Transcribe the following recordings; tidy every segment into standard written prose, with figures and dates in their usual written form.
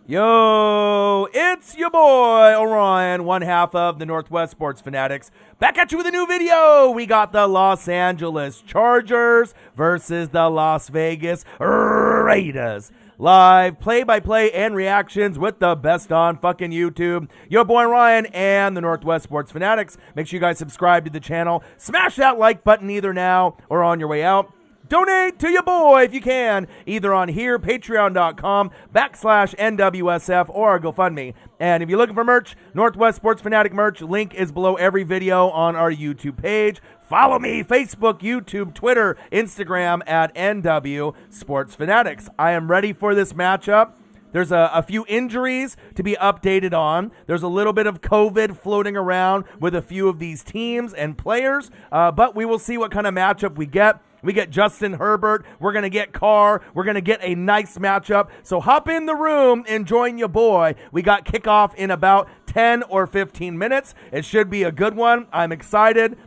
Yo, it's your boy, Orion, one half of the Northwest Sports Fanatics. Back at you with a new video. We got the Los Angeles Chargers versus the Las Vegas Raiders. Live play-by-play and reactions with the best on fucking YouTube. Your boy Ryan and the Northwest Sports Fanatics. Make sure you guys subscribe to the channel. Smash that like button either now or on your way out. Donate to your boy if you can, either on here, patreon.com/NWSF, or our GoFundMe. And if you're looking for merch, Northwest Sports Fanatic merch, link is below every video on our YouTube page. Follow me, Facebook, YouTube, Twitter, Instagram at NW Sports Fanatics. I am ready for this matchup. There's a few injuries to be updated on. There's a little bit of COVID floating around with a few of these teams and players, but we will see what kind of matchup we get. We get Justin Herbert. We're going to get Carr. We're going to get a nice matchup. So hop in the room and join your boy. We got kickoff in about 10 or 15 minutes. It should be a good one. I'm excited.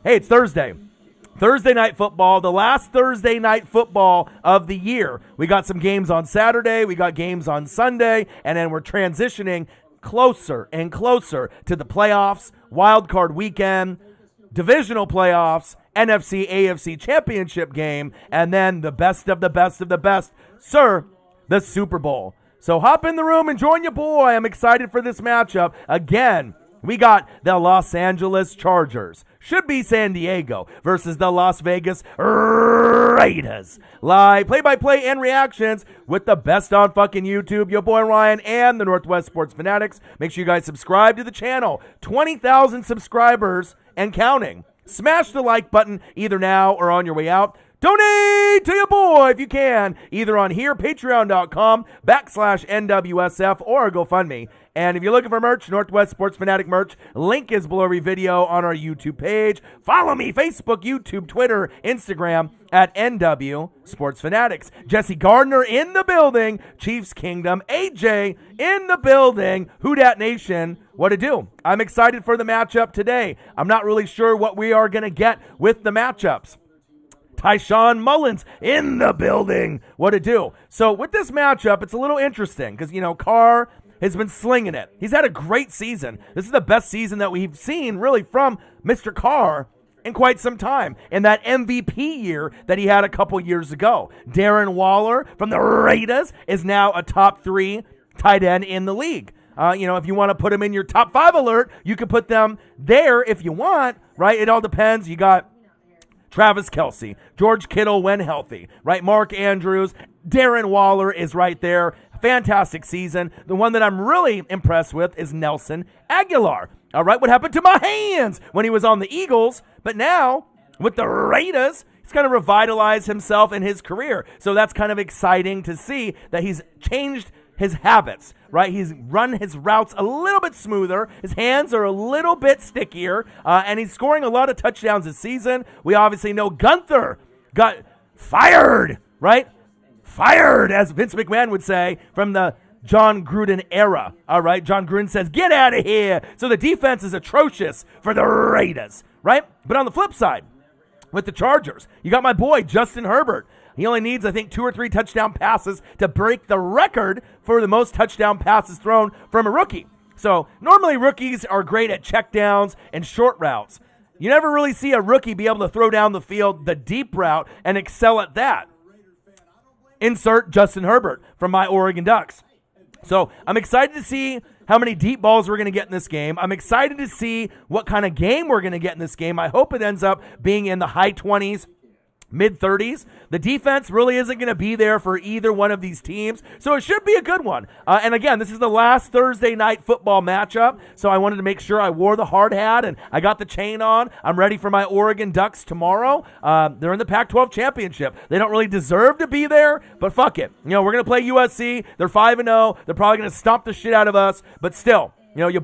Hey, it's Thursday. Thursday night football, the last Thursday night football of the year. We got some games on Saturday. We got games on Sunday. And then we're transitioning closer and closer to the playoffs, wild card weekend, divisional playoffs, NFC, AFC championship game, and then the best of the best of the best, sir, the Super Bowl. So hop in the room and join your boy. I'm excited for this matchup. Again, we got the Los Angeles Chargers, should be San Diego, versus the Las Vegas Raiders. Live play-by-play and reactions with the best on fucking YouTube. Your boy Ryan and the Northwest Sports Fanatics. Make sure you guys subscribe to the channel. 20,000 subscribers and counting. Smash the like button either now or on your way out. Donate to your boy if you can, either on here, patreon.com/NWSF, or GoFundMe. And if you're looking for merch, Northwest Sports Fanatic merch, link is below every video on our YouTube page. Follow me, Facebook, YouTube, Twitter, Instagram at NW Sports Fanatics. Jesse Gardner in the building. Chiefs Kingdom. AJ in the building. Who Dat Nation? What to do? I'm excited for the matchup today. I'm not really sure what we are going to get with the matchups. Tyshawn Mullins in the building. What to do? So with this matchup, it's a little interesting because, Carr has been slinging it. He's had a great season. This is the best season that we've seen really from Mr. Carr in quite some time, in that MVP year that he had a couple years ago. Darren Waller from the Raiders is now a top 3 tight end in the league. If you want to put them in your top 5 alert, you can put them there if you want, right? It all depends. You got Travis Kelce, George Kittle when healthy, right? Mark Andrews, Darren Waller is right there. Fantastic season. The one that I'm really impressed with is Nelson Aguilar. All right, what happened to my hands when he was on the Eagles? But now, with the Raiders, he's going to revitalize himself in his career. So that's kind of exciting to see that he's changed his habits, right? He's run his routes a little bit smoother. His hands are a little bit stickier, and he's scoring a lot of touchdowns this season. We obviously know Gunther got fired, right? Fired, as Vince McMahon would say, from the John Gruden era. All right, John Gruden says, get out of here. So the defense is atrocious for the Raiders, right? But on the flip side, with the Chargers, you got my boy, Justin Herbert. He only needs, I think, 2 or 3 touchdown passes to break the record for the most touchdown passes thrown from a rookie. So normally rookies are great at checkdowns and short routes. You never really see a rookie be able to throw down the field the deep route and excel at that. Insert Justin Herbert from my Oregon Ducks. So I'm excited to see how many deep balls we're going to get in this game. I'm excited to see what kind of game we're going to get in this game. I hope it ends up being in the high 20s, mid-30s. The defense really isn't going to be there for either one of these teams, so it should be a good one. And again, this is the last Thursday night football matchup, so I wanted to make sure I wore the hard hat and I got the chain on. I'm ready for my Oregon Ducks tomorrow. They're in the Pac-12 championship. They don't really deserve to be there, but fuck it. We're going to play USC. They're 5-0. They're probably going to stomp the shit out of us, but still, your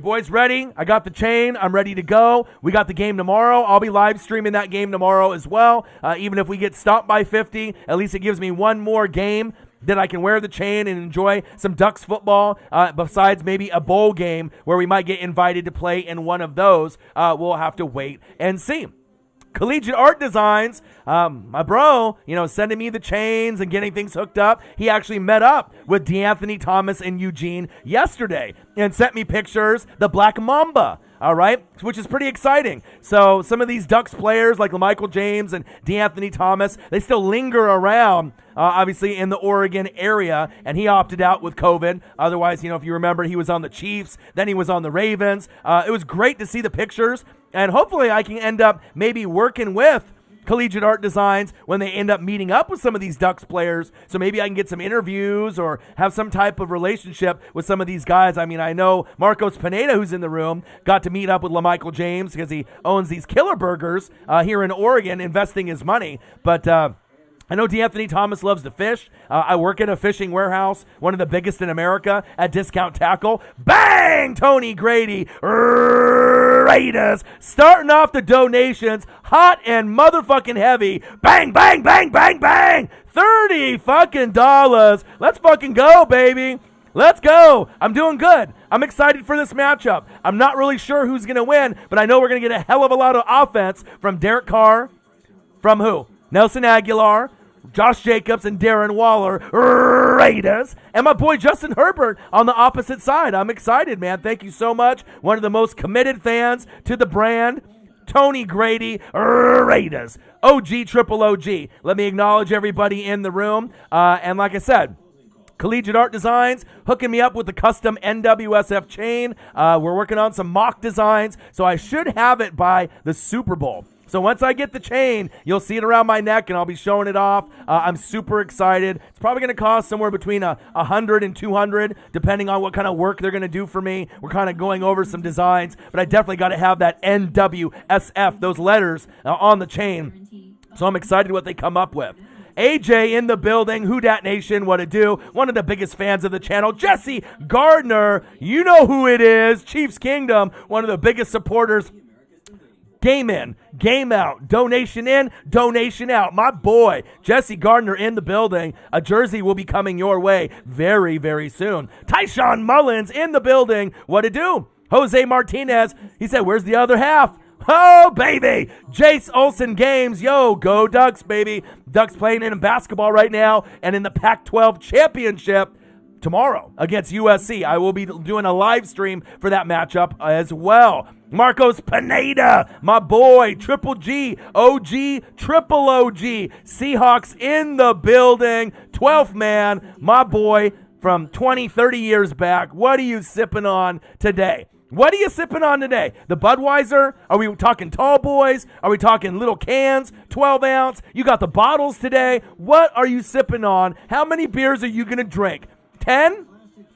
boy's ready. I got the chain. I'm ready to go. We got the game tomorrow. I'll be live streaming that game tomorrow as well. Even if we get stopped by 50, at least it gives me one more game that I can wear the chain and enjoy some Ducks football, besides maybe a bowl game where we might get invited to play in one of those. We'll have to wait and see. Collegiate Art Designs, my bro, sending me the chains and getting things hooked up. He actually met up with D'Anthony Thomas and Eugene yesterday and sent me pictures, the Black Mamba, all right, which is pretty exciting. So some of these Ducks players like LaMichael James and D'Anthony Thomas, they still linger around, obviously, in the Oregon area, and he opted out with COVID. Otherwise, if you remember, he was on the Chiefs, then he was on the Ravens. It was great to see the pictures, and hopefully I can end up maybe working with Collegiate Art Designs when they end up meeting up with some of these Ducks players. So maybe I can get some interviews or have some type of relationship with some of these guys. I mean, I know Marcos Pineda, who's in the room, got to meet up with LaMichael James because he owns these Killer Burgers here in Oregon, investing his money. But I know D'Anthony Thomas loves to fish. I work in a fishing warehouse, one of the biggest in America, at Discount Tackle. Bang! Tony Grady, Raiders, starting off the donations, hot and motherfucking heavy. Bang, bang, bang, bang, bang! $30 fucking dollars. Let's fucking go, baby. Let's go. I'm doing good. I'm excited for this matchup. I'm not really sure who's going to win, but I know we're going to get a hell of a lot of offense from Derek Carr. From who? Nelson Aguilar, Josh Jacobs, and Darren Waller, Raiders, and my boy Justin Herbert on the opposite side. I'm excited, man. Thank you so much. One of the most committed fans to the brand, Tony Grady, Raiders, OG, triple OG. Let me acknowledge everybody in the room. And like I said, Collegiate Art Designs hooking me up with the custom NWSF chain. We're working on some mock designs, so I should have it by the Super Bowl. So once I get the chain, you'll see it around my neck, and I'll be showing it off. I'm super excited. It's probably going to cost somewhere between $100 and $200, depending on what kind of work they're going to do for me. We're kind of going over some designs, but I definitely got to have that NWSF, those letters, on the chain. So I'm excited what they come up with. AJ in the building, Who Dat Nation, what it do? One of the biggest fans of the channel, Jesse Gardner. You know who it is, Chiefs Kingdom, one of the biggest supporters. Game in, game out, donation in, donation out. My boy, Jesse Gardner in the building. A jersey will be coming your way very, very soon. Tyshawn Mullins in the building. What it do? Jose Martinez, he said, where's the other half? Oh, baby. Jace Olsen Games. Yo, go Ducks, baby. Ducks playing in basketball right now and in the Pac-12 championship tomorrow against USC. I will be doing a live stream for that matchup as well. Marcos Pineda, my boy, Triple G, OG, Triple OG, Seahawks in the building, 12th man, my boy from 20, 30 years back. What are you sipping on today? What are you sipping on today? The Budweiser? Are we talking tall boys? Are we talking little cans, 12 ounce? You got the bottles today. What are you sipping on? How many beers are you going to drink? 10?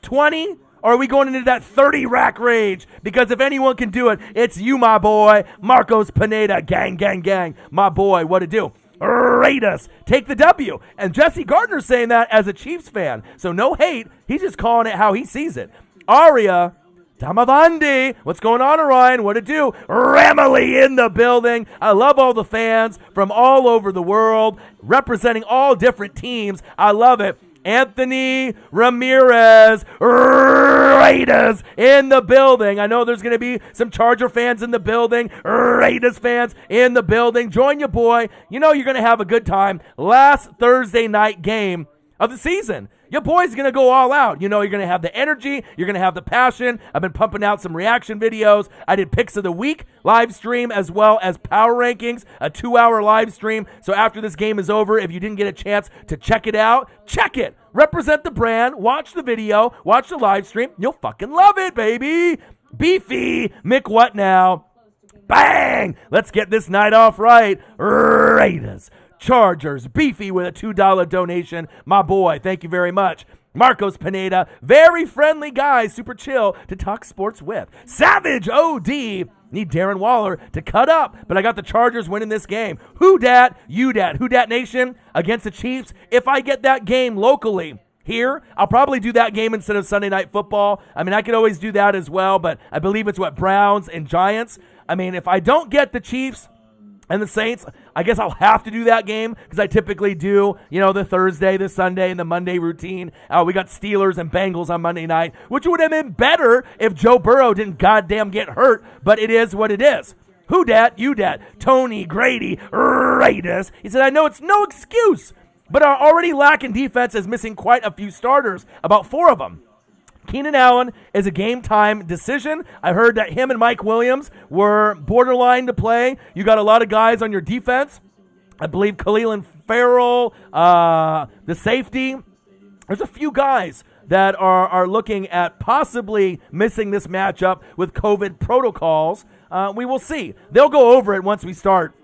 20? Or are we going into that 30 rack range? Because if anyone can do it, it's you, my boy, Marcos Pineda. Gang, gang, gang. My boy, what to do? Raiders, take the W. And Jesse Gardner's saying that as a Chiefs fan. So no hate. He's just calling it how he sees it. Aria Tamavandi. What's going on, Orion? What to do? Ramily in the building. I love all the fans from all over the world, representing all different teams. I love it. Anthony Ramirez, Raiders in the building. I know there's going to be some Charger fans in the building, Raiders fans in the building. Join your boy. You know you're going to have a good time. Last Thursday night game of the season. Your boy's going to go all out. You know you're going to have the energy. You're going to have the passion. I've been pumping out some reaction videos. I did Picks of the Week live stream as well as Power Rankings, a 2-hour live stream. So after this game is over, if you didn't get a chance to check it out, check it. Represent the brand. Watch the video. Watch the live stream. You'll fucking love it, baby. Beefy. Mick, what now? Bang! Let's get this night off right. Raiders. Chargers, Beefy with a $2 donation. My boy, thank you very much. Marcos Pineda, very friendly guy, super chill to talk sports with. Savage OD, need Darren Waller to cut up, but I got the Chargers winning this game. Who dat? You dat. Who dat Nation against the Chiefs. If I get that game locally here, I'll probably do that game instead of Sunday Night Football. I mean, I could always do that as well, but I believe it's Browns and Giants. I mean, if I don't get the Chiefs and the Saints, I guess I'll have to do that game because I typically do, the Thursday, the Sunday, and the Monday routine. We got Steelers and Bengals on Monday night, which would have been better if Joe Burrow didn't goddamn get hurt, but it is what it is. Who dat? You dat. Tony Grady Raiders. He said, I know it's no excuse, but our already lacking defense is missing quite a few starters, about 4 of them. Keenan Allen is a game-time decision. I heard that him and Mike Williams were borderline to play. You got a lot of guys on your defense. I believe Khalil Farrell, the safety. There's a few guys that are looking at possibly missing this matchup with COVID protocols. We will see. They'll go over it once we start,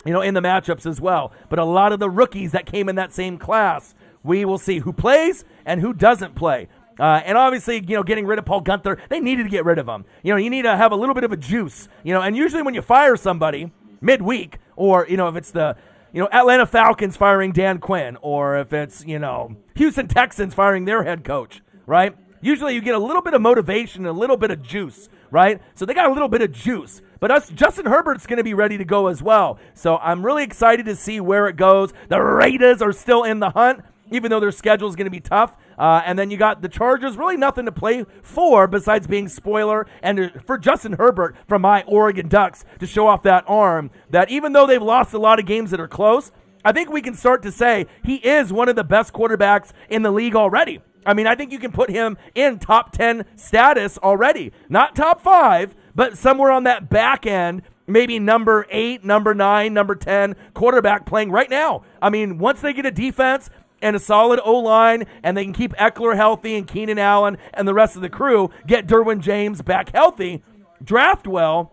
in the matchups as well. But a lot of the rookies that came in that same class, we will see who plays and who doesn't play. And obviously, getting rid of Paul Gunther, they needed to get rid of him. You need to have a little bit of a juice, and usually when you fire somebody midweek, or, if it's the, Atlanta Falcons firing Dan Quinn, or if it's, Houston Texans firing their head coach, right? Usually you get a little bit of motivation and a little bit of juice, right? So they got a little bit of juice. But Justin Herbert's going to be ready to go as well. So I'm really excited to see where it goes. The Raiders are still in the hunt, even though their schedule is going to be tough. And then you got the Chargers, really nothing to play for besides being spoiler, and for Justin Herbert from my Oregon Ducks to show off that arm, that even though they've lost a lot of games that are close, I think we can start to say he is one of the best quarterbacks in the league already. I mean, I think you can put him in top 10 status already. Not top 5, but somewhere on that back end, maybe number 8, number 9, number 10 quarterback playing right now. I mean, once they get a defense and a solid O-line, and they can keep Eckler healthy and Keenan Allen and the rest of the crew, get Derwin James back healthy, draft well,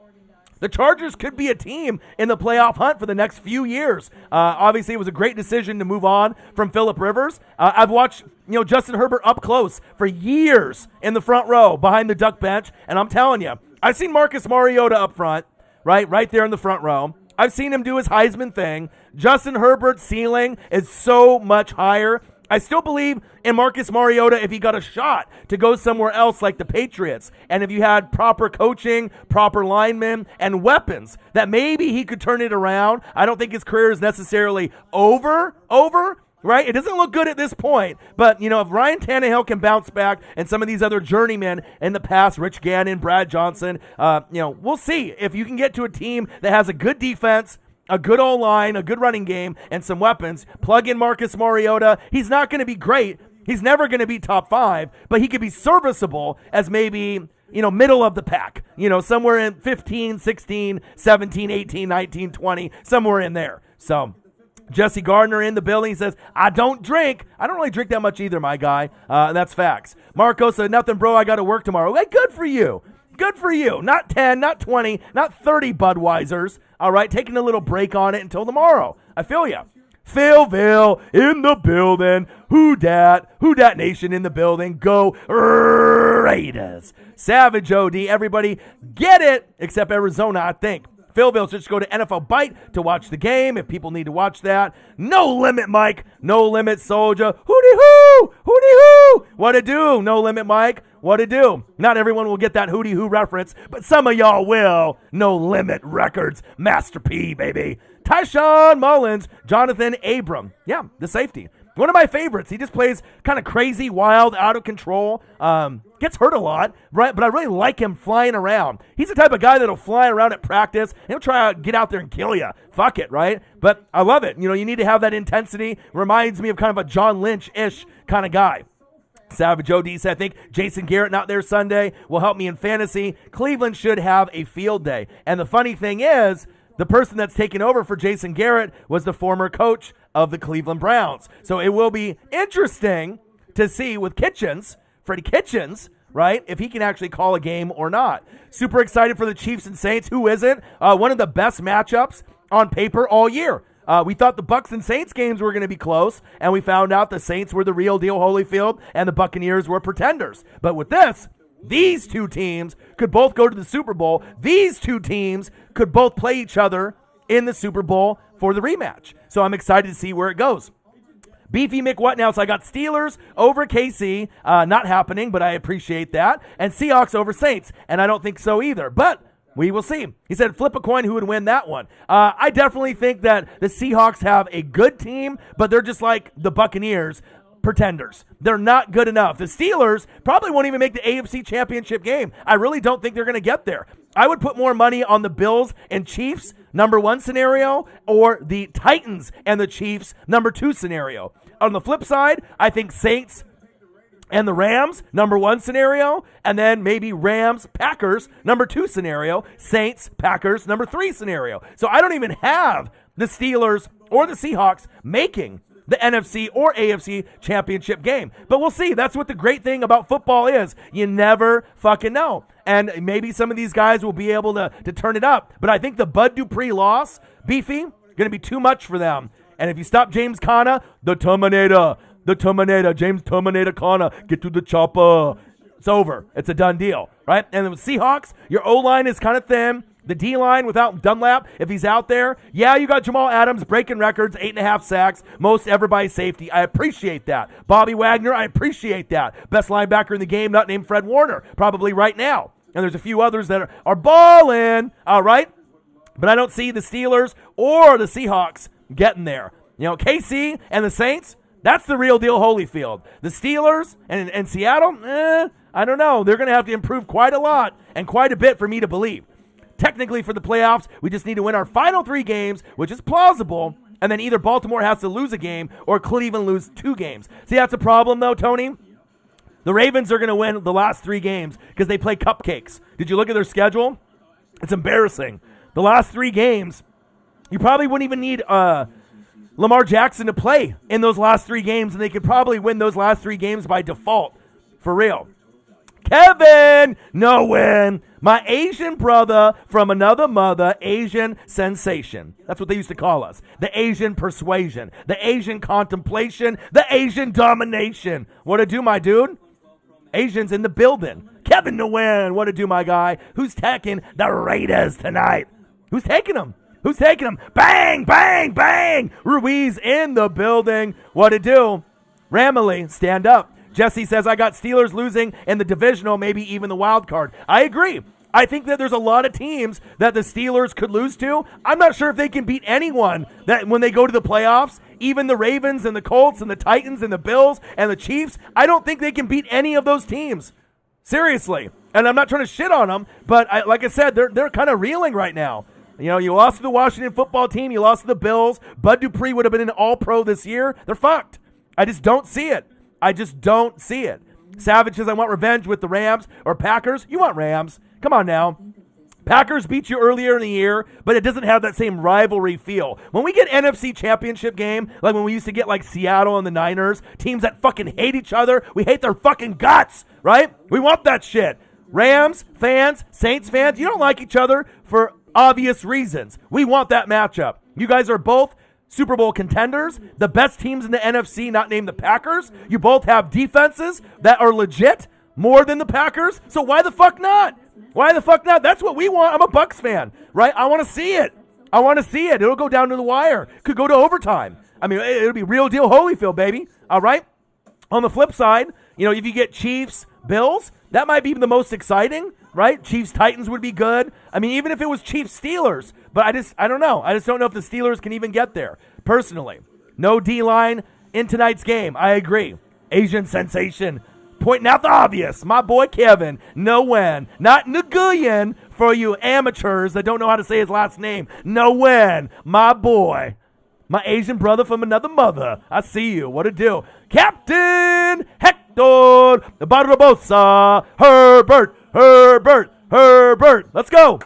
the Chargers could be a team in the playoff hunt for the next few years. Obviously, it was a great decision to move on from Phillip Rivers. I've watched Justin Herbert up close for years in the front row behind the Duck bench, and I'm telling you, I've seen Marcus Mariota up front, right there in the front row. I've seen him do his Heisman thing. Justin Herbert's ceiling is so much higher. I still believe in Marcus Mariota if he got a shot to go somewhere else like the Patriots. And if you had proper coaching, proper linemen, and weapons, that maybe he could turn it around. I don't think his career is necessarily over, right? It doesn't look good at this point. But, if Ryan Tannehill can bounce back and some of these other journeymen in the past, Rich Gannon, Brad Johnson, we'll see if you can get to a team that has a good defense, a good O-line, a good running game, and some weapons. Plug in Marcus Mariota. He's not going to be great. He's never going to be top 5, but he could be serviceable as maybe, middle of the pack, somewhere in 15, 16, 17, 18, 19, 20, somewhere in there. So Jesse Gardner in the building. He says, I don't drink. I don't really drink that much either, my guy. That's facts. Marco said, nothing, bro. I got to work tomorrow. Hey, good for you. Good for you. Not 10, not 20, not 30 Budweisers. All right, taking a little break on it until tomorrow. I feel you. Philville in the building. Who dat? Who dat nation in the building? Go Raiders. Savage OD. Everybody get it, except Arizona, I think. Philville, just go to NFL Byte to watch the game if people need to watch that. No limit, Mike. No limit, Soldier. Hootie-hoo! Hootie-hoo! What it do? No limit, Mike. What it do? Not everyone will get that hootie-hoo reference, but some of y'all will. No Limit Records. Master P, baby. Tyshawn Mullins. Jonathan Abram. Yeah, the safety. One of my favorites. He just plays kind of crazy, wild, out of control. Gets hurt a lot, right? But I really like him flying around. He's the type of guy that'll fly around at practice. He'll try to get out there and kill you. Fuck it, right? But I love it. You need to have that intensity. Reminds me of kind of a John Lynch-ish kind of guy. Savage OD said, I think Jason Garrett not there Sunday will help me in fantasy. Cleveland should have a field day. And the funny thing is, the person that's taken over for Jason Garrett was the former coach of the Cleveland Browns. So it will be interesting to see with Freddie Kitchens, right, if he can actually call a game or not. Super excited for the Chiefs and Saints. Who isn't? One of the best matchups on paper all year. We thought the Bucs and Saints games were going to be close, and we found out the Saints were the real deal Holyfield, and the Buccaneers were pretenders. But with this, these two teams could both go to the Super Bowl. These two teams could both play each other in the Super Bowl for the rematch. So I'm excited to see where it goes. Beefy McWhat now, so I got Steelers over KC, not happening, but I appreciate that, and Seahawks over Saints, and I don't think so either, but we will see. He said, flip a coin, who would win that one? I definitely think that the Seahawks have a good team, but they're just like the Buccaneers. pretenders. They're not good enough. The Steelers probably won't even make the AFC Championship game. I really don't think they're going to get there. I would put more money on the Bills and Chiefs, number 1 scenario, or the Titans and the Chiefs, number 2 scenario. On the flip side, I think Saints and the Rams, number 1 scenario, and then maybe Rams, Packers, number 2 scenario, Saints, Packers, number 3 scenario. So I don't even have the Steelers or the Seahawks making the NFC or AFC championship game. But we'll see. That's what the great thing about football is. You never fucking know. And maybe some of these guys will be able to turn it up. But I think the Bud Dupree loss, Beefy, going to be too much for them. And if you stop James Conner, the Terminator, James Terminator Conner, get to the chopper. It's over. It's a done deal, right? And then with Seahawks, your O-line is kind of thin. The D-line without Dunlap, if he's out there, yeah, you got Jamal Adams breaking records, 8.5 sacks, most ever by safety. I appreciate that. Bobby Wagner, I appreciate that. Best linebacker in the game, not named Fred Warner, probably right now. And there's a few others that are balling, all right? But I don't see the Steelers or the Seahawks getting there. You know, KC and the Saints, that's the real deal Holyfield. The Steelers and Seattle, I don't know. They're going to have to improve quite a lot and quite a bit for me to believe. Technically, for the playoffs, we just need to win our final 3 games, which is plausible, and then either Baltimore has to lose a game or Cleveland lose 2 games. See, that's a problem, though, Tony. The Ravens are going to win the last 3 games because they play cupcakes. Did you look at their schedule? It's embarrassing. The last 3 games, you probably wouldn't even need Lamar Jackson to play in those last 3 games, and they could probably win those last 3 games by default. For real. Kevin, no win. My Asian brother from another mother, Asian sensation. That's what they used to call us. The Asian persuasion, the Asian contemplation, the Asian domination. What to do, my dude? Asians in the building. Kevin, no win. What to do, my guy? Who's taking the Raiders tonight? Who's taking them? Who's taking them? Bang, bang, bang. Ruiz in the building. What to do? Ramley, stand up. Jesse says, I got Steelers losing in the divisional, maybe even the wild card. I agree. I think that there's a lot of teams that the Steelers could lose to. I'm not sure if they can beat anyone that when they go to the playoffs, even the Ravens and the Colts and the Titans and the Bills and the Chiefs. I don't think they can beat any of those teams. Seriously. And I'm not trying to shit on them, but like I said, they're kind of reeling right now. You know, you lost to the Washington football team. You lost to the Bills. Bud Dupree would have been an all-pro this year. They're fucked. I just don't see it. I just don't see it. Savage says, I want revenge with the Rams or Packers. You want Rams. Come on now. Packers beat you earlier in the year, but it doesn't have that same rivalry feel. When we get NFC championship game, like when we used to get like Seattle and the Niners, teams that fucking hate each other, we hate their fucking guts, right? We want that shit. Rams fans, Saints fans, you don't like each other for obvious reasons. We want that matchup. You guys are both Super Bowl contenders, the best teams in the NFC, not named the Packers. You both have defenses that are legit, more than the Packers. So why the fuck not? Why the fuck not? That's what we want. I'm a Bucs fan, right? I want to see it. I want to see it. It'll go down to the wire. Could go to overtime. I mean, it'll be real deal Holyfield, baby. All right? On the flip side, you know, if you get Chiefs, Bills, that might be the most exciting, right? Chiefs, Titans would be good. I mean, even if it was Chiefs, Steelers. But I don't know. I just don't know if the Steelers can even get there, personally. No D-line in tonight's game. I agree. Asian sensation. Pointing out the obvious. My boy Kevin. No win. Not Nguyen for you amateurs that don't know how to say his last name. No win. My boy. My Asian brother from another mother. I see you. What to do? Captain Hector Barbosa. Herbert. Let's go.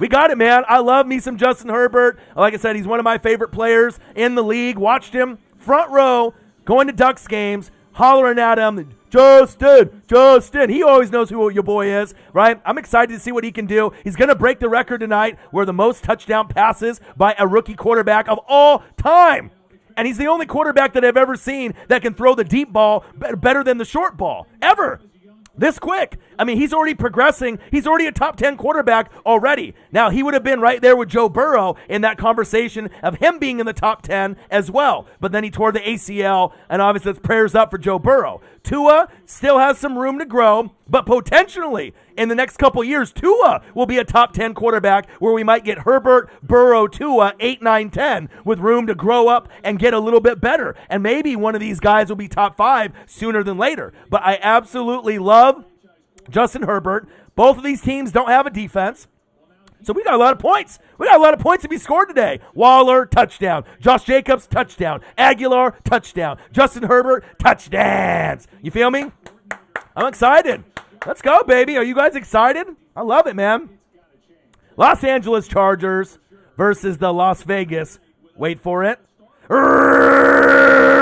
We got it, man. I love me some Justin Herbert. Like I said, he's one of my favorite players in the league. Watched him front row going to Ducks games, hollering at him, Justin. He always knows who your boy is, right? I'm excited to see what he can do. He's going to break the record tonight where the most touchdown passes by a rookie quarterback of all time. And he's the only quarterback that I've ever seen that can throw the deep ball better than the short ball, ever. This quick. I mean, he's already progressing. He's already a top 10 quarterback already. Now, he would have been right there with Joe Burrow in that conversation of him being in the top 10 as well. But then he tore the ACL, and obviously it's prayers up for Joe Burrow. Tua still has some room to grow, but potentially in the next couple years, Tua will be a top 10 quarterback where we might get Herbert, Burrow, Tua, 8, 9, 10 with room to grow up and get a little bit better. And maybe one of these guys will be top 5 sooner than later. But I absolutely love Justin Herbert. Both of these teams don't have a defense. So we got a lot of points. We got a lot of points to be scored today. Waller, touchdown. Josh Jacobs, touchdown. Aguilar, touchdown. Justin Herbert, touchdowns. You feel me? I'm excited. Let's go, baby. Are you guys excited? I love it, man. Los Angeles Chargers versus the Las Vegas, wait for it,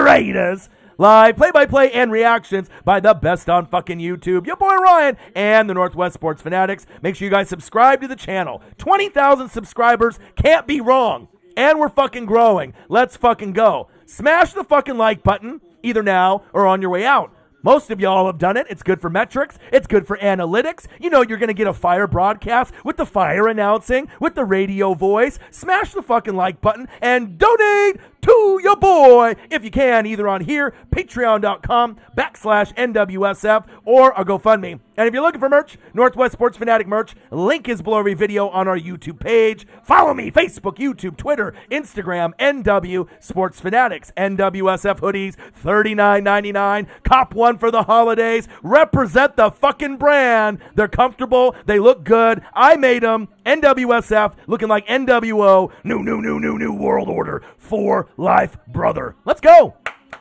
Raiders. Live play-by-play and reactions by the best on fucking YouTube, your boy Ryan and the Northwest Sports Fanatics. Make sure you guys subscribe to the channel. 20,000 subscribers, can't be wrong. And we're fucking growing. Let's fucking go. Smash the fucking like button, either now or on your way out. Most of y'all have done it. It's good for metrics. It's good for analytics. You know you're going to get a fire broadcast with the fire announcing, with the radio voice. Smash the fucking like button and donate to your boy if you can, either on here, patreon.com/NWSF, or a GoFundMe. And if you're looking for merch, Northwest Sports Fanatic merch, link is below every video on our YouTube page. Follow me, Facebook, YouTube, Twitter, Instagram, NW Sports Fanatics. NWSF hoodies, $39.99. Cop one for the holidays. Represent the fucking brand. They're comfortable. They look good. I made them. NWSF, looking like NWO. New world order for life, brother. Let's go.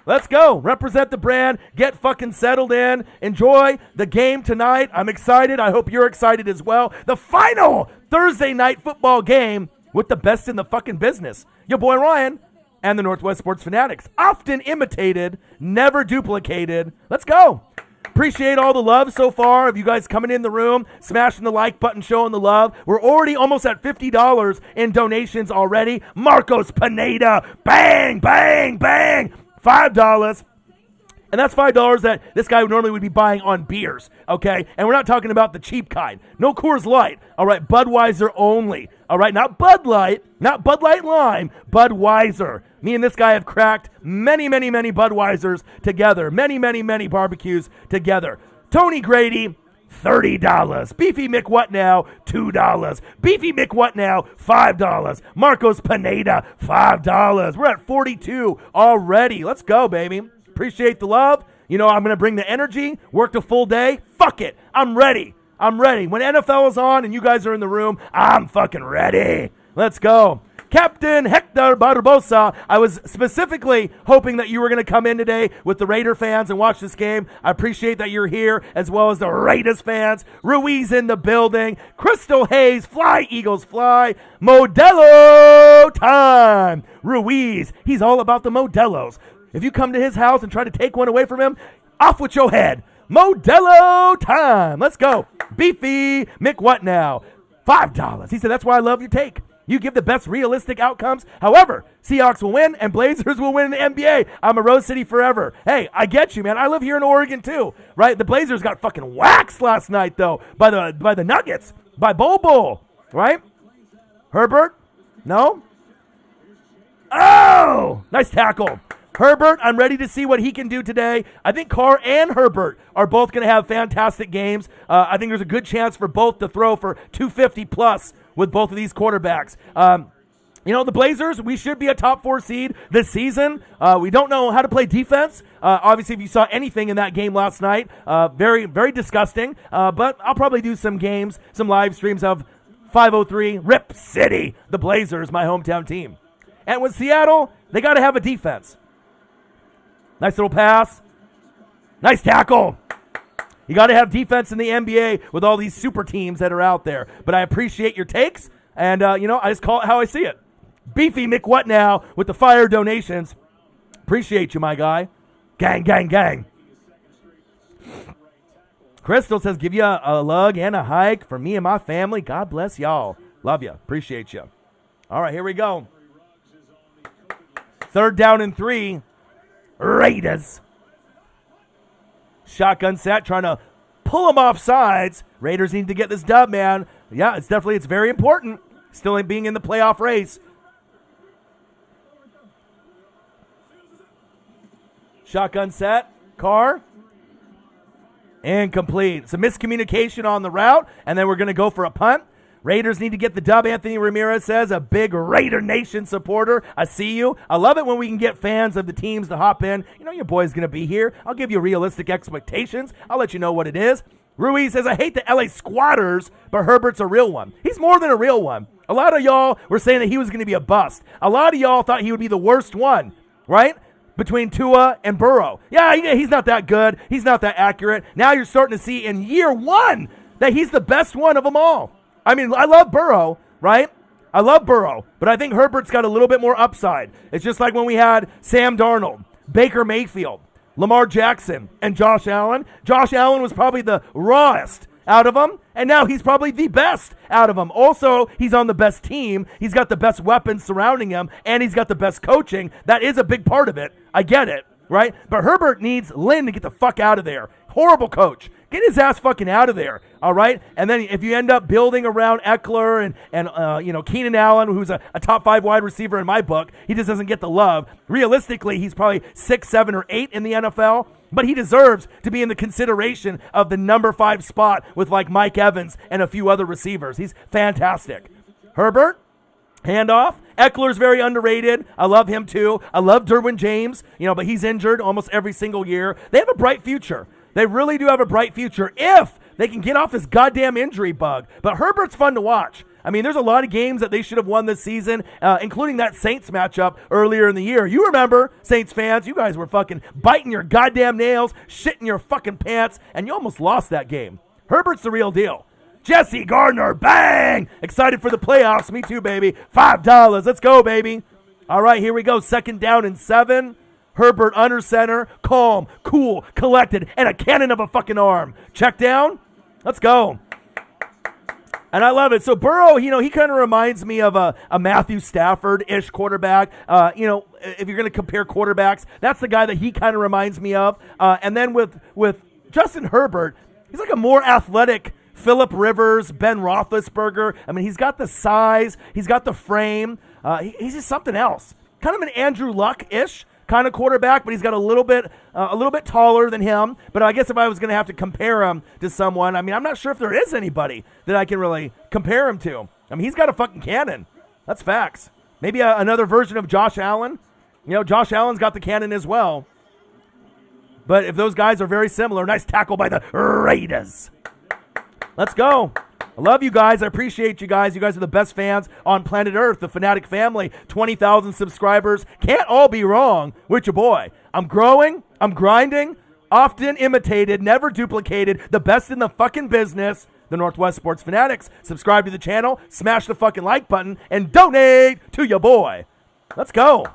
Let's go. Represent the brand. Get fucking settled in. Enjoy the game tonight. I'm excited. I hope you're excited as well. The final Thursday night football game with the best in the fucking business. Your boy Ryan and the Northwest Sports Fanatics. Often imitated, never duplicated. Let's go. Appreciate all the love so far of you guys coming in the room, smashing the like button, showing the love. We're already almost at $50 in donations already. Marcos Pineda, bang, bang, bang, $5. And that's $5 that this guy normally would be buying on beers, okay? And we're not talking about the cheap kind. No Coors Light, all right? Budweiser only, all right? Not Bud Light, not Bud Light Lime, Budweiser. Me and this guy have cracked many Budweisers together, many barbecues together. Tony Grady, $30. Beefy McWhat now, $2. Beefy McWhat now, $5. Marcos Pineda, $5. We're at 42 already. Let's go, baby. Appreciate the love. You know, I'm going to bring the energy, worked a full day. Fuck it. I'm ready. I'm ready. When NFL is on and you guys are in the room, I'm fucking ready. Let's go. Captain Hector Barbosa, I was specifically hoping that you were going to come in today with the Raider fans and watch this game. I appreciate that you're here, as well as the Raiders fans. Ruiz in the building. Crystal Hayes, fly, Eagles, fly. Modelo time. Ruiz, he's all about the Modelos. If you come to his house and try to take one away from him, off with your head. Modelo time. Let's go. Beefy McWhat now, $5. He said, that's why I love your take. You give the best realistic outcomes. However, Seahawks will win and Blazers will win in the NBA. I'm a Rose City forever. Hey, I get you, man. I live here in Oregon too, right? The Blazers got fucking waxed last night, though, by the Nuggets, by Bol, right? Herbert? No? Oh! Nice tackle. Herbert, I'm ready to see what he can do today. I think Carr and Herbert are both going to have fantastic games. I think there's a good chance for both to throw for 250 plus with both of these quarterbacks. You know, the Blazers, we should be a top 4 seed this season. We don't know how to play defense. Obviously, if you saw anything in that game last night, very disgusting. But I'll probably do some games, some live streams of 503 Rip City, the Blazers, my hometown team. And with Seattle, they got to have a defense. Nice little pass. Nice tackle. You got to have defense in the NBA with all these super teams that are out there. But I appreciate your takes, and, you know, I just call it how I see it. Beefy McWhat now with the fire donations. Appreciate you, my guy. Gang, gang, gang. Crystal says, give you a lug and a hike for me and my family. God bless y'all. Love you. Appreciate you. All right, here we go. 3rd down and 3. Raiders. Shotgun set, trying to pull them off sides. Raiders need to get this dub, man. Yeah, it's very important. Still being in the playoff race. Shotgun set. Carr. Incomplete. It's a miscommunication on the route, and then we're going to go for a punt. Raiders need to get the dub. Anthony Ramirez says, a big Raider Nation supporter. I see you. I love it when we can get fans of the teams to hop in. You know your boy's going to be here. I'll give you realistic expectations. I'll let you know what it is. Ruiz says, I hate the LA Squatters, but Herbert's a real one. He's more than a real one. A lot of y'all were saying that he was going to be a bust. A lot of y'all thought he would be the worst one, right? Between Tua and Burrow. Yeah, he's not that good. He's not that accurate. Now you're starting to see in year one that he's the best one of them all. I mean, I love Burrow, right? I love Burrow, but I think Herbert's got a little bit more upside. It's just like when we had Sam Darnold, Baker Mayfield, Lamar Jackson, and Josh Allen. Josh Allen was probably the rawest out of them, and now he's probably the best out of them. Also, he's on the best team. He's got the best weapons surrounding him, and he's got the best coaching. That is a big part of it. I get it, right? But Herbert needs Lynn to get the fuck out of there. Horrible coach. Get his ass fucking out of there, all right? And then if you end up building around Eckler and Keenan Allen, who's a top 5 wide receiver in my book, he just doesn't get the love. Realistically, he's probably 6, 7, or 8 in the NFL, but he deserves to be in the consideration of the number 5 spot with like Mike Evans and a few other receivers. He's fantastic. Herbert, handoff. Eckler's very underrated. I love him too. I love Derwin James, but he's injured almost every single year. They have a bright future. They really do have a bright future if they can get off this goddamn injury bug. But Herbert's fun to watch. I mean, there's a lot of games that they should have won this season, including that Saints matchup earlier in the year. You remember, Saints fans, you guys were fucking biting your goddamn nails, shitting your fucking pants, and you almost lost that game. Herbert's the real deal. Jesse Gardner, bang! Excited for the playoffs. Me too, baby. $5. Let's go, baby. All right, here we go. 2nd down and 7. Herbert under center, calm, cool, collected, and a cannon of a fucking arm. Check down. Let's go. And I love it. So Burrow, he kind of reminds me of a Matthew Stafford-ish quarterback. If you're going to compare quarterbacks, that's the guy that he kind of reminds me of. And then with Justin Herbert, he's like a more athletic Phillip Rivers, Ben Roethlisberger. I mean, he's got the size. He's got the frame. He's just something else. Kind of an Andrew Luck-ish kind of quarterback, but he's got a little bit taller than him. But I guess if I was going to have to compare him to someone, I mean, I'm not sure if there is anybody that I can really compare him to. I mean, he's got a fucking cannon. That's facts. Maybe another version of Josh Allen. Josh Allen's got the cannon as well. But if those guys are very similar, nice tackle by the Raiders. Let's go. I love you guys. I appreciate you guys. You guys are the best fans on planet Earth, the Fanatic family. 20,000 subscribers. Can't all be wrong with your boy. I'm growing. I'm grinding. Often imitated, never duplicated. The best in the fucking business. The Northwest Sports Fanatics. Subscribe to the channel. Smash the fucking like button. And donate to your boy. Let's go.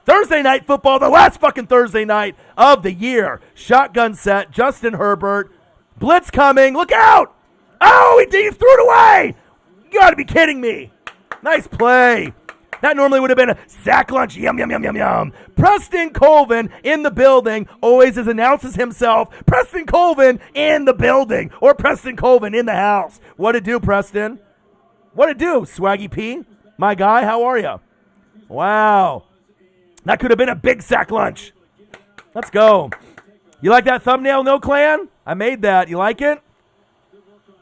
Thursday night football. The last fucking Thursday night of the year. Shotgun set. Justin Herbert. Blitz coming. Look out. Oh, he threw it away! You gotta be kidding me. Nice play. That normally would have been a sack lunch. Yum, yum, yum, yum, yum. Preston Colvin in the building. Always announces himself. Preston Colvin in the building. Or Preston Colvin in the house. What it do, Preston? What it do, Swaggy P? My guy, how are you? Wow. That could have been a big sack lunch. Let's go. You like that thumbnail, No Clan? I made that. You like it?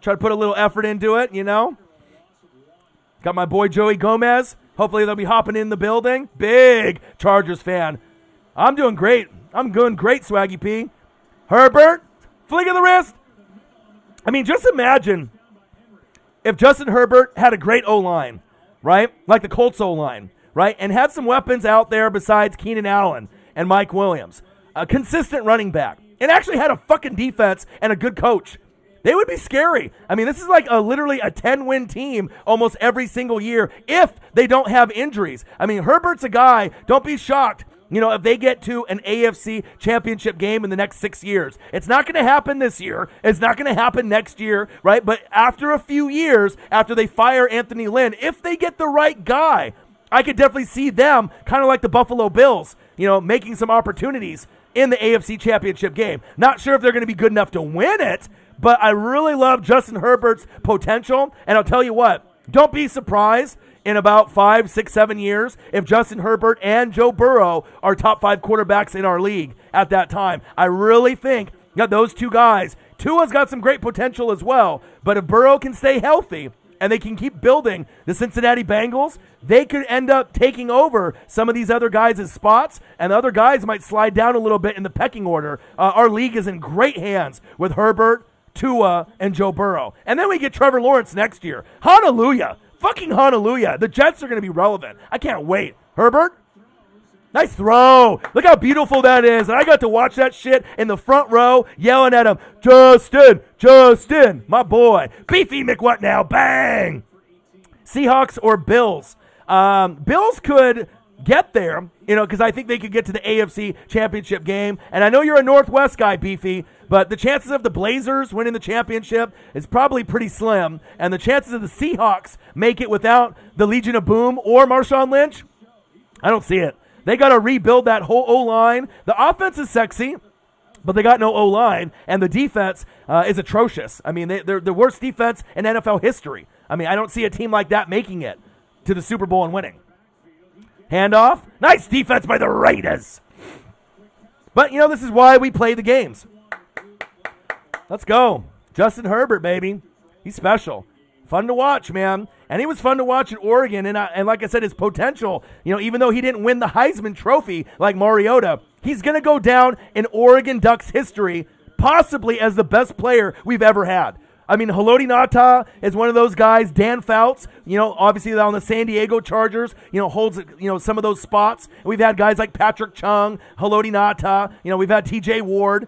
Try to put a little effort into it, Got my boy Joey Gomez. Hopefully they'll be hopping in the building. Big Chargers fan. I'm doing great. I'm doing great, Swaggy P. Herbert, flick of the wrist. I mean, just imagine if Justin Herbert had a great O-line, right? Like the Colts O-line, right? And had some weapons out there besides Keenan Allen and Mike Williams. A consistent running back. And actually had a fucking defense and a good coach. They would be scary. I mean, this is like literally a 10-win team almost every single year if they don't have injuries. I mean, Herbert's a guy, don't be shocked, if they get to an AFC championship game in the next 6 years. It's not going to happen this year. It's not going to happen next year, right? But after a few years, after they fire Anthony Lynn, if they get the right guy, I could definitely see them, kind of like the Buffalo Bills, making some opportunities in the AFC championship game. Not sure if they're going to be good enough to win it, but I really love Justin Herbert's potential. And I'll tell you what, don't be surprised in about 5, 6, 7 years if Justin Herbert and Joe Burrow are top 5 quarterbacks in our league at that time. I really think that those two guys Tua's got some great potential as well, but if Burrow can stay healthy and they can keep building the Cincinnati Bengals, they could end up taking over some of these other guys' spots, and the other guys might slide down a little bit in the pecking order. Our league is in great hands with Herbert, Tua, and Joe Burrow. And then we get Trevor Lawrence next year. Hallelujah. Fucking hallelujah. The Jets are going to be relevant. I can't wait. Herbert? Nice throw. Look how beautiful that is. And I got to watch that shit in the front row, yelling at him, Justin, my boy. Beefy McWhat now. Bang. Seahawks or Bills? Bills could get there, because I think they could get to the AFC Championship game. And I know you're a Northwest guy, Beefy, but the chances of the Blazers winning the championship is probably pretty slim. And the chances of the Seahawks make it without the Legion of Boom or Marshawn Lynch, I don't see it. They got to rebuild that whole O-line. The offense is sexy, but they got no O-line, and the defense is atrocious. I mean, they're the worst defense in NFL history. I mean, I don't see a team like that making it to the Super Bowl and winning. Handoff. Nice defense by the Raiders. But, this is why we play the games. Let's go. Justin Herbert, baby. He's special. Fun to watch, man. And he was fun to watch at Oregon. And like I said, his potential, even though he didn't win the Heisman Trophy like Mariota, he's going to go down in Oregon Ducks history, possibly as the best player we've ever had. I mean, Haloti Ngata is one of those guys. Dan Fouts, obviously on the San Diego Chargers, holds, some of those spots. And we've had guys like Patrick Chung, Haloti Ngata, we've had TJ Ward.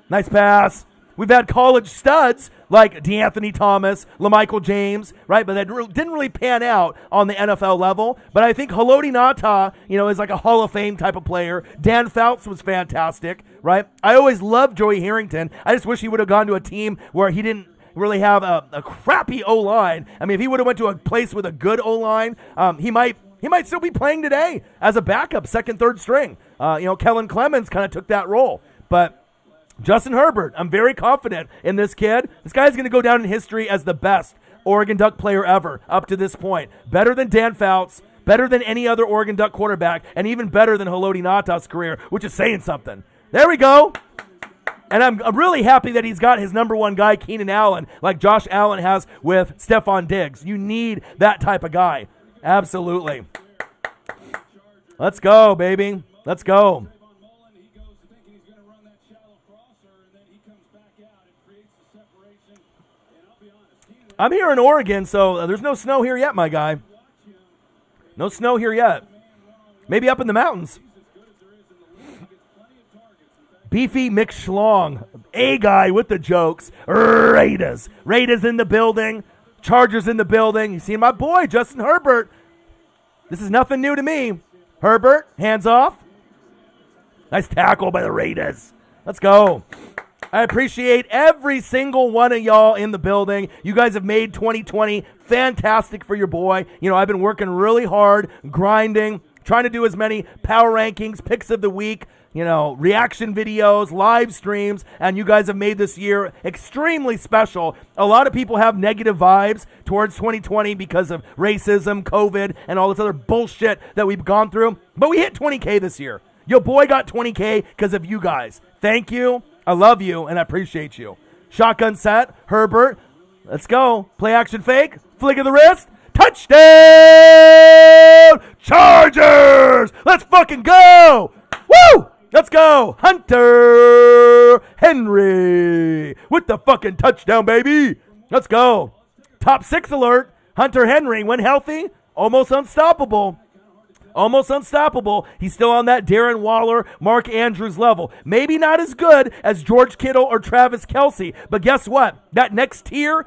Nice pass. We've had college studs like DeAnthony Thomas, LaMichael James, right? But that didn't really pan out on the NFL level. But I think Haloti Ngata, is like a Hall of Fame type of player. Dan Fouts was fantastic, right? I always loved Joey Harrington. I just wish he would have gone to a team where he didn't really have a crappy O-line. I mean, if he would have went to a place with a good O-line, he might still be playing today as a backup, second, third string. Kellen Clemens kind of took that role. But Justin Herbert, I'm very confident in this kid. This guy's going to go down in history as the best Oregon Duck player ever up to this point. Better than Dan Fouts, better than any other Oregon Duck quarterback, and even better than Haloti Ngata's career, which is saying something. There we go. And I'm really happy that he's got his number one guy, Keenan Allen, like Josh Allen has with Stephon Diggs. You need that type of guy. Absolutely. Let's go, baby. Let's go. I'm here in Oregon, so there's no snow here yet, my guy. No snow here yet. Maybe up in the mountains. Beefy McSchlong, a guy with the jokes. Raiders in the building. Chargers in the building. You see my boy, Justin Herbert. This is nothing new to me. Herbert, hands off. Nice tackle by the Raiders. Let's go. I appreciate every single one of y'all in the building. You guys have made 2020 fantastic for your boy. I've been working really hard, grinding, trying to do as many power rankings, picks of the week, reaction videos, live streams, and you guys have made this year extremely special. A lot of people have negative vibes towards 2020 because of racism, COVID, and all this other bullshit that we've gone through. But we hit 20K this year. Your boy got 20K because of you guys. Thank you. I love you, and I appreciate you. Shotgun set, Herbert. Let's go. Play action fake. Flick of the wrist. Touchdown! Chargers! Let's fucking go! Woo! Let's go. Hunter Henry with the fucking touchdown, baby. Let's go. Top 6 alert. Hunter Henry, when healthy, almost unstoppable. Almost unstoppable. He's still on that Darren Waller, Mark Andrews level. Maybe not as good as George Kittle or Travis Kelce, but guess what? That next tier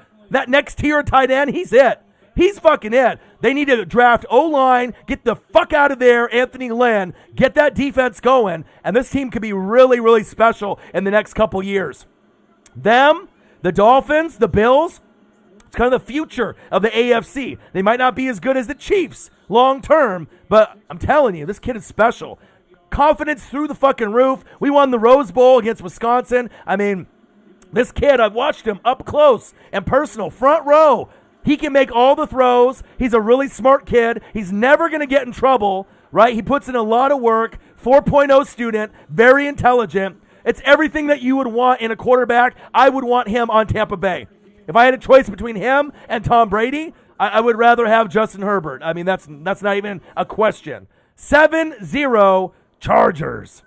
tight end, he's it. He's fucking it. They need to draft O-line, get the fuck out of there, Anthony Lynn, get that defense going, and this team could be really, really special in the next couple years. Them, the Dolphins, the Bills, it's kind of the future of the AFC. They might not be as good as the Chiefs long term, but I'm telling you, this kid is special. Confidence through the fucking roof. We won the Rose Bowl against Wisconsin. I mean, this kid, I've watched him up close and personal, front row. He can make all the throws. He's a really smart kid. He's never going to get in trouble, right? He puts in a lot of work. 4.0 student, very intelligent. It's everything that you would want in a quarterback. I would want him on Tampa Bay. If I had a choice between him and Tom Brady, I would rather have Justin Herbert. I mean, that's not even a question. 7-0 Chargers.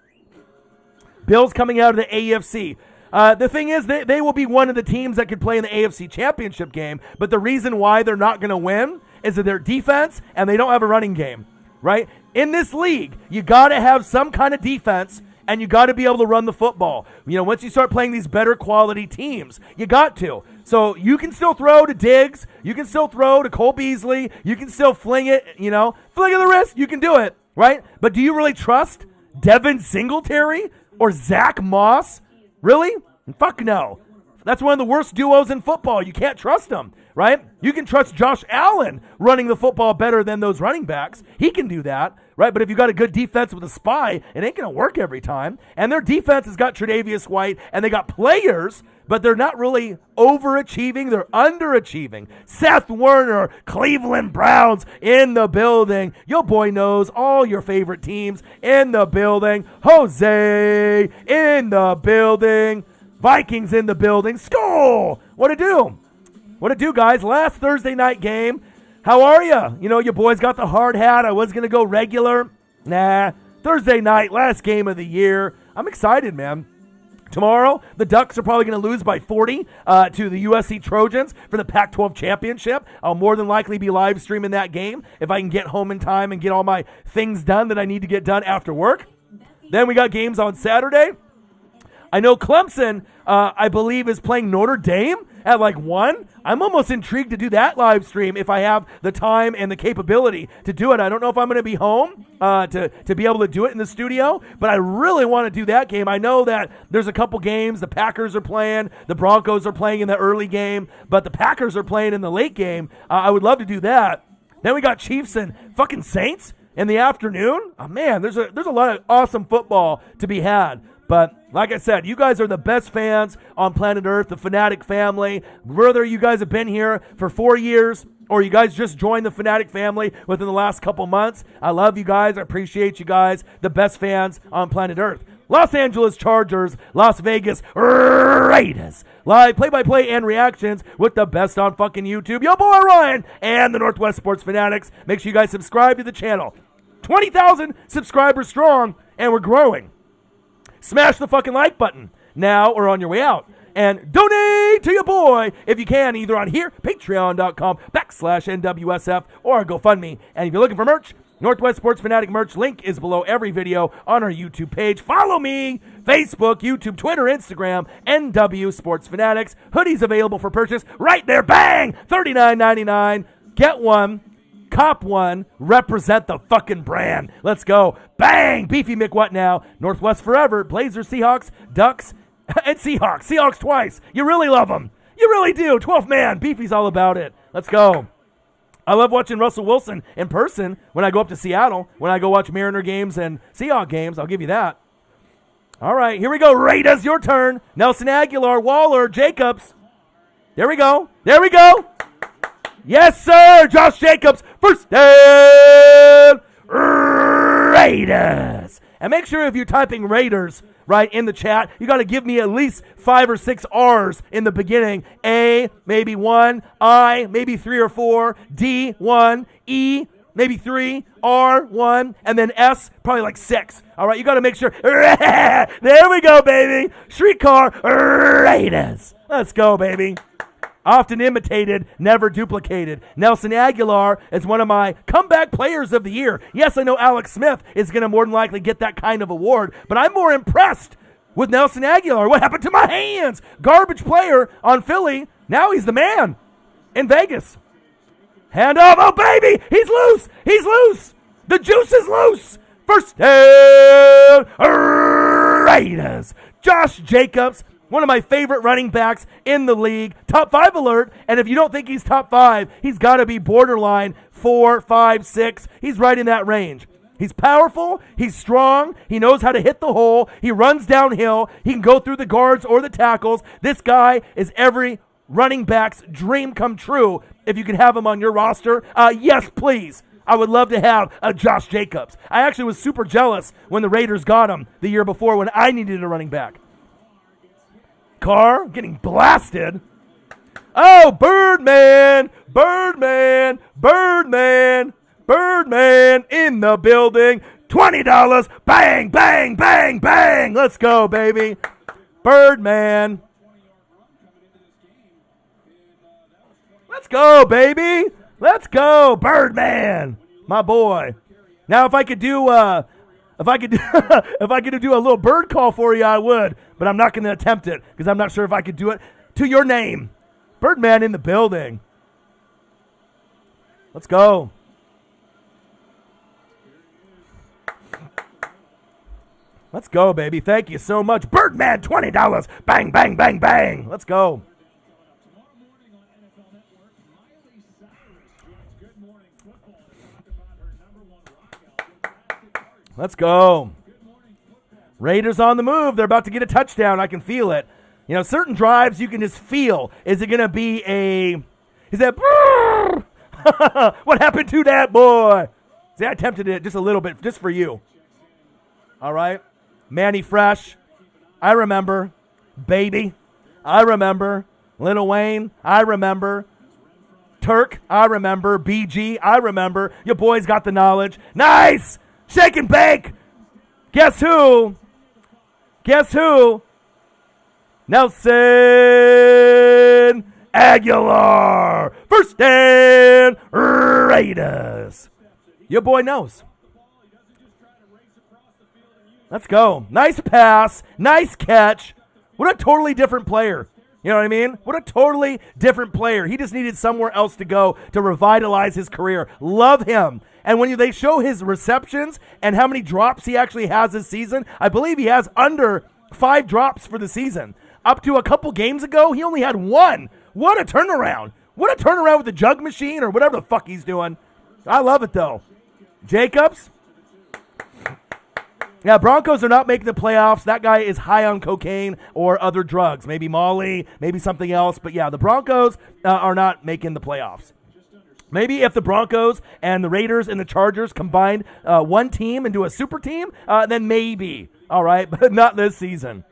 Bills coming out of the AFC. The thing is, they will be one of the teams that could play in the AFC Championship game, but the reason why they're not going to win is that their defense and they don't have a running game, right? In this league, you got to have some kind of defense, and you got to be able to run the football. You know, once you start playing these better quality teams, you got to. So you can still throw to Diggs. You can still throw to Cole Beasley. You can still fling it, fling of the wrist. You can do it, right? But do you really trust Devin Singletary or Zach Moss? Really? Fuck no. That's one of the worst duos in football. You can't trust them, right? You can trust Josh Allen running the football better than those running backs. He can do that, right? But if you got a good defense with a spy, it ain't going to work every time. And their defense has got Tre'Davious White, and they got players, but they're not really overachieving. They're underachieving. Seth Warner, Cleveland Browns in the building. Your boy knows all your favorite teams in the building. Jose in the building. Vikings in the building. Skull! What it do? What it do, guys? Last Thursday night game. How are you? Your boys got the hard hat. I was going to go regular. Nah. Thursday night, last game of the year. I'm excited, man. Tomorrow, the Ducks are probably going to lose by 40 to the USC Trojans for the Pac-12 championship. I'll more than likely be live streaming that game if I can get home in time and get all my things done that I need to get done after work. Then we got games on Saturday. I know Clemson, I believe, is playing Notre Dame at 1. I'm almost intrigued to do that live stream if I have the time and the capability to do it. I don't know if I'm going to be home to be able to do it in the studio, but I really want to do that game. I know that there's a couple games. The Packers are playing. The Broncos are playing in the early game, but the Packers are playing in the late game. I would love to do that. Then we got Chiefs and fucking Saints in the afternoon. Oh, man, there's a lot of awesome football to be had. But like I said, you guys are the best fans on planet Earth, the Fanatic family. Whether you guys have been here for 4 years or you guys just joined the Fanatic family within the last couple months, I love you guys. I appreciate you guys, the best fans on planet Earth. Los Angeles Chargers, Las Vegas Raiders. Live play-by-play and reactions with the best on fucking YouTube. Yo, boy Ryan and the Northwest Sports Fanatics. Make sure you guys subscribe to the channel. 20,000 subscribers strong, and we're growing. Smash the fucking like button now or on your way out. And donate to your boy if you can, either on here, patreon.com/NWSF, or GoFundMe. And if you're looking for merch, Northwest Sports Fanatic merch link is below every video on our YouTube page. Follow me, Facebook, YouTube, Twitter, Instagram, NW Sports Fanatics. Hoodies available for purchase right there. Bang! $39.99. Get one. Cop one, represent the fucking brand. Let's go. Bang! Beefy McWhat now. Northwest forever. Blazers, Seahawks, Ducks, and Seahawks. Seahawks twice. You really love them. You really do. 12th man. Beefy's all about it. Let's go. I love watching Russell Wilson in person when I go up to Seattle. When I go watch Mariner games and Seahawks games, I'll give you that. All right, here we go. Raiders, your turn. Nelson Aguilar, Waller, Jacobs. There we go. There we go. Yes, sir. Josh Jacobs, first down, Raiders. And make sure if you're typing Raiders right in the chat, you got to give me at least 5 or 6 R's in the beginning. A, maybe 1. I, maybe 3 or 4. D, 1. E, maybe 3. R, 1. And then S, probably 6. All right, you got to make sure. There we go, baby. Streetcar Raiders. Let's go, baby. Often imitated, never duplicated. Nelson Aguilar is one of my comeback players of the year. Yes, I know Alex Smith is going to more than likely get that kind of award, but I'm more impressed with Nelson Aguilar. What happened to my hands? Garbage player on Philly. Now he's the man in Vegas. Hand off. Oh, baby. He's loose. He's loose. The juice is loose. First down, Raiders. Josh Jacobs, one of my favorite running backs in the league. Top 5 alert. And if you don't think he's top 5, he's got to be borderline 4, 5, 6. He's right in that range. He's powerful. He's strong. He knows how to hit the hole. He runs downhill. He can go through the guards or the tackles. This guy is every running back's dream come true. If you could have him on your roster, yes, please. I would love to have a Josh Jacobs. I actually was super jealous when the Raiders got him the year before when I needed a running back. Carr getting blasted. Oh, Birdman, Birdman, Birdman, Birdman in the building. $20. Bang, bang, bang, bang. Let's go, baby. Birdman. Let's go, baby. Let's go, Birdman. My boy. Now, if I could do if I could do a little bird call for you, I would, but I'm not going to attempt it because I'm not sure if I could do it to your name. Birdman in the building. Let's go. Let's go, baby. Thank you so much. Birdman, $20. Bang, bang, bang, bang. Let's go. Let's go. Raiders on the move. They're about to get a touchdown. I can feel it. You know, certain drives you can just feel. Is it going to be is that, what happened to that boy? See, I attempted it just a little bit, just for you. All right. Manny Fresh. I remember. Baby. I remember. Lil Wayne. I remember. Turk. I remember. BG. I remember. Your boys got the knowledge. Nice. Shake and bake. Guess who? Guess who? Nelson Aguilar. First and Raiders. Your boy knows. Let's go. Nice pass. Nice catch. What a totally different player. You know what I mean? What a totally different player. He just needed somewhere else to go to revitalize his career. Love him. And when they show his receptions and how many drops he actually has this season, I believe he has under 5 drops for the season. Up to a couple games ago, he only had 1. What a turnaround. What a turnaround with the jug machine or whatever the fuck he's doing. I love it, though. Jacobs? Yeah, Broncos are not making the playoffs. That guy is high on cocaine or other drugs. Maybe Molly, maybe something else. But, yeah, the Broncos are not making the playoffs. Maybe if the Broncos and the Raiders and the Chargers combined one team into a super team, then maybe. All right, but not this season.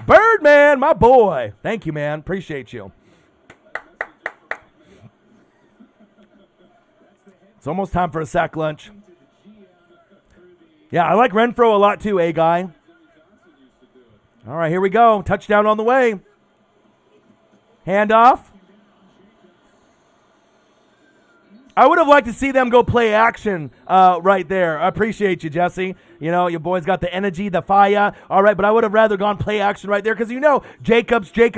Birdman, my boy. Thank you, man. Appreciate you. It's almost time for a sack lunch. Yeah, I like Renfro a lot too, guy. All right, here we go. Touchdown on the way. Handoff. I would have liked to see them go play action right there. I appreciate you, Jesse. You know, your boys got the energy, the fire. All right, but I would have rather gone play action right there because, you know, Jacobs, you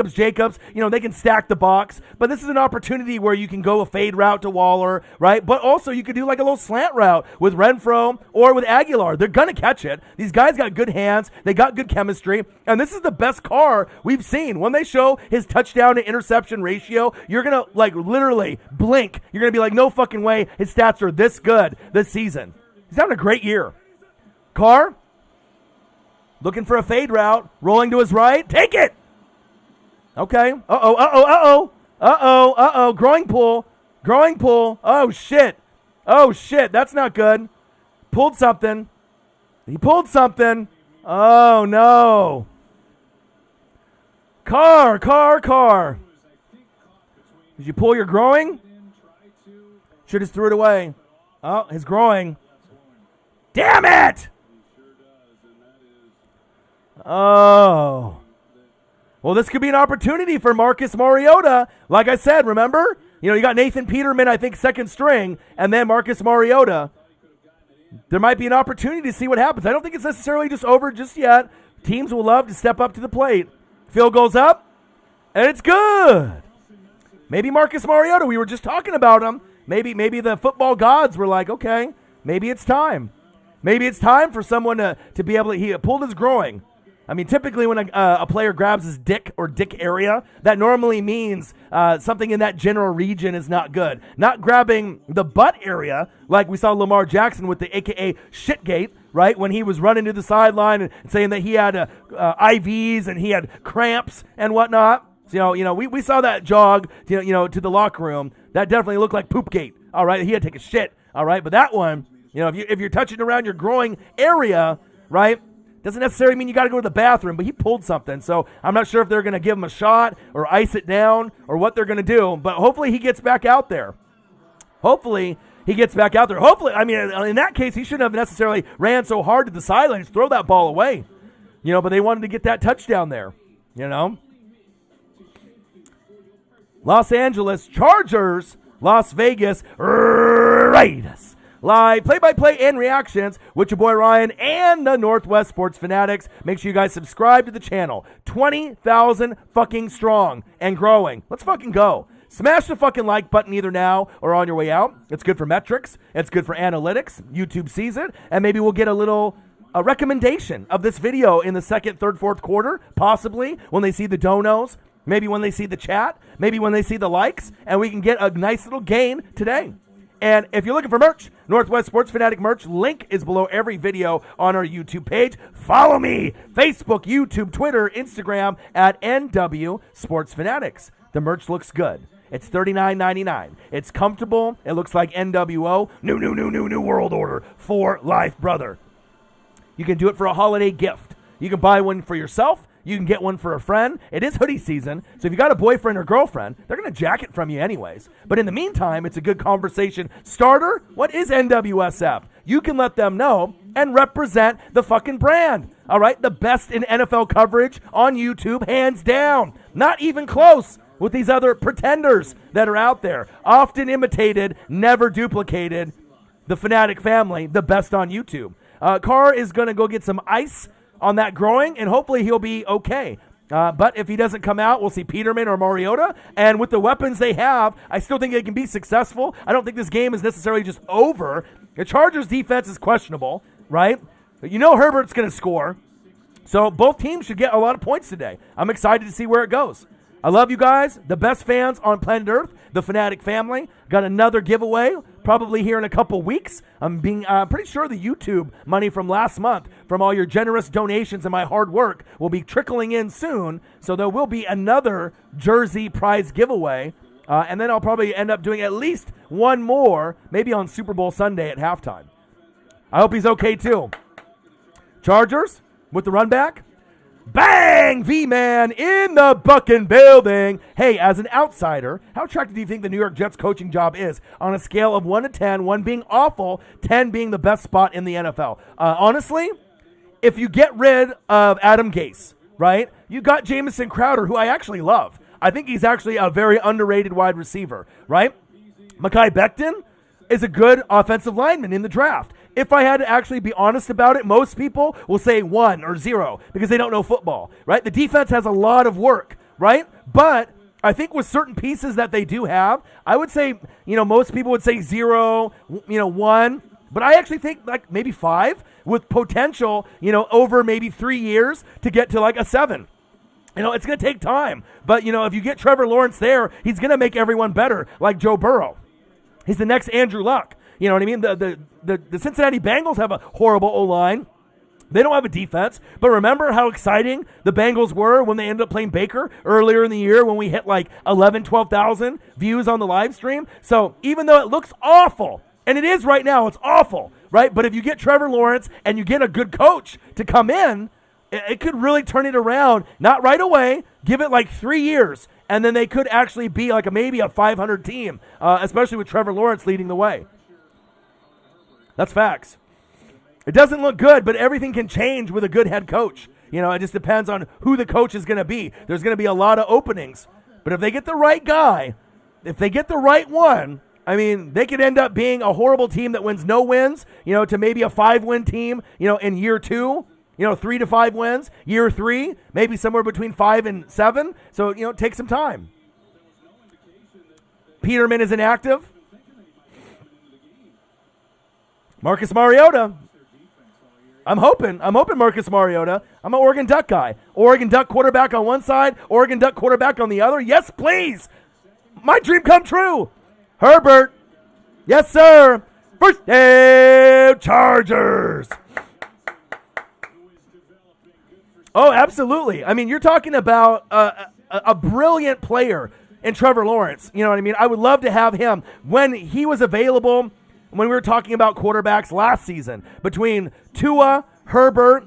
know, they can stack the box. But this is an opportunity where you can go a fade route to Waller, right? But also you could do like a little slant route with Renfro or with Aguilar. They're going to catch it. These guys got good hands. They got good chemistry. And this is the best Carr we've seen. When they show his touchdown to interception ratio, you're going to, like, literally blink. You're going to be like, no fucking way his stats are this good this season. He's having a great year. Carr, looking for a fade route, rolling to his right. Take it. Okay. Growing pull. Oh, shit. That's not good. Pulled something. He pulled something. Oh, no. Carr. Did you pull your growing? Should have threw it away. Oh, his growing. Damn it! Oh. Well, this could be an opportunity for Marcus Mariota. Like I said, remember? You know, you got Nathan Peterman, I think, second string, and then Marcus Mariota. There might be an opportunity to see what happens. I don't think it's necessarily just over just yet. Teams will love to step up to the plate. Field goes up, and it's good. Maybe Marcus Mariota, we were just talking about him. Maybe the football gods were like, okay, maybe it's time. Maybe it's time for someone to be able to, he pulled his groin. I mean, typically when a player grabs his dick or dick area, that normally means something in that general region is not good. Not grabbing the butt area like we saw Lamar Jackson with the AKA shitgate, right? When he was running to the sideline and saying that he had IVs and he had cramps and whatnot. So, you know, we saw that jog, to the locker room. That definitely looked like poopgate. All right, he had to take a shit. All right, but that one, you know, if you're touching around your growing area, right? Doesn't necessarily mean you got to go to the bathroom, but he pulled something. So I'm not sure if they're going to give him a shot or ice it down or what they're going to do. But hopefully he gets back out there. Hopefully, in that case, he shouldn't have necessarily ran so hard to the sidelines, throw that ball away. But they wanted to get that touchdown there, Los Angeles Chargers, Las Vegas Raiders. Live play-by-play and reactions with your boy Ryan and the Northwest Sports Fanatics. Make sure you guys subscribe to the channel. 20,000 fucking strong and growing. Let's fucking go. Smash the fucking like button either now or on your way out. It's good for metrics. It's good for analytics. YouTube sees it. And maybe we'll get a recommendation of this video in the second, third, fourth quarter, possibly when they see the donos, maybe when they see the chat, maybe when they see the likes, and we can get a nice little gain today. And if you're looking for merch, Northwest Sports Fanatic merch, link is below every video on our YouTube page. Follow me, Facebook, YouTube, Twitter, Instagram at NW Sports Fanatics. The merch looks good. It's $39.99. It's comfortable. It looks like NWO, new world order for life, brother. You can do it for a holiday gift. You can buy one for yourself. You can get one for a friend. It is hoodie season, so if you got a boyfriend or girlfriend, they're going to jack it from you anyways. But in the meantime, it's a good conversation starter. What is NWSF? You can let them know and represent the fucking brand. All right? The best in NFL coverage on YouTube, hands down. Not even close with these other pretenders that are out there. Often imitated, never duplicated. The Fanatic family, the best on YouTube. Carr is going to go get some ice on that growing, and hopefully he'll be okay. But if he doesn't come out, we'll see Peterman or Mariota. And with the weapons they have, I still think they can be successful. I don't think this game is necessarily just over. The Chargers' defense is questionable, right? But Herbert's going to score. So both teams should get a lot of points today. I'm excited to see where it goes. I love you guys, the best fans on planet Earth, the Fanatic family. Got another giveaway probably here in a couple weeks. I'm pretty sure the YouTube money from last month from all your generous donations and my hard work will be trickling in soon. So there will be another jersey prize giveaway. And then I'll probably end up doing at least one more, maybe on Super Bowl Sunday at halftime. I hope he's okay too. Chargers with the run back. Bang! V-Man in the bucking building. Hey, as an outsider, how attractive do you think the New York Jets coaching job is on a scale of 1 to 10, 1 being awful, 10 being the best spot in the NFL? Honestly, if you get rid of Adam Gase, right, you got Jamison Crowder, who I actually love. I think he's actually a very underrated wide receiver, right? Mekhi Becton is a good offensive lineman in the draft. If I had to actually be honest about it, most people will say 1 or 0 because they don't know football, right? The defense has a lot of work, right? But I think with certain pieces that they do have, I would say, most people would say 0, 1. But I actually think like maybe 5 with potential, over maybe 3 years to get to like a 7. It's going to take time. But, if you get Trevor Lawrence there, he's going to make everyone better like Joe Burrow. He's the next Andrew Luck. You know what I mean? The Cincinnati Bengals have a horrible O-line. They don't have a defense. But remember how exciting the Bengals were when they ended up playing Baker earlier in the year when we hit like 11, 12,000 views on the live stream? So even though it looks awful, and it is right now, it's awful, right? But if you get Trevor Lawrence and you get a good coach to come in, it could really turn it around. Not right away. Give it like 3 years. And then they could actually be like maybe a 500 team, especially with Trevor Lawrence leading the way. That's facts. It doesn't look good, but everything can change with a good head coach. It just depends on who the coach is going to be. There's going to be a lot of openings. But if they get the right guy, if they get the right one, they could end up being a horrible team that wins no wins, to maybe a 5-win team, in year 2, 3 to 5 wins. Year 3, maybe somewhere between 5 and 7. So, take some time. Peterman is inactive. Marcus Mariota. I'm hoping Marcus Mariota. I'm an Oregon Duck guy. Oregon Duck quarterback on one side, Oregon Duck quarterback on the other. Yes, please. My dream come true. Herbert. Yes, sir. First down Chargers. Oh, absolutely. You're talking about a brilliant player in Trevor Lawrence. You know what I mean? I would love to have him when he was available. When we were talking about quarterbacks last season, between Tua, Herbert,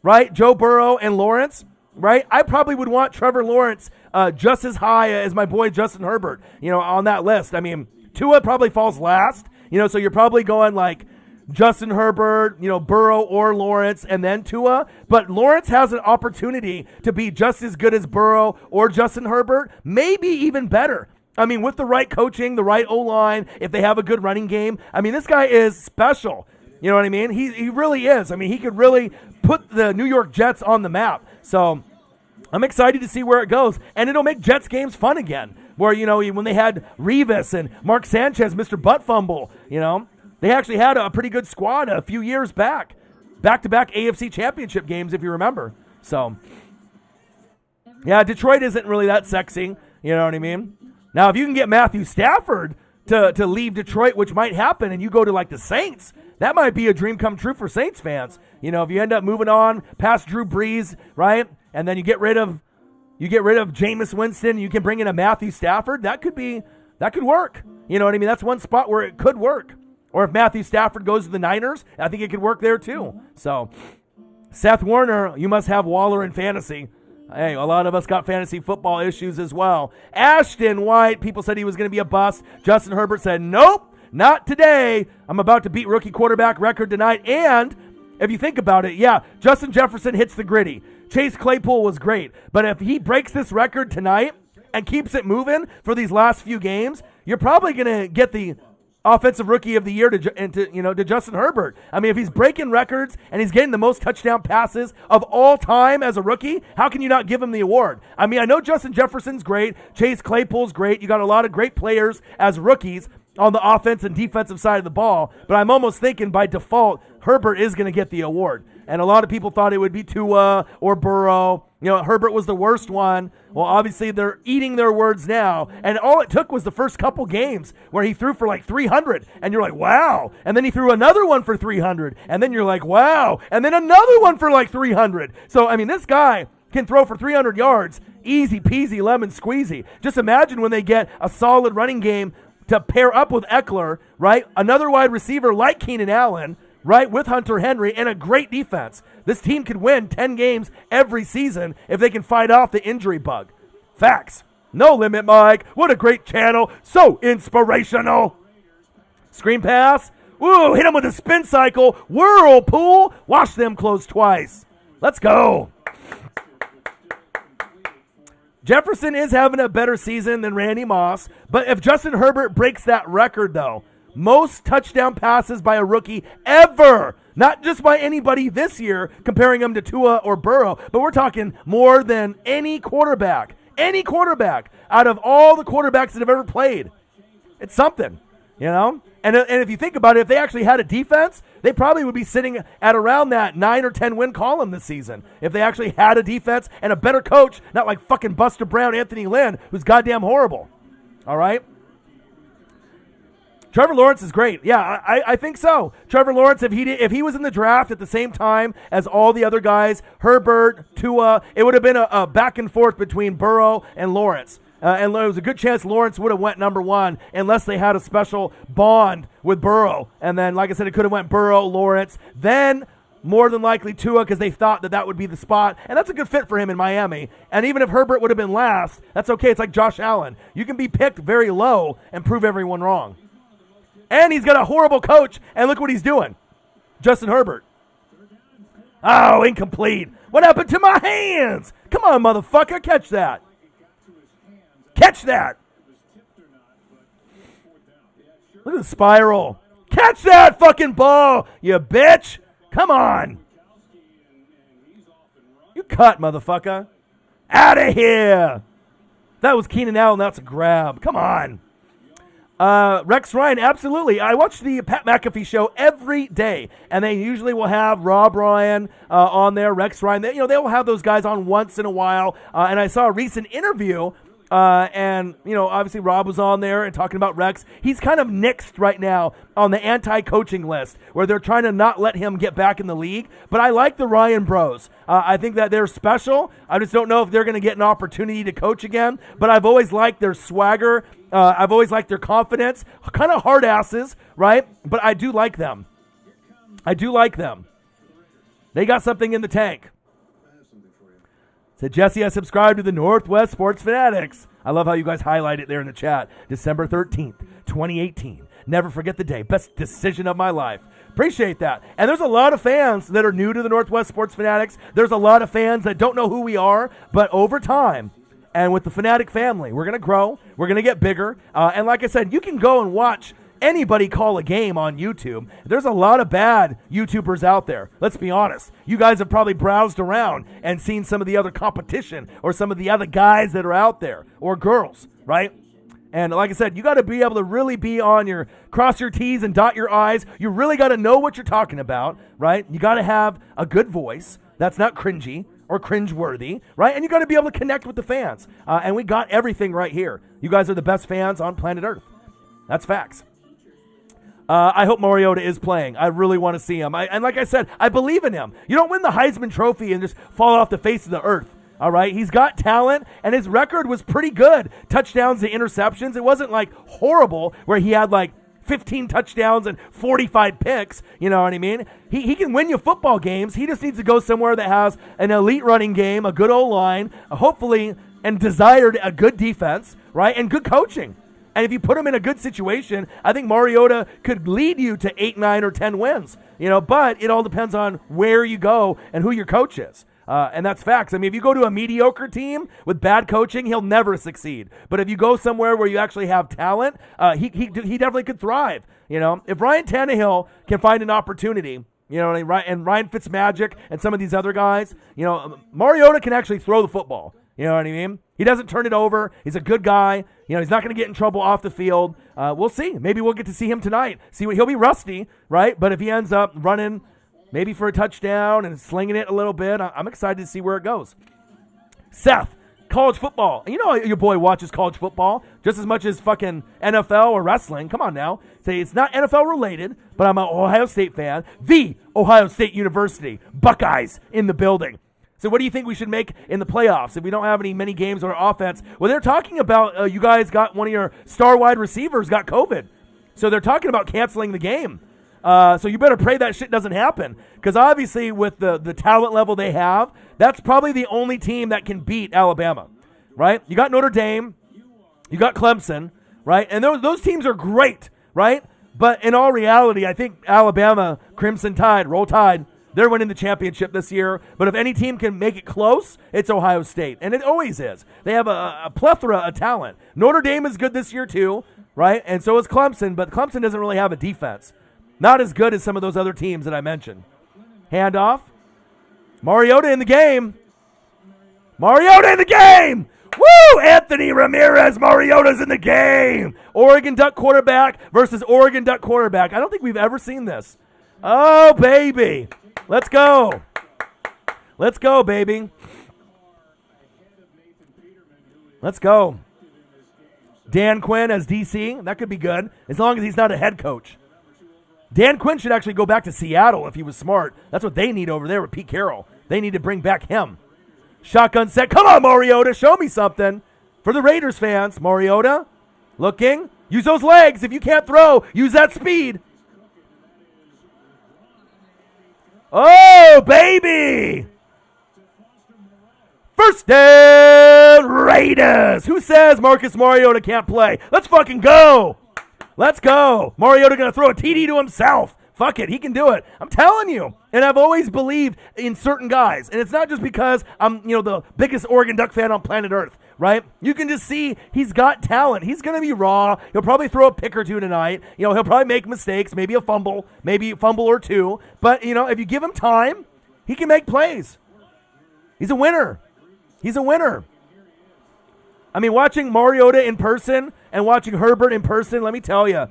right? Joe Burrow and Lawrence, right? I probably would want Trevor Lawrence just as high as my boy Justin Herbert, on that list. I mean, Tua probably falls last, so you're probably going like Justin Herbert, Burrow or Lawrence, and then Tua. But Lawrence has an opportunity to be just as good as Burrow or Justin Herbert, maybe even better. I mean, with the right coaching, the right O-line, if they have a good running game. I mean, this guy is special. You know what I mean? He really is. I mean, he could really put the New York Jets on the map. So I'm excited to see where it goes. And it'll make Jets games fun again. Where, when they had Revis and Mark Sanchez, Mr. Butt Fumble, they actually had a pretty good squad a few years back. Back-to-back AFC Championship games, if you remember. So, yeah, Detroit isn't really that sexy. You know what I mean? Now, if you can get Matthew Stafford to leave Detroit, which might happen, and you go to, like, the Saints, that might be a dream come true for Saints fans. If you end up moving on past Drew Brees, right, and then you get rid of Jameis Winston, you can bring in a Matthew Stafford, that could work. You know what I mean? That's one spot where it could work. Or if Matthew Stafford goes to the Niners, I think it could work there too. So, Seth Warner, you must have Waller in fantasy. Hey, a lot of us got fantasy football issues as well. Ashton White, people said he was going to be a bust. Justin Herbert said, nope, not today. I'm about to beat rookie quarterback record tonight. And if you think about it, yeah, Justin Jefferson hits the gritty. Chase Claypool was great. But if he breaks this record tonight and keeps it moving for these last few games, you're probably going to get the Offensive Rookie of the Year to Justin Herbert. I mean, if he's breaking records and he's getting the most touchdown passes of all time as a rookie, how can you not give him the award? I mean, I know Justin Jefferson's great. Chase Claypool's great. You got a lot of great players as rookies on the offense and defensive side of the ball. But I'm almost thinking by default, Herbert is going to get the award. And a lot of people thought it would be Tua or Burrow. Herbert was the worst one. Well, obviously, they're eating their words now. And all it took was the first couple games where he threw for like 300. And you're like, wow. And then he threw another one for 300. And then you're like, wow. And then another one for like 300. So, I mean, this guy can throw for 300 yards. Easy peasy, lemon squeezy. Just imagine when they get a solid running game to pair up with Eckler, right? Another wide receiver like Keenan Allen, right, with Hunter Henry, and a great defense. This team could win 10 games every season if they can fight off the injury bug. Facts. No limit, Mike. What a great channel. So inspirational. Screen pass. Ooh, hit him with a spin cycle. Whirlpool. Wash them clothes twice. Let's go. Jefferson is having a better season than Randy Moss, but if Justin Herbert breaks that record, though, most touchdown passes by a rookie ever, not just by anybody this year, comparing him to Tua or Burrow, but we're talking more than any quarterback out of all the quarterbacks that have ever played. It's something, And if you think about it, if they actually had a defense, they probably would be sitting at around that 9 or 10 win column this season. If they actually had a defense and a better coach, not like fucking Buster Brown, Anthony Lynn, who's goddamn horrible. All right? Trevor Lawrence is great. Yeah, I think so. Trevor Lawrence, if he was in the draft at the same time as all the other guys, Herbert, Tua, it would have been a back and forth between Burrow and Lawrence. And there was a good chance Lawrence would have went number one unless they had a special bond with Burrow. And then, like I said, it could have went Burrow, Lawrence, then more than likely Tua because they thought that would be the spot. And that's a good fit for him in Miami. And even if Herbert would have been last, that's okay. It's like Josh Allen. You can be picked very low and prove everyone wrong. And he's got a horrible coach, and look what he's doing. Justin Herbert. Oh, incomplete. What happened to my hands? Come on, motherfucker, catch that. Catch that. Look at the spiral. Catch that fucking ball, you bitch. Come on. You cut, motherfucker. Out of here. That was Keenan Allen. That's a grab. Come on. Rex Ryan, absolutely. I watch the Pat McAfee show every day, and they usually will have Rob Ryan on there, Rex Ryan. They will have those guys on once in a while. And I saw a recent interview, and obviously Rob was on there and talking about Rex. He's kind of nixed right now on the anti-coaching list, where they're trying to not let him get back in the league. But I like the Ryan bros. I think that they're special. I just don't know if they're going to get an opportunity to coach again. But I've always liked their swagger. I've always liked their confidence. Kind of hard asses, right? But I do like them. They got something in the tank. Said, Jesse, I subscribe to the Northwest Sports Fanatics. I love how you guys highlight it there in the chat. December 13th, 2018. Never forget the day. Best decision of my life. Appreciate that. And there's a lot of fans that are new to the Northwest Sports Fanatics. There's a lot of fans that don't know who we are. But over time, and with the Fanatic family, we're going to grow. We're going to get bigger. And like I said, you can go and watch anybody call a game on YouTube. There's a lot of bad YouTubers out there. Let's be honest. You guys have probably browsed around and seen some of the other competition or some of the other guys that are out there or girls, right? And like I said, you got to be able to really be on your cross your T's and dot your I's. You really got to know what you're talking about, right? You got to have a good voice that's not cringy or cringe-worthy, right? And you got to be able to connect with the fans. And we got everything right here. You guys are the best fans on planet Earth. That's facts. I hope Mariota is playing. I really want to see him. And like I said, I believe in him. You don't win the Heisman Trophy and just fall off the face of the earth. All right, he's got talent, and his record was pretty good. Touchdowns to interceptions. It wasn't like horrible where he had like 15 touchdowns and 45 picks. You know what I mean? He can win you football games. He just needs to go somewhere that has an elite running game, a good O-line, hopefully, and desired a good defense, right, and good coaching. And if you put him in a good situation, I think Mariota could lead you to 8, 9, or 10 wins. You know, but it all depends on where you go and who your coach is. And that's facts. I mean, if you go to a mediocre team with bad coaching, he'll never succeed. But if you go somewhere where you actually have talent, he definitely could thrive. You know, if Ryan Tannehill can find an opportunity, you know, and Ryan Fitzmagic and some of these other guys, you know, Mariota can actually throw the football. You know what I mean? He doesn't turn it over. He's a good guy. You know, he's not going to get in trouble off the field. We'll see. Maybe we'll get to see him tonight. He'll be rusty, right? But if he ends up running maybe for a touchdown and slinging it a little bit, I'm excited to see where it goes. Seth, college football. You know your boy watches college football just as much as fucking NFL or wrestling. Come on now. Say it's not NFL related, but I'm an Ohio State fan. The Ohio State University. Buckeyes in the building. So what do you think we should make in the playoffs if we don't have many games or offense? Well, they're talking about you guys got one of your star wide receivers got COVID. So they're talking about canceling the game. So you better pray that shit doesn't happen. Because obviously with the talent level they have, that's probably the only team that can beat Alabama, right? You got Notre Dame. You got Clemson, right? And those teams are great, right? But in all reality, I think Alabama, Crimson Tide, Roll Tide, they're winning the championship this year. But if any team can make it close, it's Ohio State. And it always is. They have a plethora of talent. Notre Dame is good this year too, right? And so is Clemson. But Clemson doesn't really have a defense. Not as good as some of those other teams that I mentioned. Handoff. Mariota in the game. Mariota in the game! Woo! Anthony Ramirez, Mariota's in the game! Oregon Duck quarterback versus Oregon Duck quarterback. I don't think we've ever seen this. Oh, baby. Let's go. Let's go, baby. Let's go. Dan Quinn as DC. That could be good, as long as he's not a head coach. Dan Quinn should actually go back to Seattle if he was smart. That's what they need over there with Pete Carroll. They need to bring back him. Shotgun set. Come on, Mariota. Show me something. For the Raiders fans, Mariota looking. Use those legs. If you can't throw, use that speed. Oh, baby! First down, Raiders. Who says Marcus Mariota can't play? Let's fucking go. Let's go. Mariota going to throw a TD to himself. Fuck it. He can do it. I'm telling you. And I've always believed in certain guys. And it's not just because I'm, the biggest Oregon Duck fan on planet Earth, right? You can just see he's got talent. He's going to be raw. He'll probably throw a pick or two tonight. He'll probably make mistakes, maybe a fumble or two. But, if you give him time, he can make plays. He's a winner. He's a winner. I mean, watching Mariota in person and watching Herbert in person, let me tell you,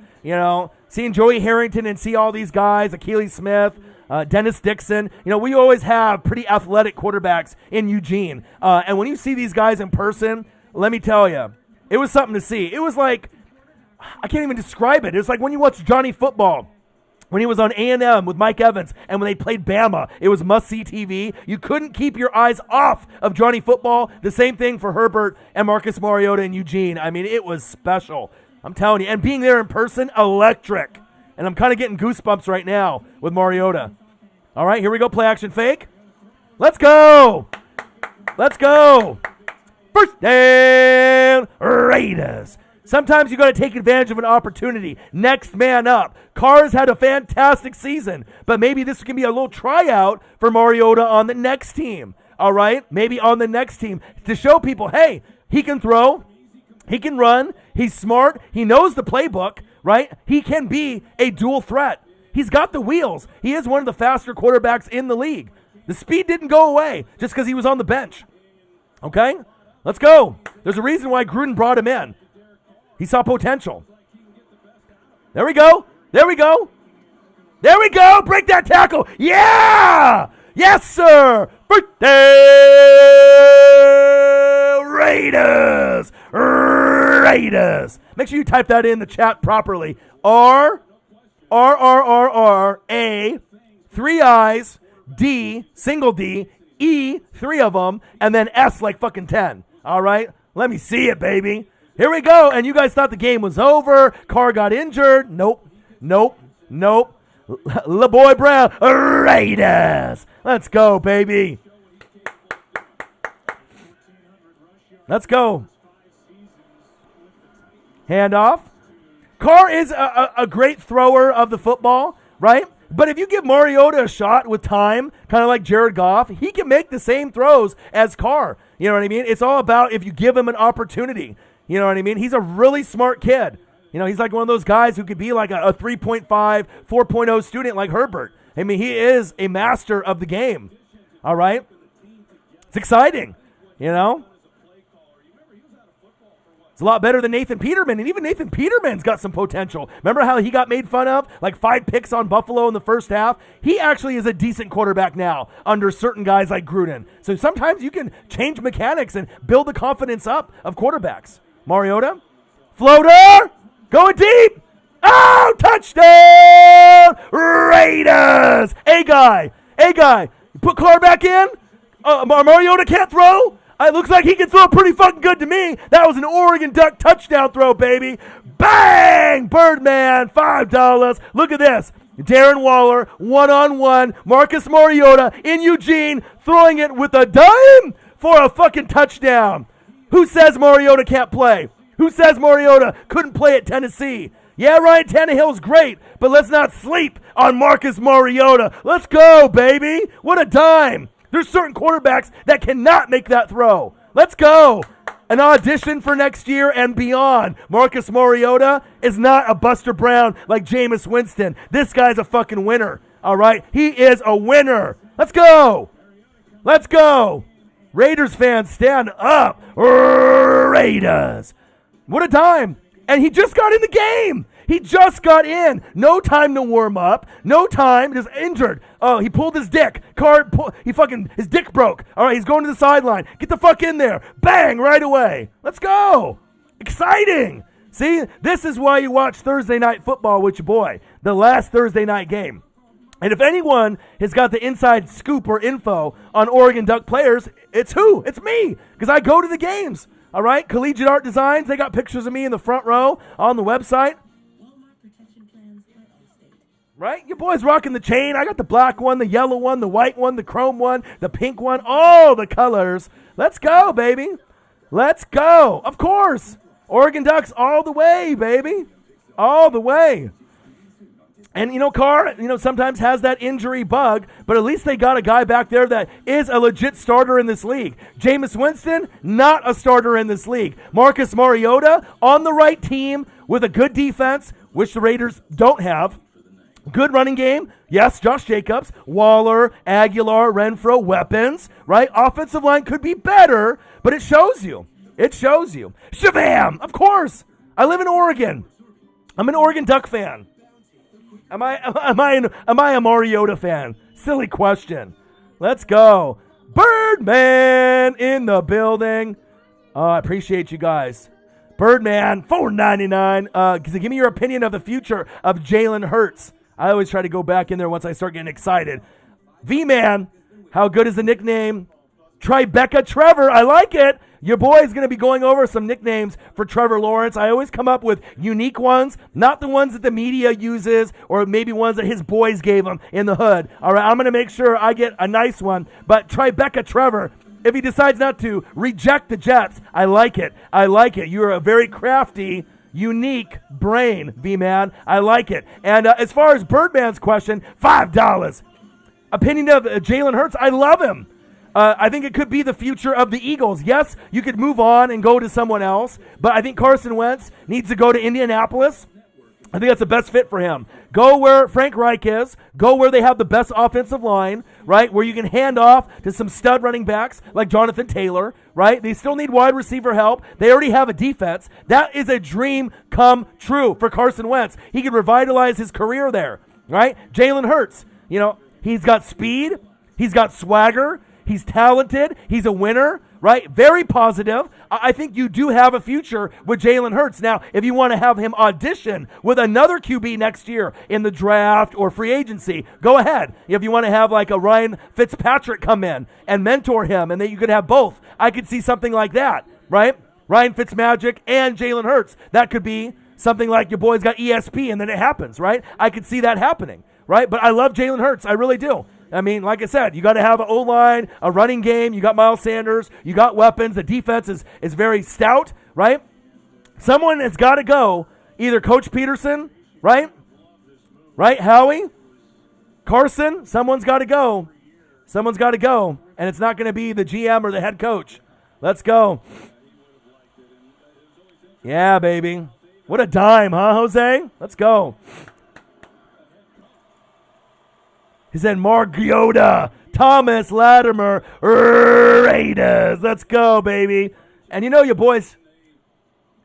seeing Joey Harrington and see all these guys, Akili Smith, Dennis Dixon, we always have pretty athletic quarterbacks in Eugene. And when you see these guys in person, let me tell you, it was something to see. It was like, I can't even describe it. It was like when you watch Johnny Football, when he was on A&M with Mike Evans, and when they played Bama, it was must-see TV. You couldn't keep your eyes off of Johnny Football. The same thing for Herbert and Marcus Mariota in Eugene. I mean, it was special. I'm telling you. And being there in person, electric. And I'm kind of getting goosebumps right now with Mariota. All right, here we go. Play action fake. Let's go. Let's go. First down, Raiders. Sometimes you got to take advantage of an opportunity. Next man up. Carr's had a fantastic season, but maybe this can be a little tryout for Mariota on the next team. All right, maybe on the next team to show people, hey, he can throw, he can run, he's smart, he knows the playbook, right? He can be a dual threat. He's got the wheels. He is one of the faster quarterbacks in the league. The speed didn't go away just because he was on the bench. Okay, let's go. There's a reason why Gruden brought him in. He saw potential. There we go. There we go. There we go. Break that tackle. Yeah. Yes, sir. First down, Raiders. Raiders. Make sure you type that in the chat properly. A, 3 I's, D, single D, E, 3 of them, and then S like fucking 10. All right? Let me see it, baby. Here we go. And you guys thought the game was over. Carr got injured. Nope. LeBoy Brown, Raiders. Let's go, baby. Let's go. Handoff. Carr is a great thrower of the football, right? But if you give Mariota a shot with time, kind of like Jared Goff, he can make the same throws as Carr. You know what I mean? It's all about if you give him an opportunity. You know what I mean? He's a really smart kid. You know, he's like one of those guys who could be like a 3.5, 4.0 student like Herbert. I mean, he is a master of the game. All right? It's exciting, you know? It's a lot better than Nathan Peterman, and even Nathan Peterman's got some potential. Remember how he got made fun of? Like 5 picks on Buffalo in the first half? He actually is a decent quarterback now under certain guys like Gruden. So sometimes you can change mechanics and build the confidence up of quarterbacks. Mariota, floater, going deep. Oh, touchdown, Raiders. A guy. You put Carr back in. Mariota can't throw. It looks like he can throw pretty fucking good to me. That was an Oregon Duck touchdown throw, baby. Bang! Birdman, $5. Look at this. Darren Waller, one-on-one. Marcus Mariota in Eugene, throwing it with a dime for a fucking touchdown. Who says Mariota can't play? Who says Mariota couldn't play at Tennessee? Yeah, Ryan Tannehill's great, but let's not sleep on Marcus Mariota. Let's go, baby. What a dime. There's certain quarterbacks that cannot make that throw. Let's go. An audition for next year and beyond. Marcus Mariota is not a Buster Brown like Jameis Winston. This guy's a fucking winner, all right? He is a winner. Let's go. Let's go. Raiders fans, stand up. Raiders. What a dime. And he just got in the game. He just got in. No time to warm up. No time. Just injured. Oh, he pulled his dick. His dick broke. All right, he's going to the sideline. Get the fuck in there. Bang, right away. Let's go. Exciting. See, this is why you watch Thursday Night Football with your boy. The last Thursday night game. And if anyone has got the inside scoop or info on Oregon Duck players, it's who? It's me, because I go to the games. All right? Collegiate Art Designs, they got pictures of me in the front row on the website. Right? Your boy's rocking the chain. I got the black one, the yellow one, the white one, the chrome one, the pink one, all the colors. Let's go, baby. Let's go. Of course. Oregon Ducks all the way, baby. All the way. And, Carr, sometimes has that injury bug, but at least they got a guy back there that is a legit starter in this league. Jameis Winston, not a starter in this league. Marcus Mariota, on the right team with a good defense, which the Raiders don't have. Good running game. Yes, Josh Jacobs, Waller, Aguilar, Renfro, weapons, right? Offensive line could be better, but it shows you. It shows you. Shabam! Of course. I live in Oregon. I'm an Oregon Duck fan. Am I a Mariota fan? Silly question. Let's go. Birdman in the building. I appreciate you guys. Birdman, $4.99. Give me your opinion of the future of Jalen Hurts. I always try to go back in there once I start getting excited. V-Man, how good is the nickname? Tribeca Trevor, I like it. Your boy's going to be going over some nicknames for Trevor Lawrence. I always come up with unique ones, not the ones that the media uses or maybe ones that his boys gave him in the hood. All right, I'm going to make sure I get a nice one. But Tribeca Trevor, if he decides not to reject the Jets, I like it. I like it. You're a very crafty, unique brain, V-Man. I like it. And as far as Birdman's question, $5. Opinion of Jalen Hurts, I love him. I think it could be the future of the Eagles. Yes, you could move on and go to someone else, but I think Carson Wentz needs to go to Indianapolis. I think that's the best fit for him. Go where Frank Reich is. Go where they have the best offensive line, right? Where you can hand off to some stud running backs like Jonathan Taylor, right? They still need wide receiver help. They already have a defense. That is a dream come true for Carson Wentz. He could revitalize his career there, right? Jalen Hurts, he's got speed. He's got swagger. He's talented. He's a winner, right? Very positive. I think you do have a future with Jalen Hurts. Now, if you want to have him audition with another QB next year in the draft or free agency, go ahead. If you want to have like a Ryan Fitzpatrick come in and mentor him and then you could have both, I could see something like that, right? Ryan Fitzmagic and Jalen Hurts. That could be something like your boy's got ESP and then it happens, right? I could see that happening, right? But I love Jalen Hurts. I really do. I mean, like I said, you got to have an O-line, a running game. You got Miles Sanders. You got weapons. The defense is very stout, right? Someone has got to go. Either Coach Peterson, right? Right, Howie? Carson? Someone's got to go. Someone's got to go. And it's not going to be the GM or the head coach. Let's go. Yeah, baby. What a dime, huh, Jose? Let's go. He said Mariota, Thomas Latimer, Raiders. Let's go, baby. And your boys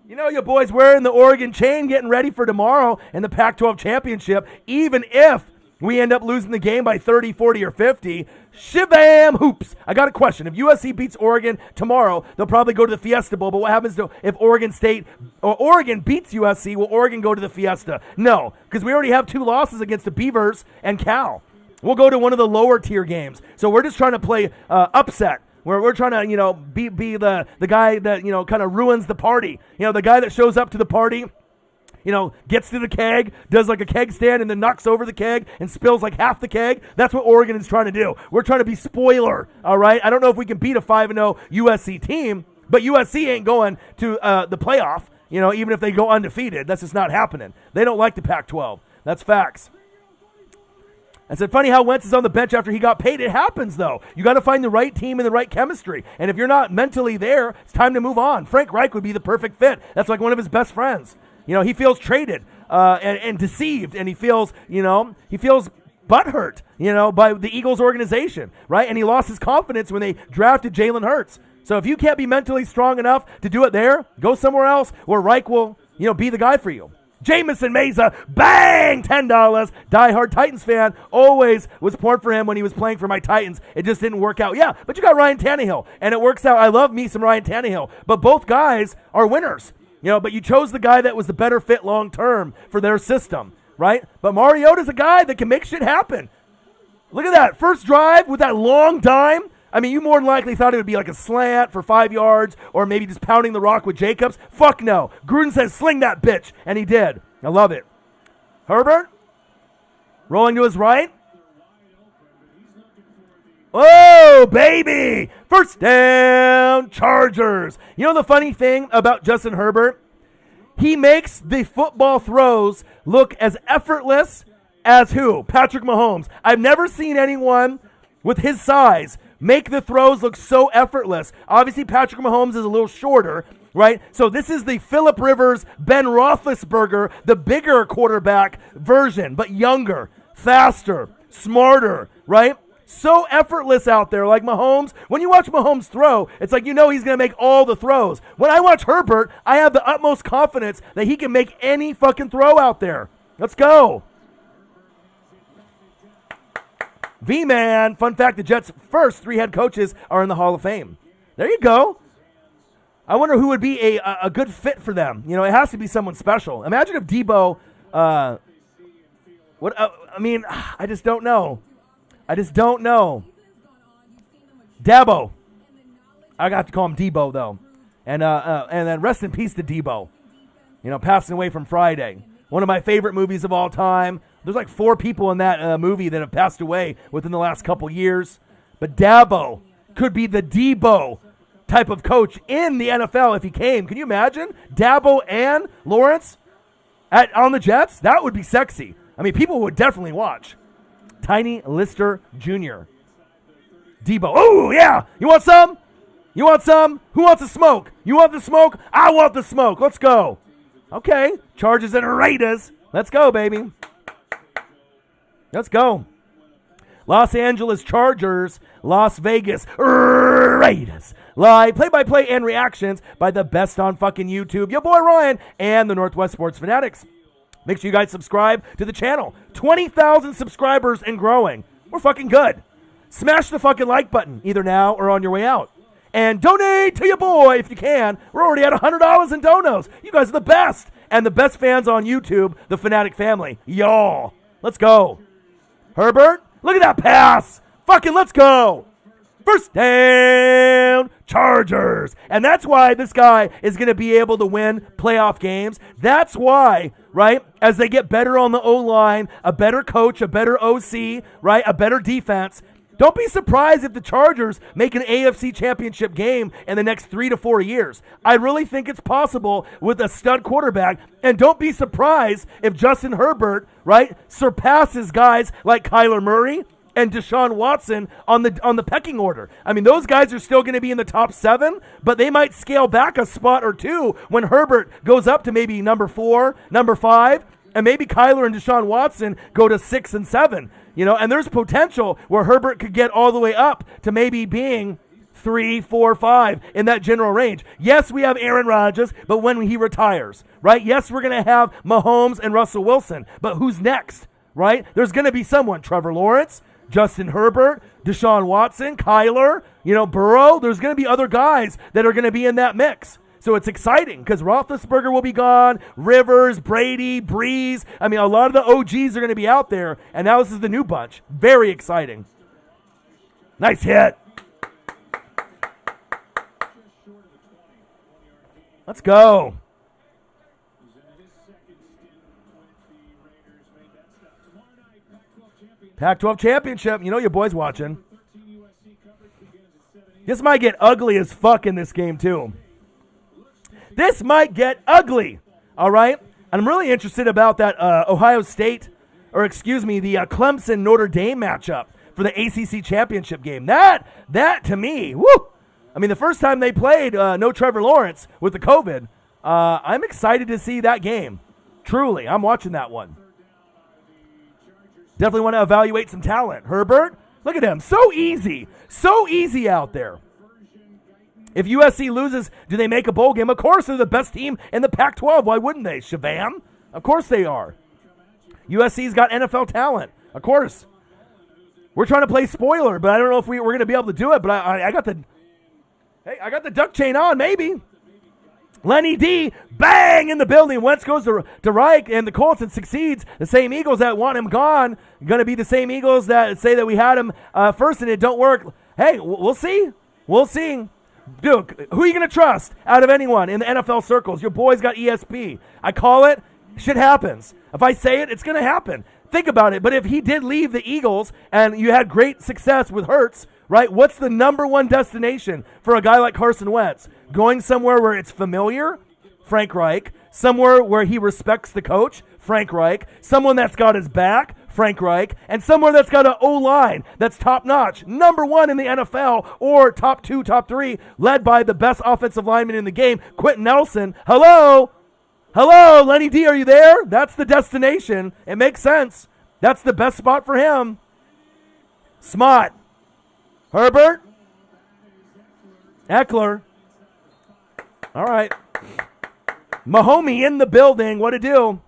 wearing the Oregon chain getting ready for tomorrow in the Pac-12 championship, even if we end up losing the game by 30, 40, or 50. Shivam hoops. I got a question. If USC beats Oregon tomorrow, they'll probably go to the Fiesta Bowl. But what happens if Oregon State or Oregon beats USC? Will Oregon go to the Fiesta? No, because we already have 2 losses against the Beavers and Cal. We'll go to one of the lower tier games. So we're just trying to play upset. We're trying to, be the guy that, kind of ruins the party. The guy that shows up to the party, gets to the keg, does like a keg stand, and then knocks over the keg and spills like half the keg. That's what Oregon is trying to do. We're trying to be spoiler, all right? I don't know if we can beat a 5-0 USC team, but USC ain't going to the playoff, even if they go undefeated. That's just not happening. They don't like the Pac-12. That's facts. I said, funny how Wentz is on the bench after he got paid. It happens, though. You got to find the right team and the right chemistry. And if you're not mentally there, it's time to move on. Frank Reich would be the perfect fit. That's like one of his best friends. He feels traded and deceived, and he feels butthurt, by the Eagles organization, right? And he lost his confidence when they drafted Jalen Hurts. So if you can't be mentally strong enough to do it there, go somewhere else where Reich will, be the guy for you. Jamison Meza, bang, $10. Diehard Titans fan, always was poured for him when he was playing for my Titans. It just didn't work out. Yeah, but you got Ryan Tannehill, and it works out. I love me some Ryan Tannehill, but both guys are winners. But you chose the guy that was the better fit long-term for their system, right? But Mariota's a guy that can make shit happen. Look at that. First drive with that long dime. I mean, you more than likely thought it would be like a slant for 5 yards or maybe just pounding the rock with Jacobs. Fuck no. Gruden says, sling that bitch, and he did. I love it. Herbert, rolling to his right. Oh, baby. First down, Chargers. The funny thing about Justin Herbert? He makes the football throws look as effortless as who? Patrick Mahomes. I've never seen anyone with his size make the throws look so effortless. Obviously, Patrick Mahomes is a little shorter, right? So this is the Phillip Rivers, Ben Roethlisberger, the bigger quarterback version, but younger, faster, smarter, right? So effortless out there, like Mahomes. When you watch Mahomes throw, it's like he's going to make all the throws. When I watch Herbert, I have the utmost confidence that he can make any fucking throw out there. Let's go. V-Man, fun fact, the Jets' first 3 head coaches are in the Hall of Fame. There you go. I wonder who would be a good fit for them. It has to be someone special. Imagine if Debo, I just don't know. Dabo. I got to call him Debo, though. And then rest in peace to Debo. Passing away from Friday. One of my favorite movies of all time. There's like 4 people in that movie that have passed away within the last couple years. But Dabo could be the Debo type of coach in the NFL if he came. Can you imagine? Dabo and Lawrence on the Jets? That would be sexy. I mean, people would definitely watch. Tiny Lister Jr. Debo. Oh, yeah. You want some? You want some? Who wants the smoke? You want the smoke? I want the smoke. Let's go. Okay. Chargers and Raiders. Let's go, baby. Let's go. Los Angeles Chargers, Las Vegas Raiders. Live play-by-play and reactions by the best on fucking YouTube. Your boy Ryan and the Northwest Sports Fanatics. Make sure you guys subscribe to the channel. 20,000 subscribers and growing. We're fucking good. Smash the fucking like button, either now or on your way out. And donate to your boy if you can. We're already at $100 in donos. You guys are the best. And the best fans on YouTube, the Fanatic family. Y'all. Let's go. Herbert, look at that pass. Fucking let's go. First down, Chargers. And that's why this guy is going to be able to win playoff games. That's why, right, as they get better on the O-line, a better coach, a better OC, right, a better defense. Don't be surprised if the Chargers make an AFC championship game in the next 3 to 4 years. I really think it's possible with a stud quarterback. And don't be surprised if Justin Herbert, right, surpasses guys like Kyler Murray and Deshaun Watson on the pecking order. I mean, those guys are still going to be in the top 7, but they might scale back a spot or 2 when Herbert goes up to maybe number 4, number 5, and maybe Kyler and Deshaun Watson go to 6 and 7. And there's potential where Herbert could get all the way up to maybe being 3, 4, 5 in that general range. Yes, we have Aaron Rodgers, but when he retires, right? Yes, we're going to have Mahomes and Russell Wilson, but who's next, right? There's going to be someone, Trevor Lawrence, Justin Herbert, Deshaun Watson, Kyler, Burrow. There's going to be other guys that are going to be in that mix. So it's exciting because Roethlisberger will be gone, Rivers, Brady, Breeze. I mean, a lot of the OGs are going to be out there, and now this is the new bunch. Very exciting. Nice hit. Let's go. Pac-12 championship. Your boy's watching. This might get ugly as fuck in this game, too. This might get ugly, all right? And I'm really interested about that Ohio State, the Clemson-Notre Dame matchup for the ACC championship game. That to me, woo! I mean, the first time they played, no Trevor Lawrence with the COVID, I'm excited to see that game. Truly, I'm watching that one. Definitely want to evaluate some talent. Herbert, look at him. So easy out there. If USC loses, do they make a bowl game? Of course, they're the best team in the Pac-12. Why wouldn't they? Shavam? Of course they are. USC's got NFL talent. Of course. We're trying to play spoiler, but I don't know if we're going to be able to do it. But I got the duck chain on, maybe. Lenny D, bang, in the building. Wentz goes to Reich, and the Colts, and succeeds. The same Eagles that want him gone going to be the same Eagles that say that we had him first and it don't work. Hey, we'll see. We'll see. Dude, who are you going to trust out of anyone in the NFL circles? Your boy's got ESP. I call it. Shit happens. If I say it, it's going to happen. Think about it. But if he did leave the Eagles and you had great success with Hurts, right, what's the number one destination for a guy like Carson Wentz? Going somewhere where it's familiar? Frank Reich. Somewhere where he respects the coach? Frank Reich. Someone that's got his back? Frank Reich, and somewhere that's got an O-line that's top-notch, number 1 in the NFL, or top 2, top 3, led by the best offensive lineman in the game, Quentin Nelson. Hello, Lenny D, are you there? That's the destination. It makes sense. That's the best spot for him. Smart. Herbert. Eckler. All right. Mahomie in the building. What to do?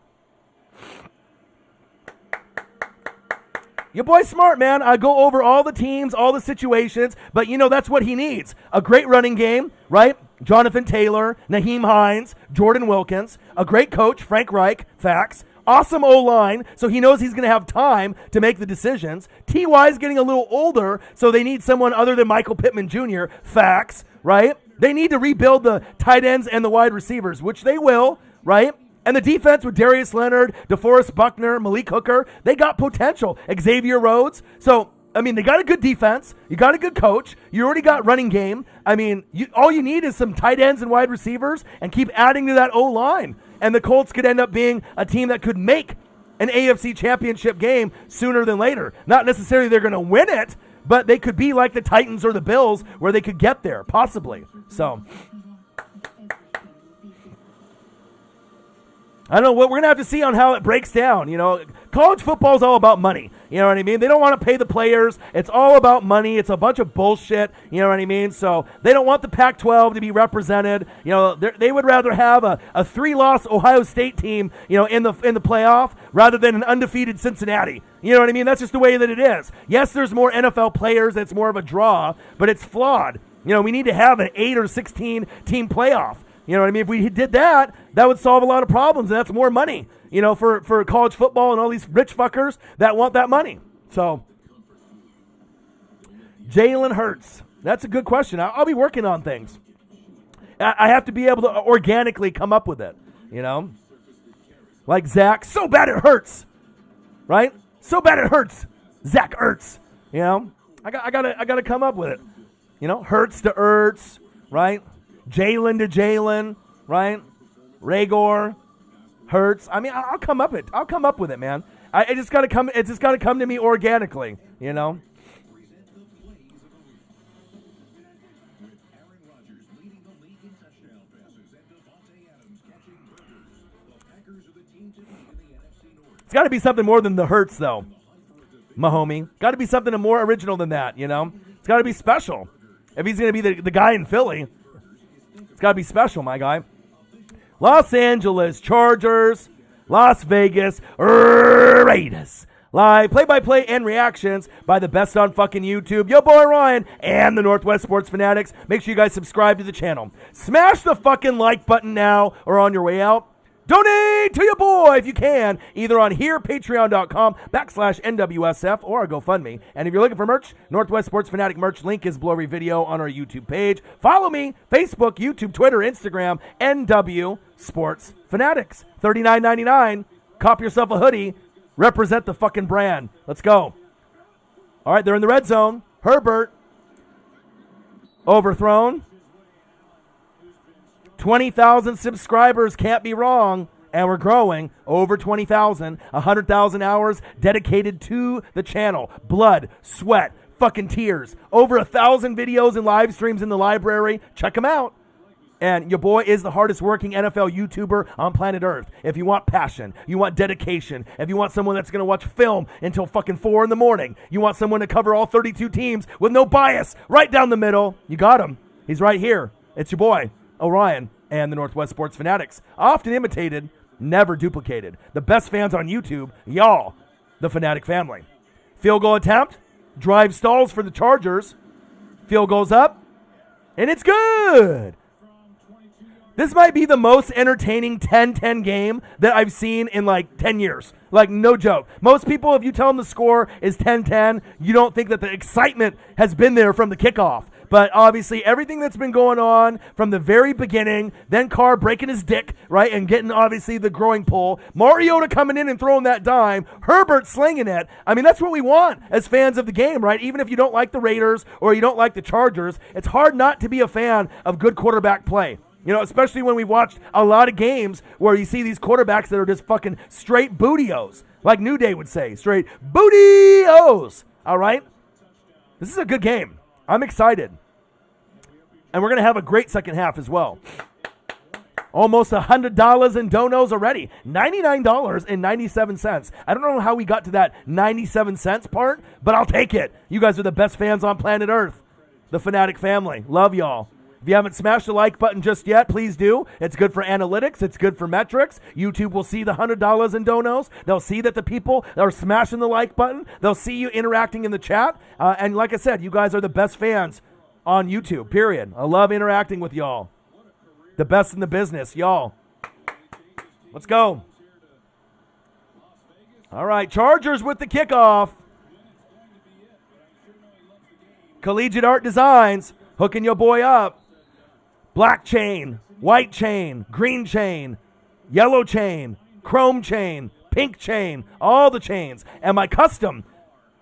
Your boy's smart, man. I go over all the teams, all the situations, but that's what he needs. A great running game, right? Jonathan Taylor, Naheem Hines, Jordan Wilkins, a great coach, Frank Reich, facts, Awesome O-line, so he knows he's going to have time to make the decisions. T.Y. is getting a little older, so they need someone other than Michael Pittman Jr. Facts, right? They need to rebuild the tight ends and the wide receivers, which they will, right? And the defense with Darius Leonard, DeForest Buckner, Malik Hooker, they got potential. Xavier Rhodes. So, I mean, they got a good defense. You got a good coach. You already got running game. I mean, all you need is some tight ends and wide receivers and keep adding to that O-line. And the Colts could end up being a team that could make an AFC championship game sooner than later. Not necessarily they're going to win it, but they could be like the Titans or the Bills where they could get there, possibly. So, I don't know what we're going to have to see on how it breaks down. You know, college football is all about money. You know what I mean? They don't want to pay the players. It's all about money. It's a bunch of bullshit. You know what I mean? So they don't want the Pac-12 to be represented. You know, they would rather have a 3-loss Ohio State team, you know, in the playoff rather than an undefeated Cincinnati. You know what I mean? That's just the way that it is. Yes, there's more NFL players. It's more of a draw, but it's flawed. You know, we need to have an 8 or 16 team playoff. You know what I mean? If we did that, that would solve a lot of problems, and that's more money, you know, for college football and all these rich fuckers that want that money. So, Jalen Hurts. That's a good question. I'll be working on things. I have to be able to organically come up with it, you know? Like Zach, so bad it hurts, right? So bad it hurts. Zach Ertz, you know? I gotta come up with it. You know, Hurts to Ertz, right? Jalen to Jalen, right? Ragor, Hurts. I mean, I'll come up with it, man. It just gotta come. It's just gotta come to me organically, you know. It's got to be something more than the Hurts, though, Mahomie. Got to be something more original than that, you know. It's got to be special. If he's going to be the guy in Philly, it's got to be special, my guy. Los Angeles Chargers, Las Vegas Raiders. Live play-by-play and reactions by the best on fucking YouTube, yo boy Ryan, and the Northwest Sports Fanatics. Make sure you guys subscribe to the channel. Smash the fucking like button now or on your way out. Donate to your boy if you can, either on here, patreon.com/NWSF, or our GoFundMe. And if you're looking for merch, Northwest Sports Fanatic merch link is below every video on our YouTube page. Follow me, Facebook, YouTube, Twitter, Instagram, NW Sports Fanatics. $39.99. Cop yourself a hoodie. Represent the fucking brand. Let's go. All right, they're in the red zone. Herbert. Overthrown. 20,000 subscribers, can't be wrong, and we're growing. Over 20,000, 100,000 hours dedicated to the channel. Blood, sweat, fucking tears. Over 1,000 videos and live streams in the library. Check them out. And your boy is the hardest working NFL YouTuber on planet Earth. If you want passion, you want dedication, if you want someone that's going to watch film until fucking 4 in the morning, you want someone to cover all 32 teams with no bias, right down the middle, you got him. He's right here. It's your boy, Orion, and the Northwest Sports Fanatics. Often imitated, never duplicated. The best fans on YouTube, y'all, the Fanatic family. Field goal attempt, drive stalls for the Chargers. Field goes up, and it's good. This might be the most entertaining 10-10 game that I've seen in like 10 years. Like, no joke. Most people, if you tell them the score is 10-10, you don't think that the excitement has been there from the kickoff. But obviously, everything that's been going on from the very beginning, then Carr breaking his dick, right, and getting, obviously, the growing pull, Mariota coming in and throwing that dime, Herbert slinging it. I mean, that's what we want as fans of the game, right? Even if you don't like the Raiders or you don't like the Chargers, it's hard not to be a fan of good quarterback play. You know, especially when we watched a lot of games where you see these quarterbacks that are just fucking straight bootios, like New Day would say, straight bootios, all right? This is a good game. I'm excited. And we're going to have a great second half as well. Almost $100 in donos already. $99.97. I don't know how we got to that 97 cents part, but I'll take it. You guys are the best fans on planet Earth. The Fanatic family. Love y'all. If you haven't smashed the like button just yet, please do. It's good for analytics. It's good for metrics. YouTube will see the $100 in donos. They'll see that the people are smashing the like button. They'll see you interacting in the chat. And like I said, you guys are the best fans on YouTube, period. I love interacting with y'all. The best in the business, y'all. Let's go. All right, Chargers with the kickoff. Collegiate Art Designs, hooking your boy up. Black chain, white chain, green chain, yellow chain, chrome chain, pink chain, all the chains. And my custom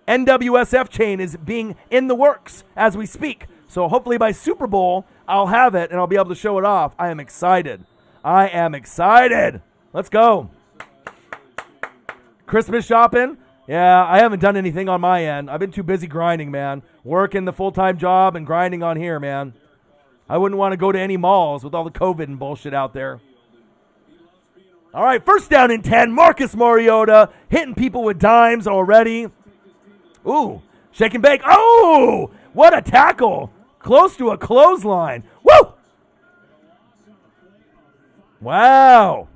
NWSF chain is being in the works as we speak. So hopefully by Super Bowl, I'll have it and I'll be able to show it off. I am excited. Let's go. Christmas shopping? Yeah, I haven't done anything on my end. I've been too busy grinding, man. Working the full-time job and grinding on here, man. I wouldn't want to go to any malls with all the COVID and bullshit out there. All right, first down and 10. Marcus Mariota hitting people with dimes already. Ooh, shake and bake. Oh, what a tackle. Close to a clothesline. Woo! Wow.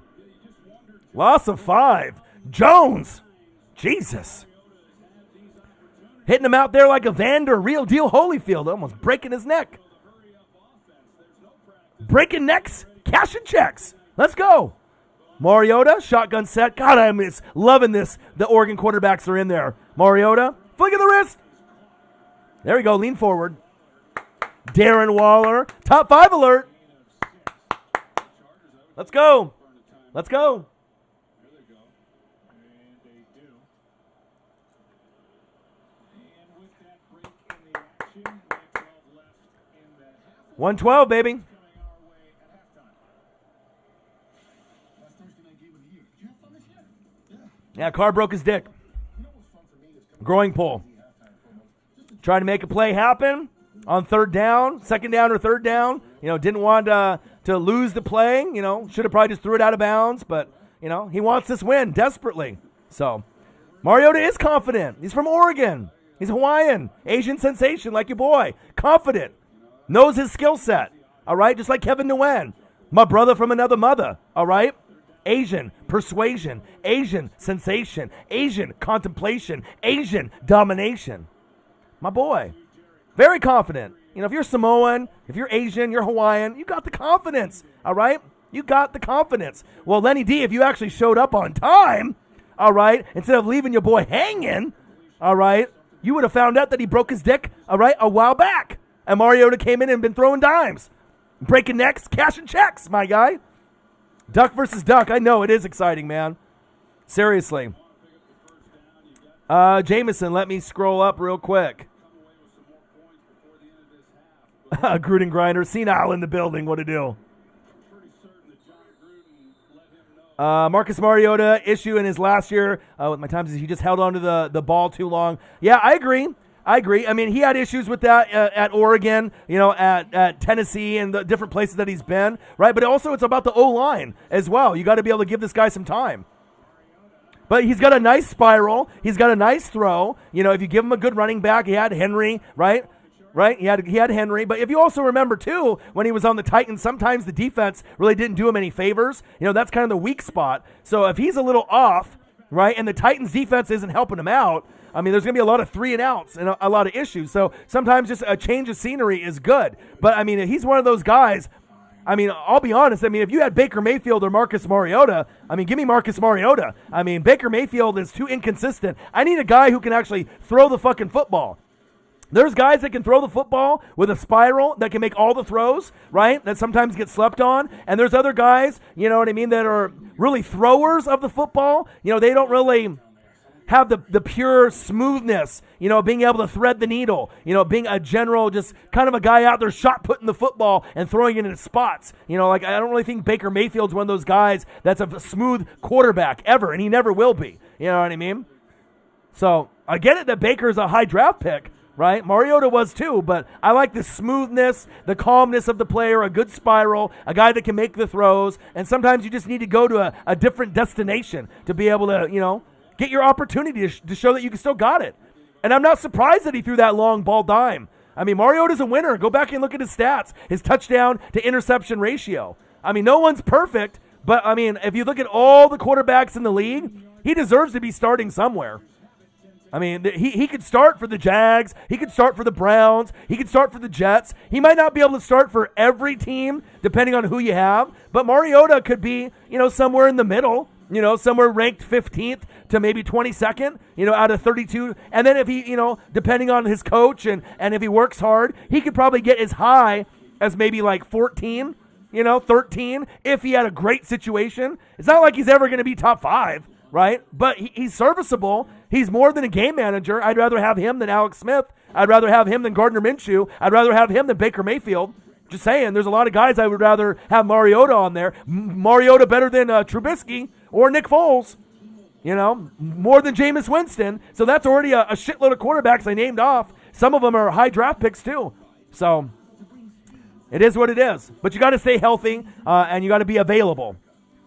Loss of 5. Jones. Jesus. Hitting him out there like a Vander, real deal Holyfield, almost breaking his neck. Breaking necks, cashing checks. Let's go. Mariota, shotgun set. God, I'm just loving this. The Oregon quarterbacks are in there. Mariota, flick of the wrist. There we go, lean forward. Darren Waller, top 5 alert. Let's go. Let's go. 112, baby. Yeah, car broke his dick. Growing pull. Trying to make a play happen on third down, second down or third down. Didn't want to lose the play. Should have probably just threw it out of bounds. But, he wants this win desperately. So, Mariota is confident. He's from Oregon. He's Hawaiian. Asian sensation like your boy. Confident. Knows his skill set. All right? Just like Kevin Nguyen. My brother from another mother. All right? Asian persuasion. Asian sensation. Asian contemplation. Asian domination. My boy. Very confident. If you're Samoan, if you're Asian, you're Hawaiian, you got the confidence. All right? You got the confidence. Well, Lenny D, if you actually showed up on time, all right, instead of leaving your boy hanging, all right, you would have found out that he broke his dick, all right, a while back. And Mariota came in and been throwing dimes, breaking necks, cashing checks, my guy. Duck versus duck. I know, it is exciting, man. Seriously. Jameson, let me scroll up real quick. Gruden grinder, senile in the building. What to do? Marcus Mariota, issue in his last year with my times is he just held on to the ball too long. Yeah, I agree. I mean, he had issues with that at Oregon, at Tennessee and the different places that he's been, right? But also it's about the O-line as well. You got to be able to give this guy some time. But he's got a nice spiral. He's got a nice throw. If you give him a good running back, he had Henry, right? Right? He had Henry. But if you also remember, too, when he was on the Titans, sometimes the defense really didn't do him any favors. That's kind of the weak spot. So if he's a little off, right, and the Titans defense isn't helping him out, I mean, there's going to be a lot of 3 and outs and a lot of issues. So sometimes just a change of scenery is good. But, I mean, he's one of those guys. I mean, I'll be honest. I mean, if you had Baker Mayfield or Marcus Mariota, I mean, give me Marcus Mariota. I mean, Baker Mayfield is too inconsistent. I need a guy who can actually throw the fucking football. There's guys that can throw the football with a spiral that can make all the throws, right, that sometimes get slept on. And there's other guys, that are really throwers of the football. They don't really have the pure smoothness, being able to thread the needle, being a general, just kind of a guy out there shot putting the football and throwing it in spots. I don't really think Baker Mayfield's one of those guys that's a smooth quarterback ever, and he never will be. You know what I mean? So I get it that Baker's a high draft pick, right? Mariota was too, but I like the smoothness, the calmness of the player, a good spiral, a guy that can make the throws, and sometimes you just need to go to a different destination to be able to, get your opportunity to show that you still got it. And I'm not surprised that he threw that long ball dime. I mean, Mariota's a winner. Go back and look at his stats, his touchdown to interception ratio. I mean, no one's perfect, but, I mean, if you look at all the quarterbacks in the league, he deserves to be starting somewhere. I mean, he could start for the Jags. He could start for the Browns. He could start for the Jets. He might not be able to start for every team, depending on who you have. But Mariota could be, somewhere in the middle, somewhere ranked 15th to maybe 22nd, out of 32. And then if he, depending on his coach and if he works hard, he could probably get as high as maybe like 14, 13 if he had a great situation. It's not like he's ever going to be top 5, right? But he's serviceable. He's more than a game manager. I'd rather have him than Alex Smith. I'd rather have him than Gardner Minshew. I'd rather have him than Baker Mayfield. Just saying, there's a lot of guys I would rather have Mariota on there. Mariota better than Trubisky or Nick Foles. More than Jameis Winston. So that's already a shitload of quarterbacks I named off. Some of them are high draft picks too. So it is what it is. But you got to stay healthy and you got to be available.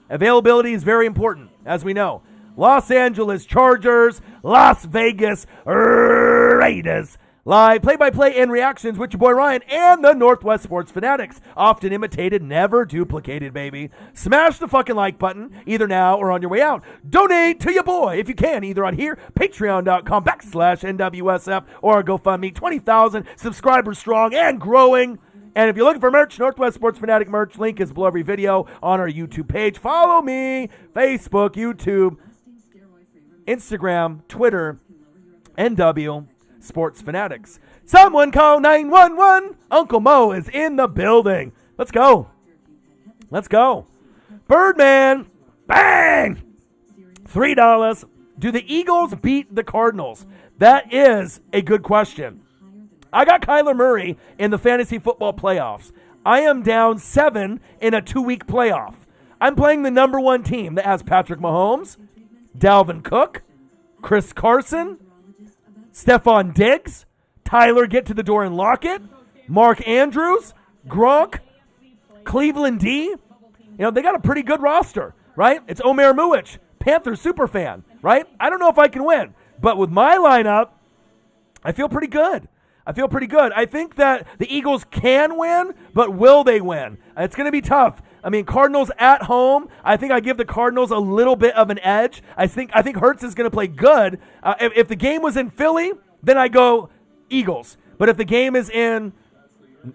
Availability is very important, as we know. Los Angeles Chargers, Las Vegas Raiders. Live play-by-play and reactions with your boy Ryan and the Northwest Sports Fanatics. Often imitated, never duplicated, baby. Smash the fucking like button, either now or on your way out. Donate to your boy if you can, either on here, patreon.com/NWSF, or GoFundMe. 20,000 subscribers strong and growing. And if you're looking for merch, Northwest Sports Fanatic merch, link is below every video on our YouTube page. Follow me, Facebook, YouTube, Instagram, Twitter, NW Sports Fanatics. Someone call 911. Uncle Mo is in the building. Let's go. Let's go. Birdman. Bang. $3. Do the Eagles beat the Cardinals? That is a good question. I got Kyler Murray in the fantasy football playoffs. I am down 7 in a 2-week playoff. I'm playing the number 1 team that has Patrick Mahomes, Dalvin Cook, Chris Carson, Stephon Diggs, Tyler Get to the Door and Lockett, Mark Andrews, Gronk, Cleveland D. They got a pretty good roster, right? It's Omer Muich, Panthers superfan, right? I don't know if I can win, but with my lineup, I feel pretty good. I think that the Eagles can win, but will they win? It's going to be tough. Cardinals at home. I think I give the Cardinals a little bit of an edge. I think Hurts is going to play good. If the game was in Philly, then I go Eagles. But if the game is in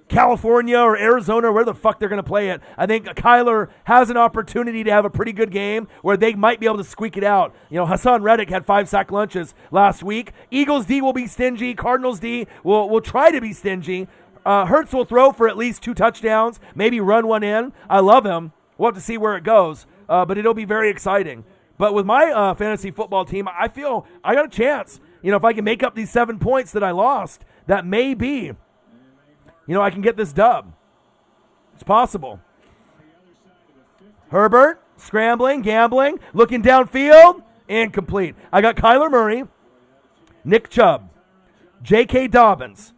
California or Arizona, where the fuck they're going to play it, I think Kyler has an opportunity to have a pretty good game where they might be able to squeak it out. Hassan Reddick had 5 sack lunches last week. Eagles D will be stingy. Cardinals D will try to be stingy. Hurts will throw for at least 2 touchdowns, maybe run one in. I love him. We'll have to see where it goes, but it'll be very exciting. But with my fantasy football team, I feel I got a chance. If I can make up these 7 points that I lost, that may be, I can get this dub. It's possible. Herbert, scrambling, gambling, looking downfield, incomplete. I got Kyler Murray, Nick Chubb, J.K. Dobbins,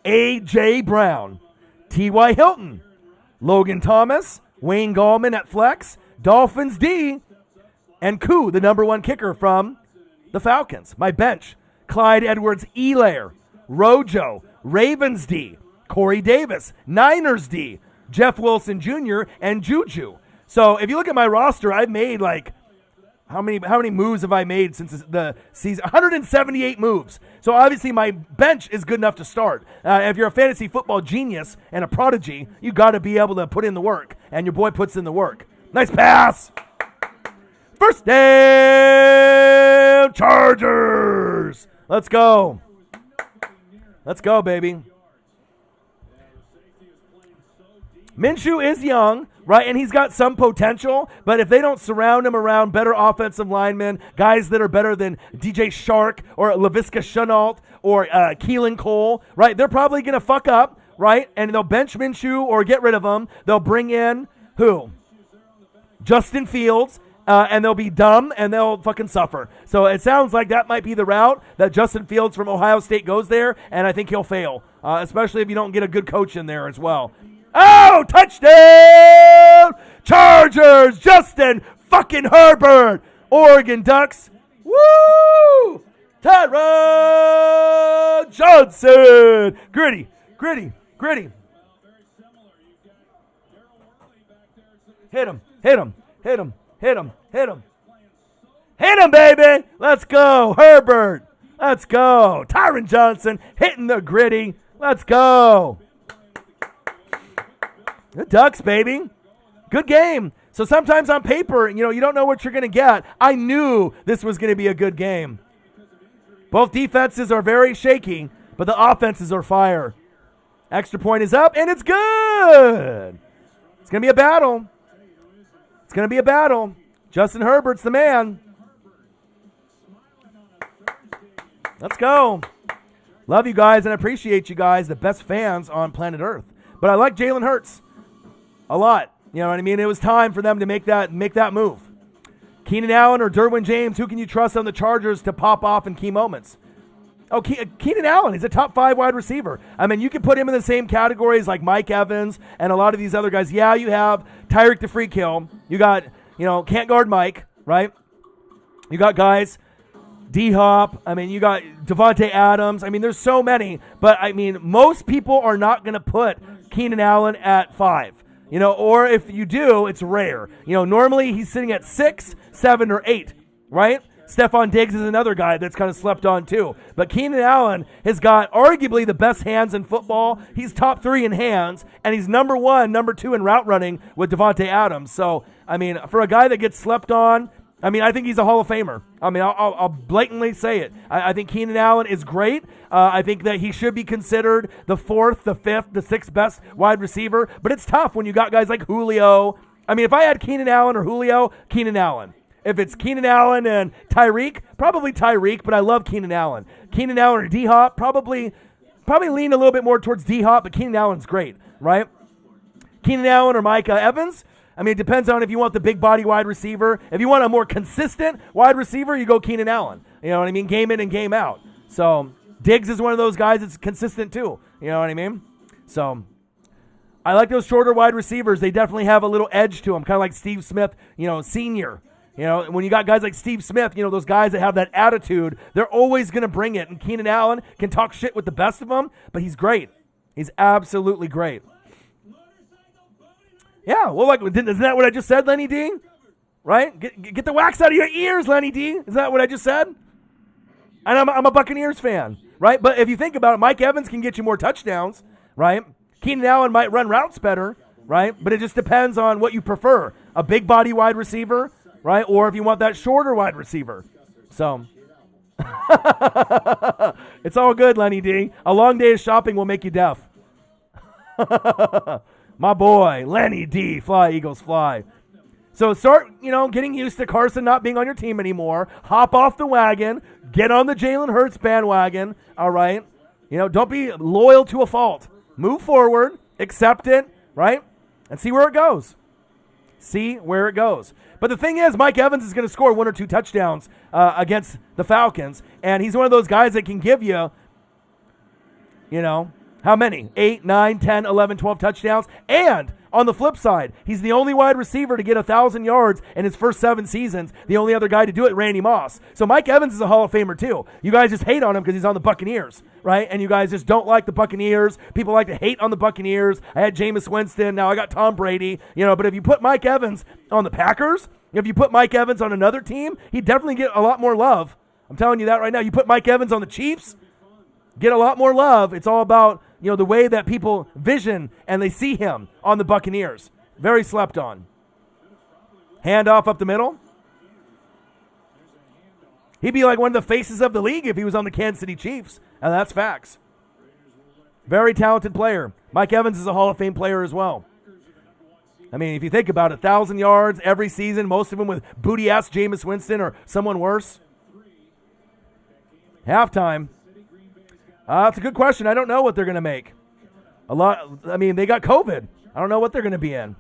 A.J. Brown, T.Y. Hilton, Logan Thomas, Wayne Gallman at flex, Dolphins D, and Koo, the number 1 kicker from the Falcons. My bench, Clyde Edwards-Helaire, Rojo, Ravens D, Corey Davis, Niners D, Jeff Wilson Jr., and Juju. So if you look at my roster, I've made how many moves have I made since the season? 178 moves. So obviously my bench is good enough to start. If you're a fantasy football genius and a prodigy, you got to be able to put in the work, and your boy puts in the work. Nice pass. First down, Chargers. Let's go. Let's go, baby. Minshew is young, right, and he's got some potential, but if they don't surround him around better offensive linemen, guys that are better than DJ Shark or Laviska Shenault or Keelan Cole, right, they're probably going to fuck up, right, and they'll bench Minshew or get rid of him. They'll bring in who? Justin Fields, and they'll be dumb, and they'll fucking suffer. So it sounds like that might be the route that Justin Fields from Ohio State goes there, and I think he'll fail, especially if you don't get a good coach in there as well. Oh, touchdown! Chargers, Justin fucking Herbert. Oregon Ducks. Woo! Tyrone Johnson. Gritty. Hit him, baby. Let's go, Herbert. Let's go. Tyron Johnson hitting the gritty. Let's go. The Ducks, baby. Good game. So sometimes on paper, you don't know what you're going to get. I knew this was going to be a good game. Both defenses are very shaky, but the offenses are fire. Extra point is up, and it's good. It's going to be a battle. It's going to be a battle. Justin Herbert's the man. Let's go. Love you guys, and I appreciate you guys, the best fans on planet Earth. But I like Jalen Hurts a lot. You know what I mean? It was time for them to make that move. Keenan Allen or Derwin James, who can you trust on the Chargers to pop off in key moments? Oh, Keenan Allen, he's a top 5 wide receiver. I mean, you can put him in the same categories like Mike Evans and a lot of these other guys. Yeah, you have Tyreek the Freak Hill. You got, can't guard Mike, right? You got guys, D-Hop. I mean, you got Devontae Adams. I mean, there's so many. But, I mean, most people are not going to put Keenan Allen at 5. Or if you do, it's rare. Normally he's sitting at 6, 7, or 8, right? Stephon Diggs is another guy that's kind of slept on too. But Keenan Allen has got arguably the best hands in football. He's top 3 in hands, and he's number 1, number 2 in route running with Devontae Adams. So, I mean, for a guy that gets slept on, I think he's a Hall of Famer. I mean, I'll blatantly say it. I think Keenan Allen is great. I think that he should be considered the 4th, the 5th, the 6th best wide receiver. But it's tough when you got guys like Julio. I mean, if I had Keenan Allen or Julio, Keenan Allen. If it's Keenan Allen and Tyreek, probably Tyreek, but I love Keenan Allen. Keenan Allen or D-Hop, probably lean a little bit more towards D-Hop, but Keenan Allen's great, right? Keenan Allen or Micah Evans. I mean, it depends on if you want the big body wide receiver. If you want a more consistent wide receiver, you go Keenan Allen. You know what I mean? Game in and game out. So Diggs is one of those guys that's consistent too. You know what I mean? So I like those shorter wide receivers. They definitely have a little edge to them, kind of like Steve Smith, senior. When you got guys like Steve Smith, those guys that have that attitude, they're always going to bring it. And Keenan Allen can talk shit with the best of them, but he's great. He's absolutely great. Yeah, well, isn't that what I just said, Lenny D? Right? Get the wax out of your ears, Lenny D. Is that what I just said? And I'm a Buccaneers fan, right? But if you think about it, Mike Evans can get you more touchdowns, right? Keenan Allen might run routes better, right? But it just depends on what you prefer. A big body wide receiver, right? Or if you want that shorter wide receiver. So it's all good, Lenny D. A long day of shopping will make you deaf. My boy, Lenny D. Fly, Eagles, fly. So start, getting used to Carson not being on your team anymore. Hop off the wagon. Get on the Jalen Hurts bandwagon, all right? Don't be loyal to a fault. Move forward, accept it, right? And see where it goes. See where it goes. But the thing is, Mike Evans is going to score 1 or 2 touchdowns against the Falcons, and he's one of those guys that can give you, how many? 8, 9, 10, 11, 12 touchdowns. And on the flip side, he's the only wide receiver to get 1,000 yards in his first 7 seasons. The only other guy to do it, Randy Moss. So Mike Evans is a Hall of Famer too. You guys just hate on him because he's on the Buccaneers, right? And you guys just don't like the Buccaneers. People like to hate on the Buccaneers. I had Jameis Winston. Now I got Tom Brady. But if you put Mike Evans on the Packers, if you put Mike Evans on another team, he'd definitely get a lot more love. I'm telling you that right now. You put Mike Evans on the Chiefs, get a lot more love. It's all about the way that people vision and they see him on the Buccaneers. Very slept on. Handoff up the middle. He'd be like one of the faces of the league if he was on the Kansas City Chiefs. And that's facts. Very talented player. Mike Evans is a Hall of Fame player as well. I mean, if you think about it, 1,000 yards every season, most of them with booty-ass Jameis Winston or someone worse. Halftime. That's a good question. I don't know what they're going to make. They got COVID. I don't know what they're going to be in.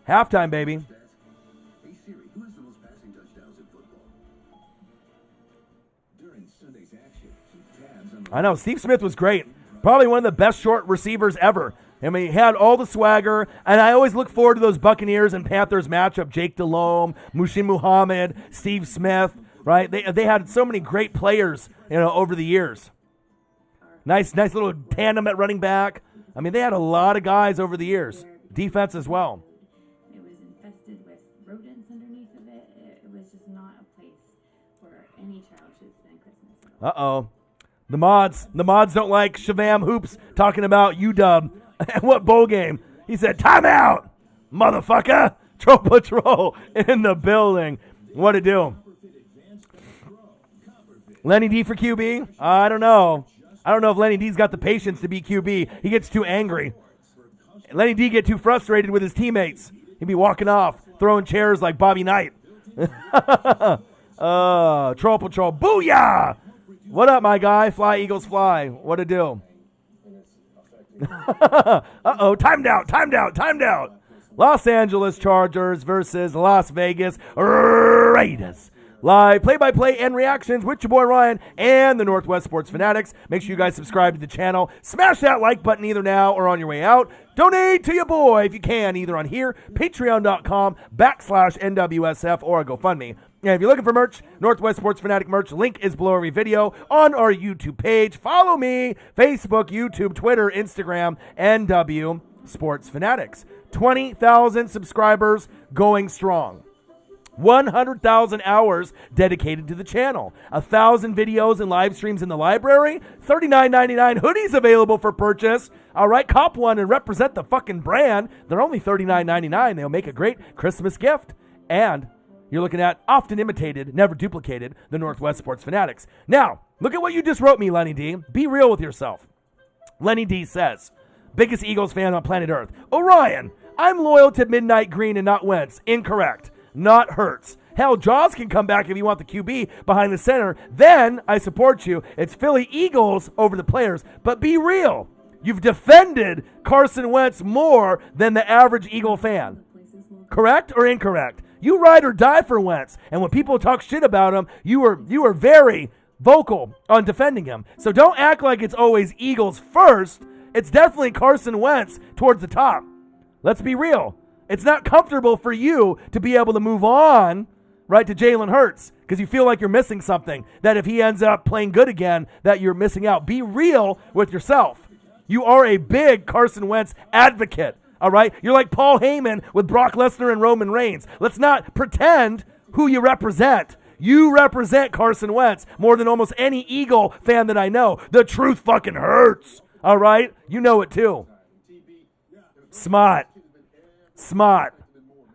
Halftime, baby. I know. Steve Smith was great. Probably one of the best short receivers ever. I mean, he had all the swagger, and I always look forward to those Buccaneers and Panthers matchup. Jake Delhomme, Muhsin Muhammad, Steve Smith, right? They had so many great players, over the years. Nice little tandem at running back. I mean, they had a lot of guys over the years. Defense as well. It was infested with rodents underneath of it. It was just not a place where any child should spend Christmas. Uh-oh. The mods don't like Shavam Hoops talking about UW. What bowl game? He said, timeout, motherfucker. Troll Patrol in the building. What to do? Lenny D for QB? I don't know. I don't know if Lenny D's got the patience to be QB. He gets too angry. Lenny D get too frustrated with his teammates. He'd be walking off, throwing chairs like Bobby Knight. Troll Patrol. Booyah! What up, my guy? Fly, Eagles, fly. What to do? Uh-oh, timed out. Los Angeles Chargers versus Las Vegas Raiders. Live play-by-play and reactions with your boy Ryan and the Northwest Sports Fanatics. Make sure you guys subscribe to the channel. Smash that like button either now or on your way out. Donate to your boy if you can, either on here, patreon.com/NWSF, or a GoFundMe. And if you're looking for merch, Northwest Sports Fanatic merch, link is below every video on our YouTube page. Follow me, Facebook, YouTube, Twitter, Instagram, NW Sports Fanatics. 20,000 subscribers going strong. 100,000 hours dedicated to the channel. 1,000 videos and live streams in the library. $39.99 hoodies available for purchase. All right, cop one and represent the fucking brand. They're only $39.99. They'll make a great Christmas gift. And you're looking at often imitated, never duplicated, the Northwest Sports Fanatics. Now, look at what you just wrote me, Lenny D. Be real with yourself. Lenny D says, biggest Eagles fan on planet Earth. Orion, I'm loyal to Midnight Green and not Wentz. Incorrect. Not Hurts. Hell, Jaws can come back if you want the QB behind the center. Then I support you. It's Philly Eagles over the players. But be real. You've defended Carson Wentz more than the average Eagle fan. Correct or incorrect? You ride or die for Wentz. And when people talk shit about him, you were very vocal on defending him. So don't act like it's always Eagles first. It's definitely Carson Wentz towards the top. Let's be real. It's not comfortable for you to be able to move on, right, to Jalen Hurts because you feel like you're missing something, that if he ends up playing good again, that you're missing out. Be real with yourself. You are a big Carson Wentz advocate, all right? You're like Paul Heyman with Brock Lesnar and Roman Reigns. Let's not pretend who you represent. You represent Carson Wentz more than almost any Eagle fan that I know. The truth fucking hurts, all right? You know it too. Smart.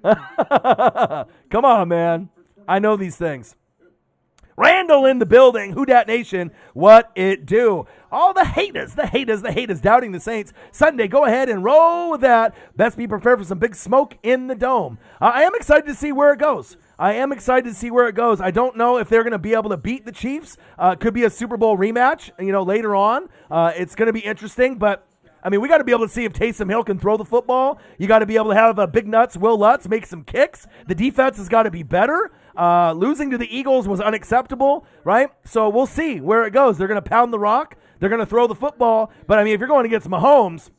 Come on, man. I know these things. Randall in the building. Who Dat Nation? What it do? All the haters doubting the Saints. Sunday, go ahead and roll with that. Best be prepared for some big smoke in the dome. I am excited to see where it goes. I don't know if they're going to be able to beat the Chiefs. Could be a Super Bowl rematch, later on. It's going to be interesting, but I mean, we got to be able to see if Taysom Hill can throw the football. You got to be able to have Big Nuts, Will Lutz, make some kicks. The defense has got to be better. Losing to the Eagles was unacceptable, right? So we'll see where it goes. They're going to pound the rock. They're going to throw the football. But, I mean, if you're going against Mahomes,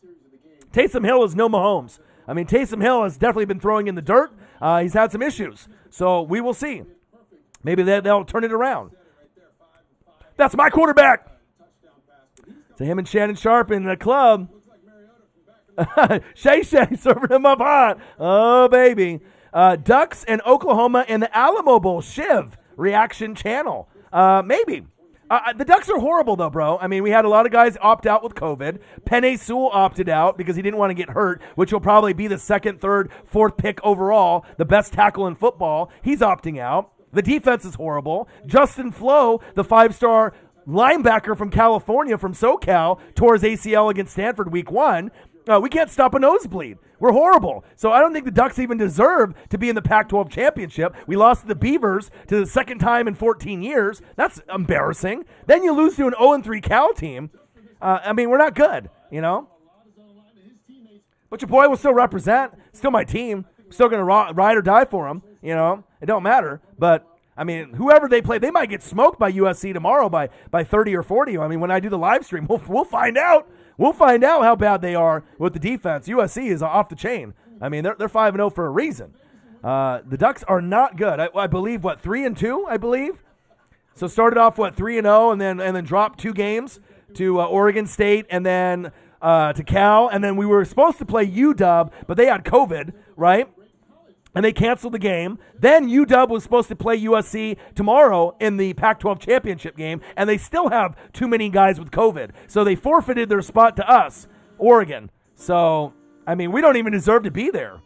Taysom Hill is no Mahomes. I mean, Taysom Hill has definitely been throwing in the dirt. He's had some issues. So we will see. Maybe they'll turn it around. That's my quarterback. To him and Shannon Sharp in the club. Shay serving him up hot. Oh, baby. Ducks and Oklahoma in the Alamo Bowl. Shiv reaction channel. Maybe. The Ducks are horrible, though, bro. I mean, we had a lot of guys opt out with COVID. Penei Sewell opted out because he didn't want to get hurt, which will probably be the second, third, fourth pick overall, the best tackle in football. He's opting out. The defense is horrible. Justin Flo, the five-star linebacker from California, from SoCal, tore his ACL against Stanford week 1. We can't stop a nosebleed. We're horrible. So I don't think the Ducks even deserve to be in the Pac-12 championship. We lost to the Beavers to the second time in 14 years. That's embarrassing. Then you lose to an 0-3 Cal team. I mean, we're not good, But your boy will still represent. Still my team. Still going to ride or die for him. It don't matter. But I mean, whoever they play, they might get smoked by USC tomorrow by 30 or 40. I mean, when I do the live stream, we'll find out. We'll find out how bad they are with the defense. USC is off the chain. I mean, they're 5-0 for a reason. The Ducks are not good. I believe, 3-2, I believe? So started off, 3-0, and then dropped 2 games to Oregon State and then to Cal. And then we were supposed to play UW, but they had COVID, right? And they canceled the game. Then UW was supposed to play USC tomorrow in the Pac-12 championship game, and they still have too many guys with COVID. So they forfeited their spot to us, Oregon. So, I mean, we don't even deserve to be there.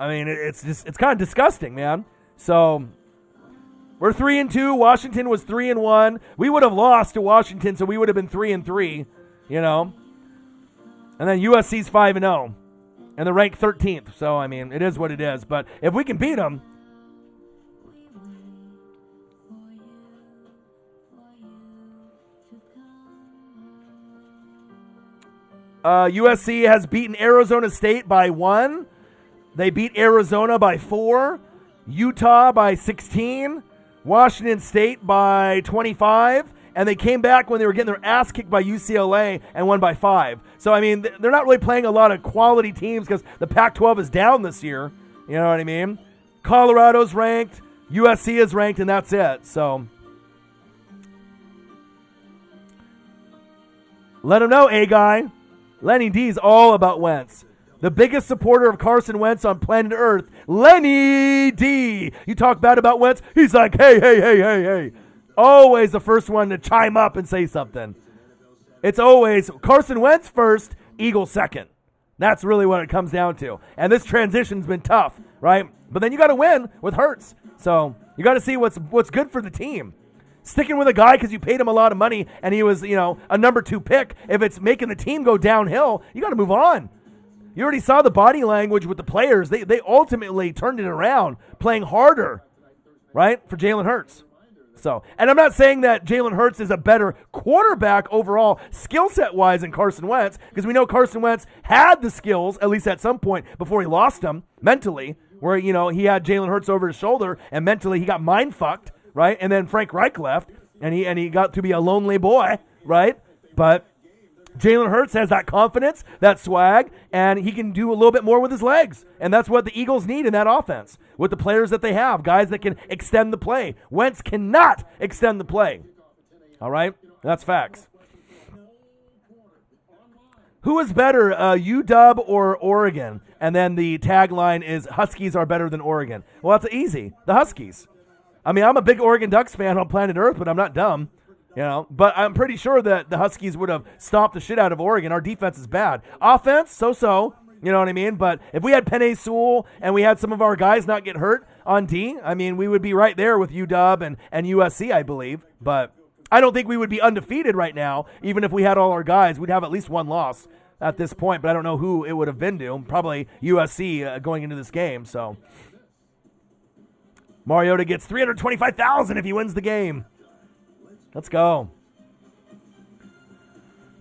I mean, it's kind of disgusting, man. So we're 3-2. Washington was 3-1. We would have lost to Washington, so we would have been 3-3, you know. And then USC's 5-0, and they're ranked 13th. So I mean, it is what it is. But if we can beat them, USC has beaten Arizona State by 1. They beat Arizona by 4. Utah by 16. Washington State by 25. And they came back when they were getting their ass kicked by UCLA and won by 5. So, I mean, they're not really playing a lot of quality teams because the Pac-12 is down this year. You know what I mean? Colorado's ranked. USC is ranked, and that's it. So, let them know, A-Guy. Lenny D's all about Wentz. The biggest supporter of Carson Wentz on planet Earth, Lenny D. You talk bad about Wentz, he's like, hey. Always the first one to chime up and say something. It's always Carson Wentz first, Eagles second. That's really what it comes down to. And this transition's been tough, right? But then you got to win with Hurts. So you got to see what's good for the team. Sticking with a guy because you paid him a lot of money and he was, a number 2 pick. If it's making the team go downhill, you got to move on. You already saw the body language with the players. They ultimately turned it around, playing harder, right, for Jalen Hurts. So, and I'm not saying that Jalen Hurts is a better quarterback overall, skill set wise, than Carson Wentz, because we know Carson Wentz had the skills, at least at some point, before he lost them mentally, where, he had Jalen Hurts over his shoulder, and mentally he got mind fucked, right? And then Frank Reich left, and he got to be a lonely boy, right? But Jalen Hurts has that confidence, that swag, and he can do a little bit more with his legs. And that's what the Eagles need in that offense with the players that they have, guys that can extend the play. Wentz cannot extend the play. All right? That's facts. Who is better, UW or Oregon? And then the tagline is Huskies are better than Oregon. Well, that's easy. The Huskies. I mean, I'm a big Oregon Ducks fan on planet Earth, but I'm not dumb. But I'm pretty sure that the Huskies would have stomped the shit out of Oregon. Our defense is bad. Offense, so-so, you know what I mean? But if we had Penei Sewell and we had some of our guys not get hurt on D, I mean, we would be right there with UW and USC, I believe. But I don't think we would be undefeated right now, even if we had all our guys. We'd have at least one loss at this point, but I don't know who it would have been to. Probably USC going into this game, so. Mariota gets $325,000 if he wins the game. Let's go.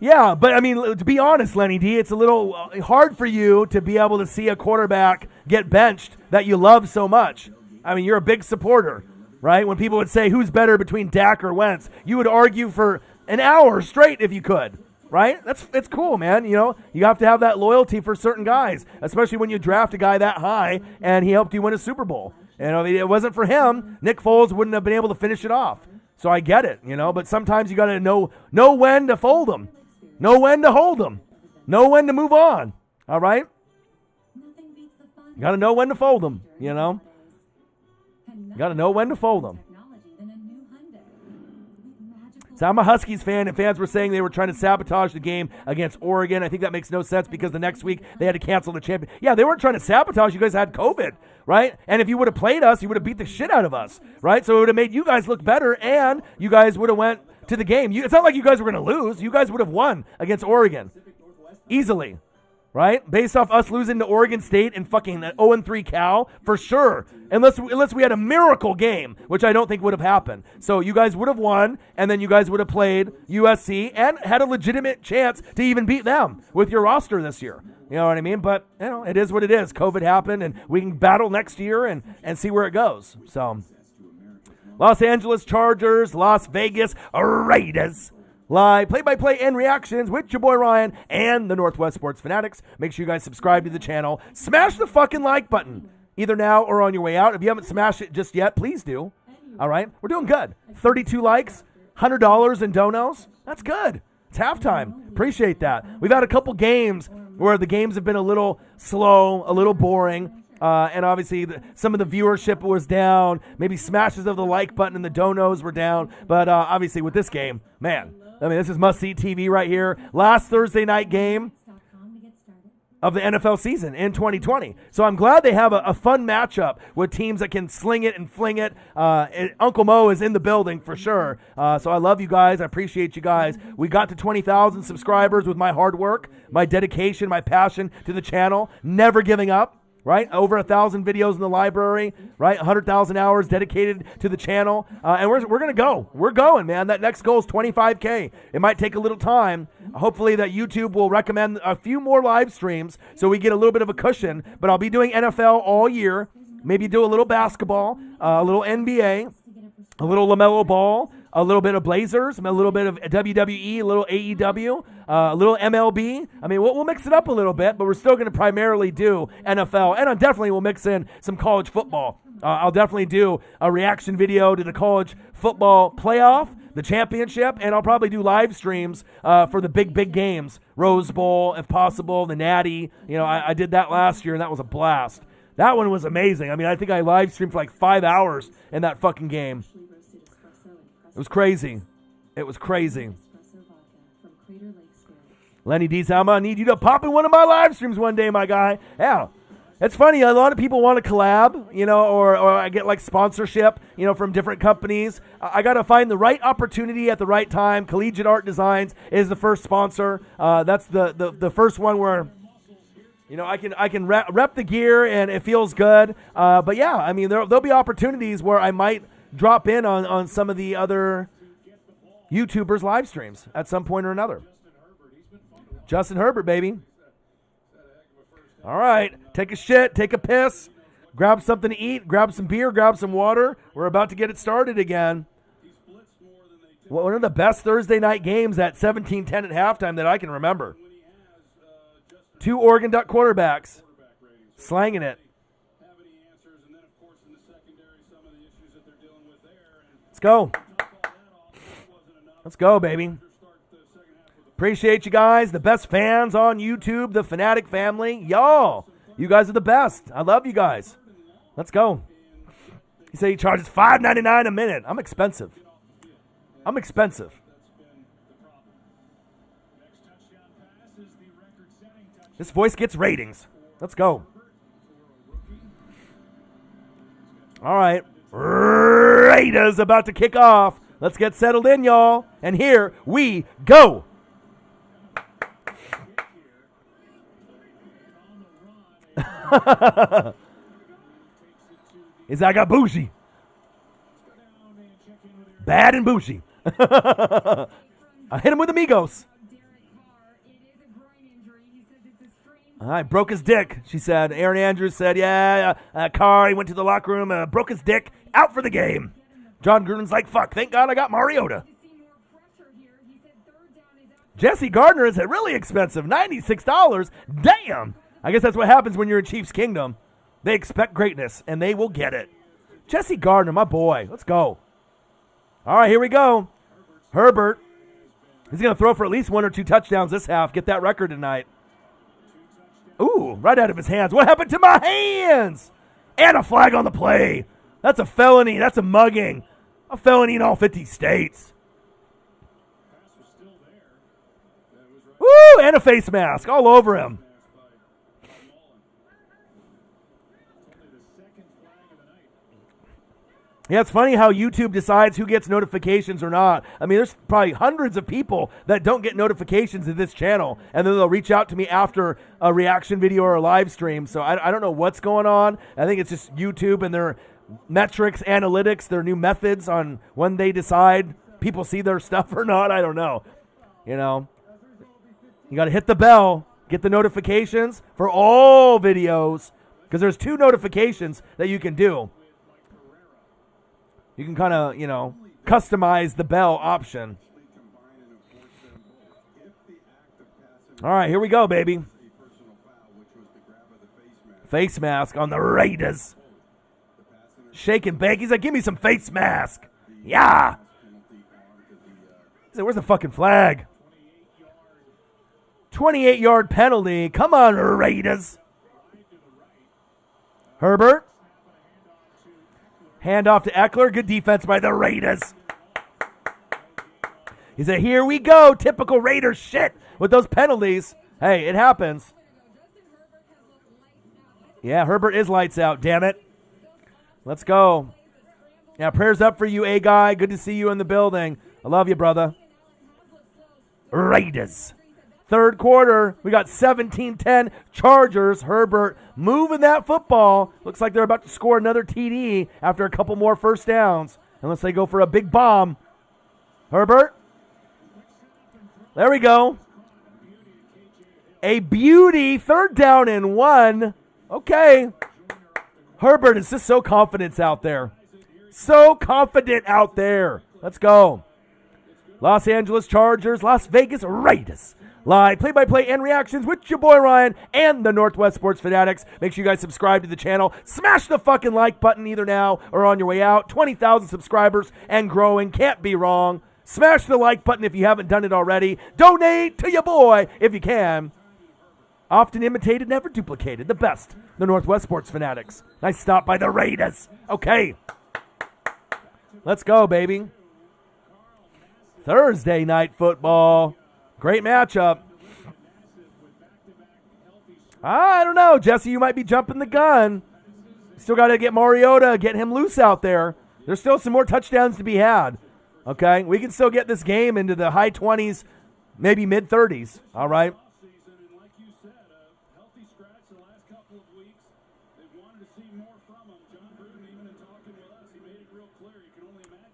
Yeah, but I mean, to be honest, Lenny D, it's a little hard for you to be able to see a quarterback get benched that you love so much. I mean, you're a big supporter, right? When people would say, who's better between Dak or Wentz, you would argue for an hour straight if you could, right? It's cool, man. You have to have that loyalty for certain guys, especially when you draft a guy that high and he helped you win a Super Bowl. If it wasn't for him, Nick Foles wouldn't have been able to finish it off. So I get it, but sometimes you got to know when to fold them, know when to hold them, know when to move on, all right? You got to know when to fold them, You got to know when to fold them. So I'm a Huskies fan, and fans were saying they were trying to sabotage the game against Oregon. I think that makes no sense because the next week they had to cancel the champion. Yeah, they weren't trying to sabotage. You guys had COVID, right? And if you would have played us, you would have beat the shit out of us, right? So it would have made you guys look better, and you guys would have went to the game. It's not like you guys were going to lose. You guys would have won against Oregon easily, right? Based off us losing to Oregon State and fucking 0-3 Cal, for sure. Unless we had a miracle game, which I don't think would have happened. So you guys would have won, and then you guys would have played USC and had a legitimate chance to even beat them with your roster this year. You know what I mean? But, it is what it is. COVID happened, and we can battle next year and see where it goes. So, Los Angeles Chargers, Las Vegas Raiders. Live play-by-play and reactions with your boy Ryan and the Northwest Sports Fanatics. Make sure you guys subscribe to the channel. Smash the fucking like button, either now or on your way out. If you haven't smashed it just yet, please do. All right? We're doing good. 32 likes, $100 in donos. That's good. It's halftime. Appreciate that. We've had a couple games where the games have been a little slow, a little boring. And obviously, some of the viewership was down. Maybe smashes of the like button and the donos were down. But obviously, with this game, man, this is must-see TV right here. Last Thursday night game. of the NFL season in 2020. So I'm glad they have a fun matchup with teams that can sling it and fling it. Uncle Mo is in the building for sure. So I love you guys. I appreciate you guys. We got to 20,000 subscribers with my hard work, my dedication, my passion to the channel, never giving up. Right? Over 1,000 videos in the library, right? 100,000 hours dedicated to the channel. And we're going to go. We're going, man. That next goal is 25K. It might take a little time. Hopefully that YouTube will recommend a few more live streams so we get a little bit of a cushion. But I'll be doing NFL all year. Maybe do a little basketball, a little NBA, a little LaMelo Ball, a little bit of Blazers, a little bit of WWE, a little AEW, a little MLB. I mean, we'll mix it up a little bit, but we're still going to primarily do NFL, and I definitely will mix in some college football. I'll definitely do a reaction video to the college football playoff, the championship, and I'll probably do live streams for the big games, Rose Bowl, if possible, the Natty. You know, I did that last year, and that was a blast. That one was amazing. I mean, I think I live streamed for like 5 hours in that fucking game. It was crazy. It was crazy. Lenny D. Salma, I need you to pop in one of my live streams one day, my guy. Yeah. It's funny. A lot of people want to collab, you know, or I get like sponsorship, you know, from different companies. I got to find the right opportunity at the right time. Collegiate Art Designs is the first sponsor. That's the first one where, you know, I can rep the gear and it feels good. But yeah, I mean, there'll be opportunities where I might drop in on some of the other YouTubers' live streams at some point or another. Justin Herbert, baby. All right, take a shit, take a piss, grab something to eat, grab some beer, grab some water. We're about to get it started again. One of the best Thursday night games at 17-10 at halftime that I can remember. 2 Oregon Duck quarterbacks slanging it. Let's go. Let's go, baby. Appreciate you guys, the best fans on YouTube, the Fanatic family. Y'all, you guys are the best. I love you guys. Let's go. He said he charges $5.99 a minute. I'm expensive. I'm expensive. This voice gets ratings. Let's go. All right. Raiders about to kick off. Let's get settled in, y'all. And here we go. Is I got bougie. Bad and bougie. I hit him with amigos. I broke his dick, she said. Aaron Andrews said, yeah, Carr, he went to the locker room, broke his dick, out for the game. John Gruden's like, fuck, thank God I got Mariota. Jesse Gardner is really expensive, $96. Damn. I guess that's what happens when you're in Chiefs Kingdom. They expect greatness, and they will get it. Jesse Gardner, my boy. Let's go. All right, here we go. Herbert. He's going to throw for at least 1 or 2 touchdowns this half. Get that record tonight. Ooh, right out of his hands. What happened to my hands? And a flag on the play. That's a felony. That's a mugging. A felony in all 50 states. Woo, and a face mask all over him. Yeah, it's funny how YouTube decides who gets notifications or not. I mean, there's probably hundreds of people that don't get notifications of this channel, and then they'll reach out to me after a reaction video or a live stream. So I don't know what's going on. I think it's just YouTube and their metrics, analytics, their new methods on when they decide people see their stuff or not. I don't know. You know, you got to hit the bell, get the notifications for all videos, because there's 2 notifications that you can do. You can kind of, you know, customize the bell option. All right, here we go, baby. Face mask on the Raiders. Shake and bake. He's like, give me some face mask. Yeah. He said, where's the fucking flag? 28-yard penalty. Come on, Raiders. Herbert. Hand off to Eckler. Good defense by the Raiders. He said, here we go. Typical Raiders shit with those penalties. Hey, it happens. Yeah, Herbert is lights out, damn it. Let's go. Yeah, prayers up for you, A-Guy. Good to see you in the building. I love you, brother. Raiders. Third quarter, we got 17-10 Chargers. Herbert moving that football. Looks like they're about to score another TD after a couple more first downs. Unless they go for a big bomb. Herbert. There we go. A beauty. Third down and 1. Okay. Herbert is just so confident out there. So confident out there. Let's go. Los Angeles Chargers, Las Vegas Raiders. Live play-by-play and reactions with your boy Ryan and the Northwest Sports Fanatics. Make sure you guys subscribe to the channel. Smash the fucking like button either now or on your way out. 20,000 subscribers and growing. Can't be wrong. Smash the like button if you haven't done it already. Donate to your boy if you can. Often imitated, never duplicated. The best. The Northwest Sports Fanatics. Nice stop by the Raiders. Okay. Let's go, baby. Thursday night football. Great matchup. I don't know, Jesse. You might be jumping the gun. Still got to get Mariota, get him loose out there. There's still some more touchdowns to be had. Okay? We can still get this game into the high 20s, maybe mid-30s. All right?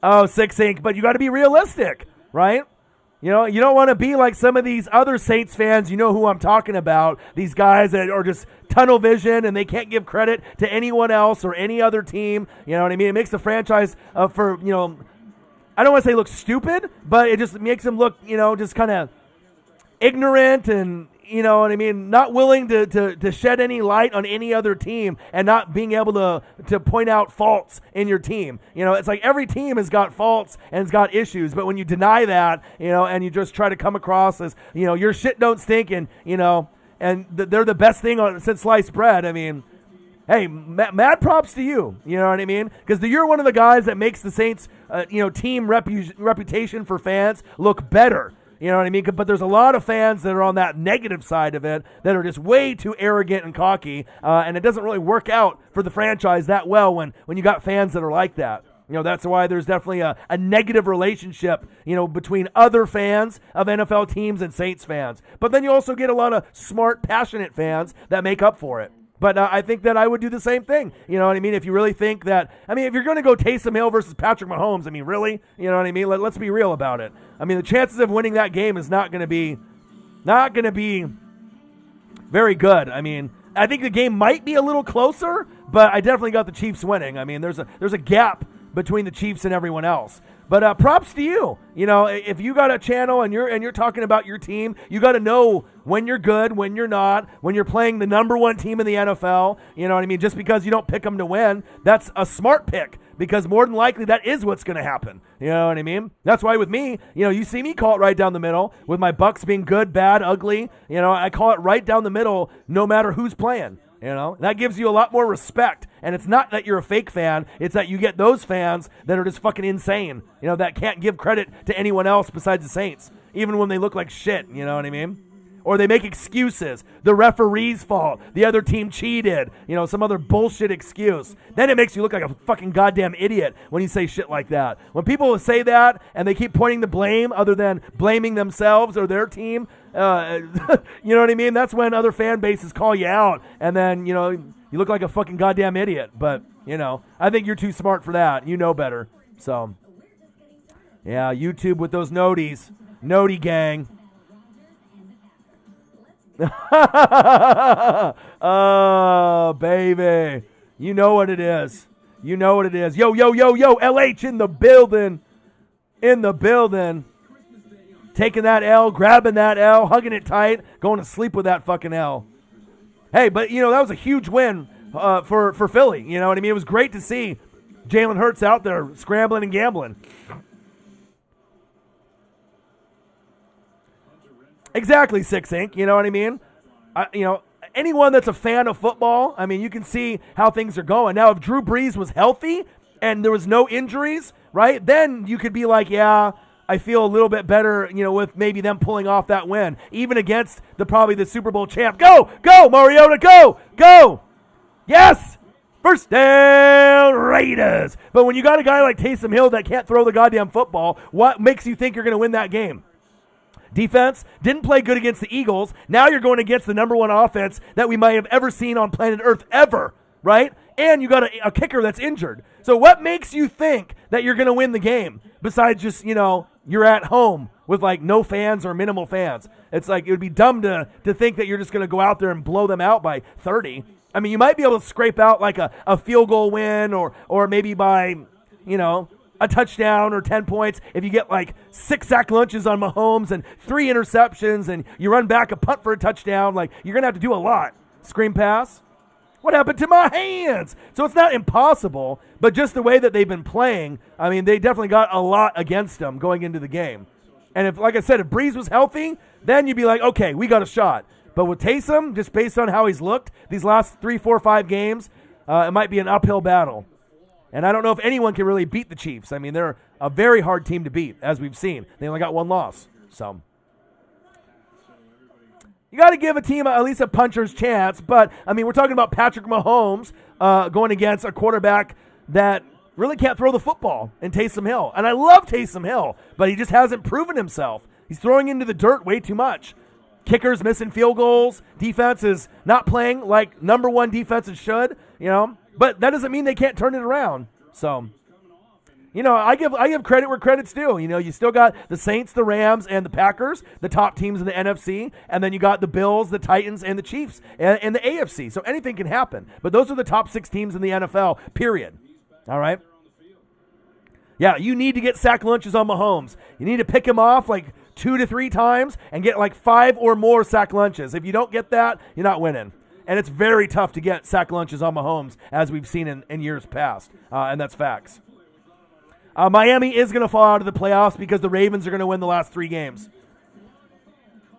Oh, 6 Inc. But you got to be realistic, right? You know, you don't want to be like some of these other Saints fans. You know who I'm talking about. These guys that are just tunnel vision and they can't give credit to anyone else or any other team. You know what I mean? It makes the franchise I don't want to say look stupid, but it just makes them look, just kind of ignorant and, you know what I mean, not willing to shed any light on any other team and not being able to point out faults in your team. It's like every team has got faults and has got issues, but when you deny that, and you just try to come across as, your shit don't stink and, and they're the best thing since sliced bread, I mean, hey, mad props to you, you know what I mean? Because you're one of the guys that makes the Saints, team reputation for fans look better. You know what I mean? But there's a lot of fans that are on that negative side of it that are just way too arrogant and cocky, and it doesn't really work out for the franchise that well when you got fans that are like that. That's why there's definitely a negative relationship, between other fans of NFL teams and Saints fans. But then you also get a lot of smart, passionate fans that make up for it. But I think that I would do the same thing. You know what I mean? If you really think that, if you're going to go Taysom Hill versus Patrick Mahomes, really? You know what I mean? Let's be real about it. The chances of winning that game is not going to be very good. I think the game might be a little closer, but I definitely got the Chiefs winning. There's a gap between the Chiefs and everyone else. But props to you. If you got a channel and you're talking about your team, you got to know when you're good, when you're not, when you're playing the number one team in the NFL. You know what I mean? Just because you don't pick them to win, that's a smart pick because more than likely that is what's going to happen. You know what I mean? That's why with me, you see me call it right down the middle with my Bucks being good, bad, ugly. I call it right down the middle no matter who's playing. That gives you a lot more respect. And it's not that you're a fake fan. It's that you get those fans that are just fucking insane, that can't give credit to anyone else besides the Saints, even when they look like shit, you know what I mean? Or they make excuses. The referee's fault. The other team cheated. Some other bullshit excuse. Then it makes you look like a fucking goddamn idiot when you say shit like that. When people say that and they keep pointing the blame other than blaming themselves or their team, you know what I mean? That's when other fan bases call you out. And then, you look like a fucking goddamn idiot. But, I think you're too smart for that. You know better. So, yeah, YouTube with those noties. Noti gang. Oh, baby. You know what it is. You know what it is. Yo, LH in the building. In the building. Taking that L, grabbing that L, hugging it tight, going to sleep with that fucking L. Hey, but, that was a huge win for Philly. You know what I mean? It was great to see Jalen Hurts out there scrambling and gambling. Exactly, 6 Inc. You know what I mean? Anyone that's a fan of football, you can see how things are going. Now, if Drew Brees was healthy and there was no injuries, right, then you could be like, yeah, I feel a little bit better, with maybe them pulling off that win, even against probably the Super Bowl champ. Go, Mariota, go! Yes! First down, Raiders. But when you got a guy like Taysom Hill that can't throw the goddamn football, what makes you think you're going to win that game? Defense didn't play good against the Eagles. Now you're going against the number one offense that we might have ever seen on planet Earth ever, right? And you got a kicker that's injured. So what makes you think that you're going to win the game besides just, you're at home with like no fans or minimal fans? It's like it would be dumb to think that you're just going to go out there and blow them out by 30. I mean, you might be able to scrape out like a field goal win or maybe by, a touchdown or 10 points if you get like 6 sack lunches on Mahomes and 3 interceptions and you run back a punt for a touchdown. Like, you're going to have to do a lot. Screen pass. What happened to my hands? So it's not impossible, but just the way that they've been playing, I mean, they definitely got a lot against them going into the game. And if, like I said, if Breeze was healthy, then you'd be like, okay, we got a shot. But with Taysom, just based on how he's looked these last 3, 4, 5 games, it might be an uphill battle. And I don't know if anyone can really beat the Chiefs. I mean, they're a very hard team to beat, as we've seen. They only got 1 loss. So you got to give a team at least a puncher's chance. But, I mean, we're talking about Patrick Mahomes going against a quarterback that really can't throw the football in Taysom Hill. And I love Taysom Hill, but he just hasn't proven himself. He's throwing into the dirt way too much. Kickers missing field goals. Defense is not playing like number one defenses should, But that doesn't mean they can't turn it around. So, I give credit where credit's due. You still got the Saints, the Rams, and the Packers, the top teams in the NFC, and then you got the Bills, the Titans, and the Chiefs, and the AFC. So anything can happen. But those are the top 6 teams in the NFL, period. All right? Yeah, you need to get sack lunches on Mahomes. You need to pick him off like 2 to 3 times and get like 5 or more sack lunches. If you don't get that, you're not winning. And it's very tough to get sack lunches on Mahomes, as we've seen in years past, and that's facts. Miami is going to fall out of the playoffs because the Ravens are going to win the last 3 games.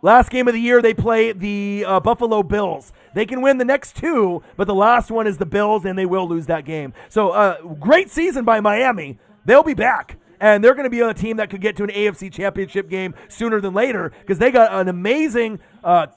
Last game of the year, they play the Buffalo Bills. They can win the next 2, but the last one is the Bills, and they will lose that game. So great season by Miami. They'll be back. And they're going to be a team that could get to an AFC championship game sooner than later because they got an amazing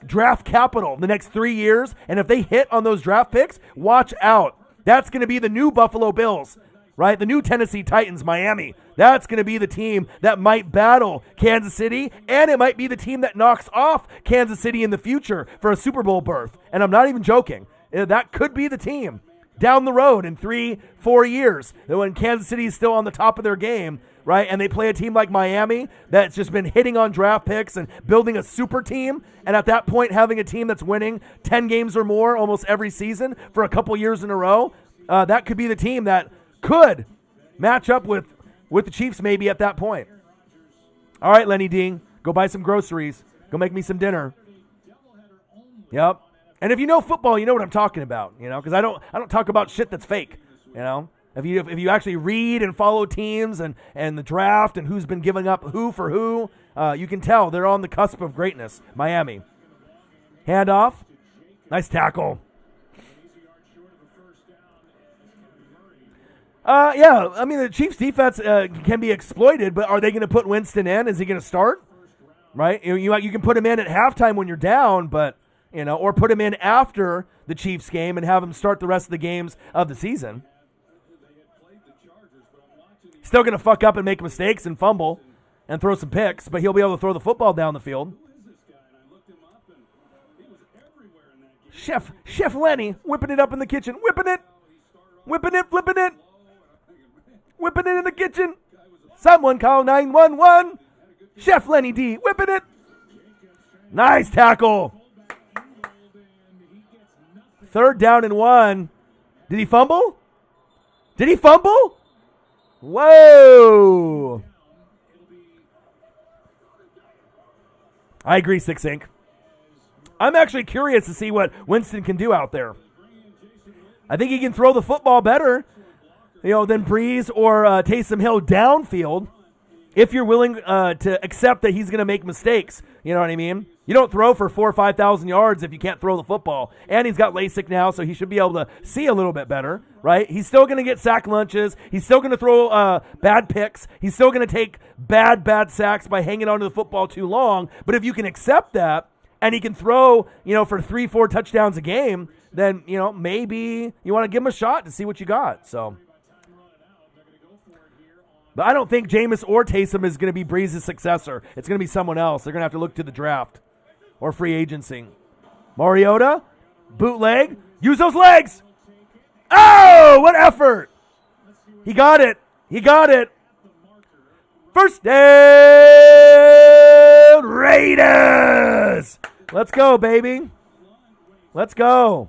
draft capital the next 3 years. And if they hit on those draft picks, watch out. That's going to be the new Buffalo Bills, right? The new Tennessee Titans, Miami. That's going to be the team that might battle Kansas City, and it might be the team that knocks off Kansas City in the future for a Super Bowl berth. And I'm not even joking. That could be the team down the road in 3, 4 years when Kansas City is still on the top of their game, right? And they play a team like Miami that's just been hitting on draft picks and building a super team. And at that point, having a team that's winning 10 games or more almost every season for a couple years in a row, that could be the team that could match up with the Chiefs maybe at that point. All right, Lenny D, go buy some groceries. Go make me some dinner. Yep. And if you know football, you know what I'm talking about, because I don't talk about shit that's fake, If you actually read and follow teams and the draft and who's been giving up who for who, you can tell they're on the cusp of greatness. Miami. Handoff. Nice tackle. Yeah, I mean, the Chiefs' defense can be exploited, but are they going to put Winston in? Is he going to start? Right? You can put him in at halftime when you're down, but, or put him in after the Chiefs game and have him start the rest of the games of the season. Still going to fuck up and make mistakes and fumble and throw some picks, but he'll be able to throw the football down the field. Chef Lenny whipping it up in the kitchen. Whipping it, flipping it. Whipping it in the kitchen. Someone call 911. Chef Lenny D whipping it. Nice tackle. 3rd down and 1. Did he fumble? Whoa. I agree, 6 Inc. I'm actually curious to see what Winston can do out there. I think he can throw the football better, than Breeze or Taysom Hill downfield if you're willing to accept that he's going to make mistakes. You know what I mean? You don't throw for 4,000 or 5,000 yards if you can't throw the football. And he's got LASIK now, so he should be able to see a little bit better, right? He's still going to get sack lunches. He's still going to throw bad picks. He's still going to take bad sacks by hanging onto the football too long. But if you can accept that, and he can throw, for 3-4 touchdowns a game, then, maybe you want to give him a shot to see what you got. So, but I don't think Jameis or Taysom is going to be Breeze's successor. It's going to be someone else. They're going to have to look to the draft or free agency. Mariota, bootleg, use those legs. Oh, what effort. He got it. First down, Raiders. Let's go, baby. Let's go.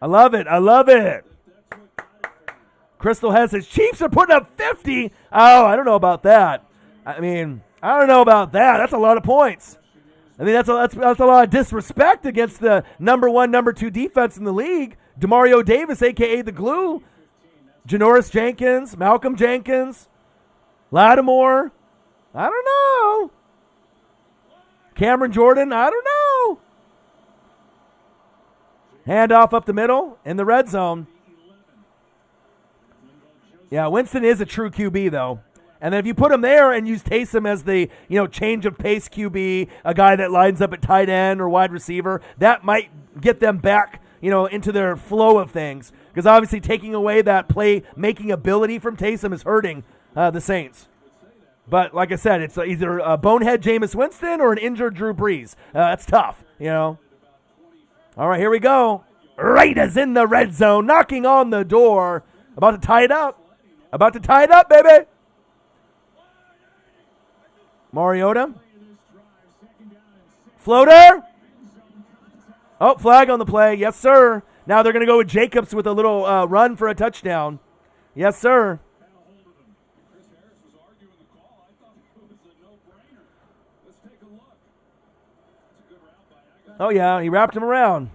I love it. Crystal Hess says, Chiefs are putting up 50. Oh, I don't know about that. I don't know about that. That's a lot of points. That's a lot of disrespect against the number 1, number 2 defense in the league. Demario Davis, a.k.a. the Glue. Janoris Jenkins, Malcolm Jenkins, Lattimore. I don't know. Cameron Jordan, I don't know. Handoff up the middle in the red zone. Yeah, Winston is a true QB, though. And then if you put him there and use Taysom as the, change of pace QB, a guy that lines up at tight end or wide receiver, that might get them back, into their flow of things. Because obviously taking away that play-making ability from Taysom is hurting the Saints. But like I said, it's either a bonehead Jameis Winston or an injured Drew Brees. That's tough, All right, here we go. Raiders in the red zone, knocking on the door. About to tie it up, baby. Mariota. Floater. Oh, flag on the play. Yes, sir. Now they're going to go with Jacobs with a little run for a touchdown. Yes, sir. Oh, yeah, he wrapped him around.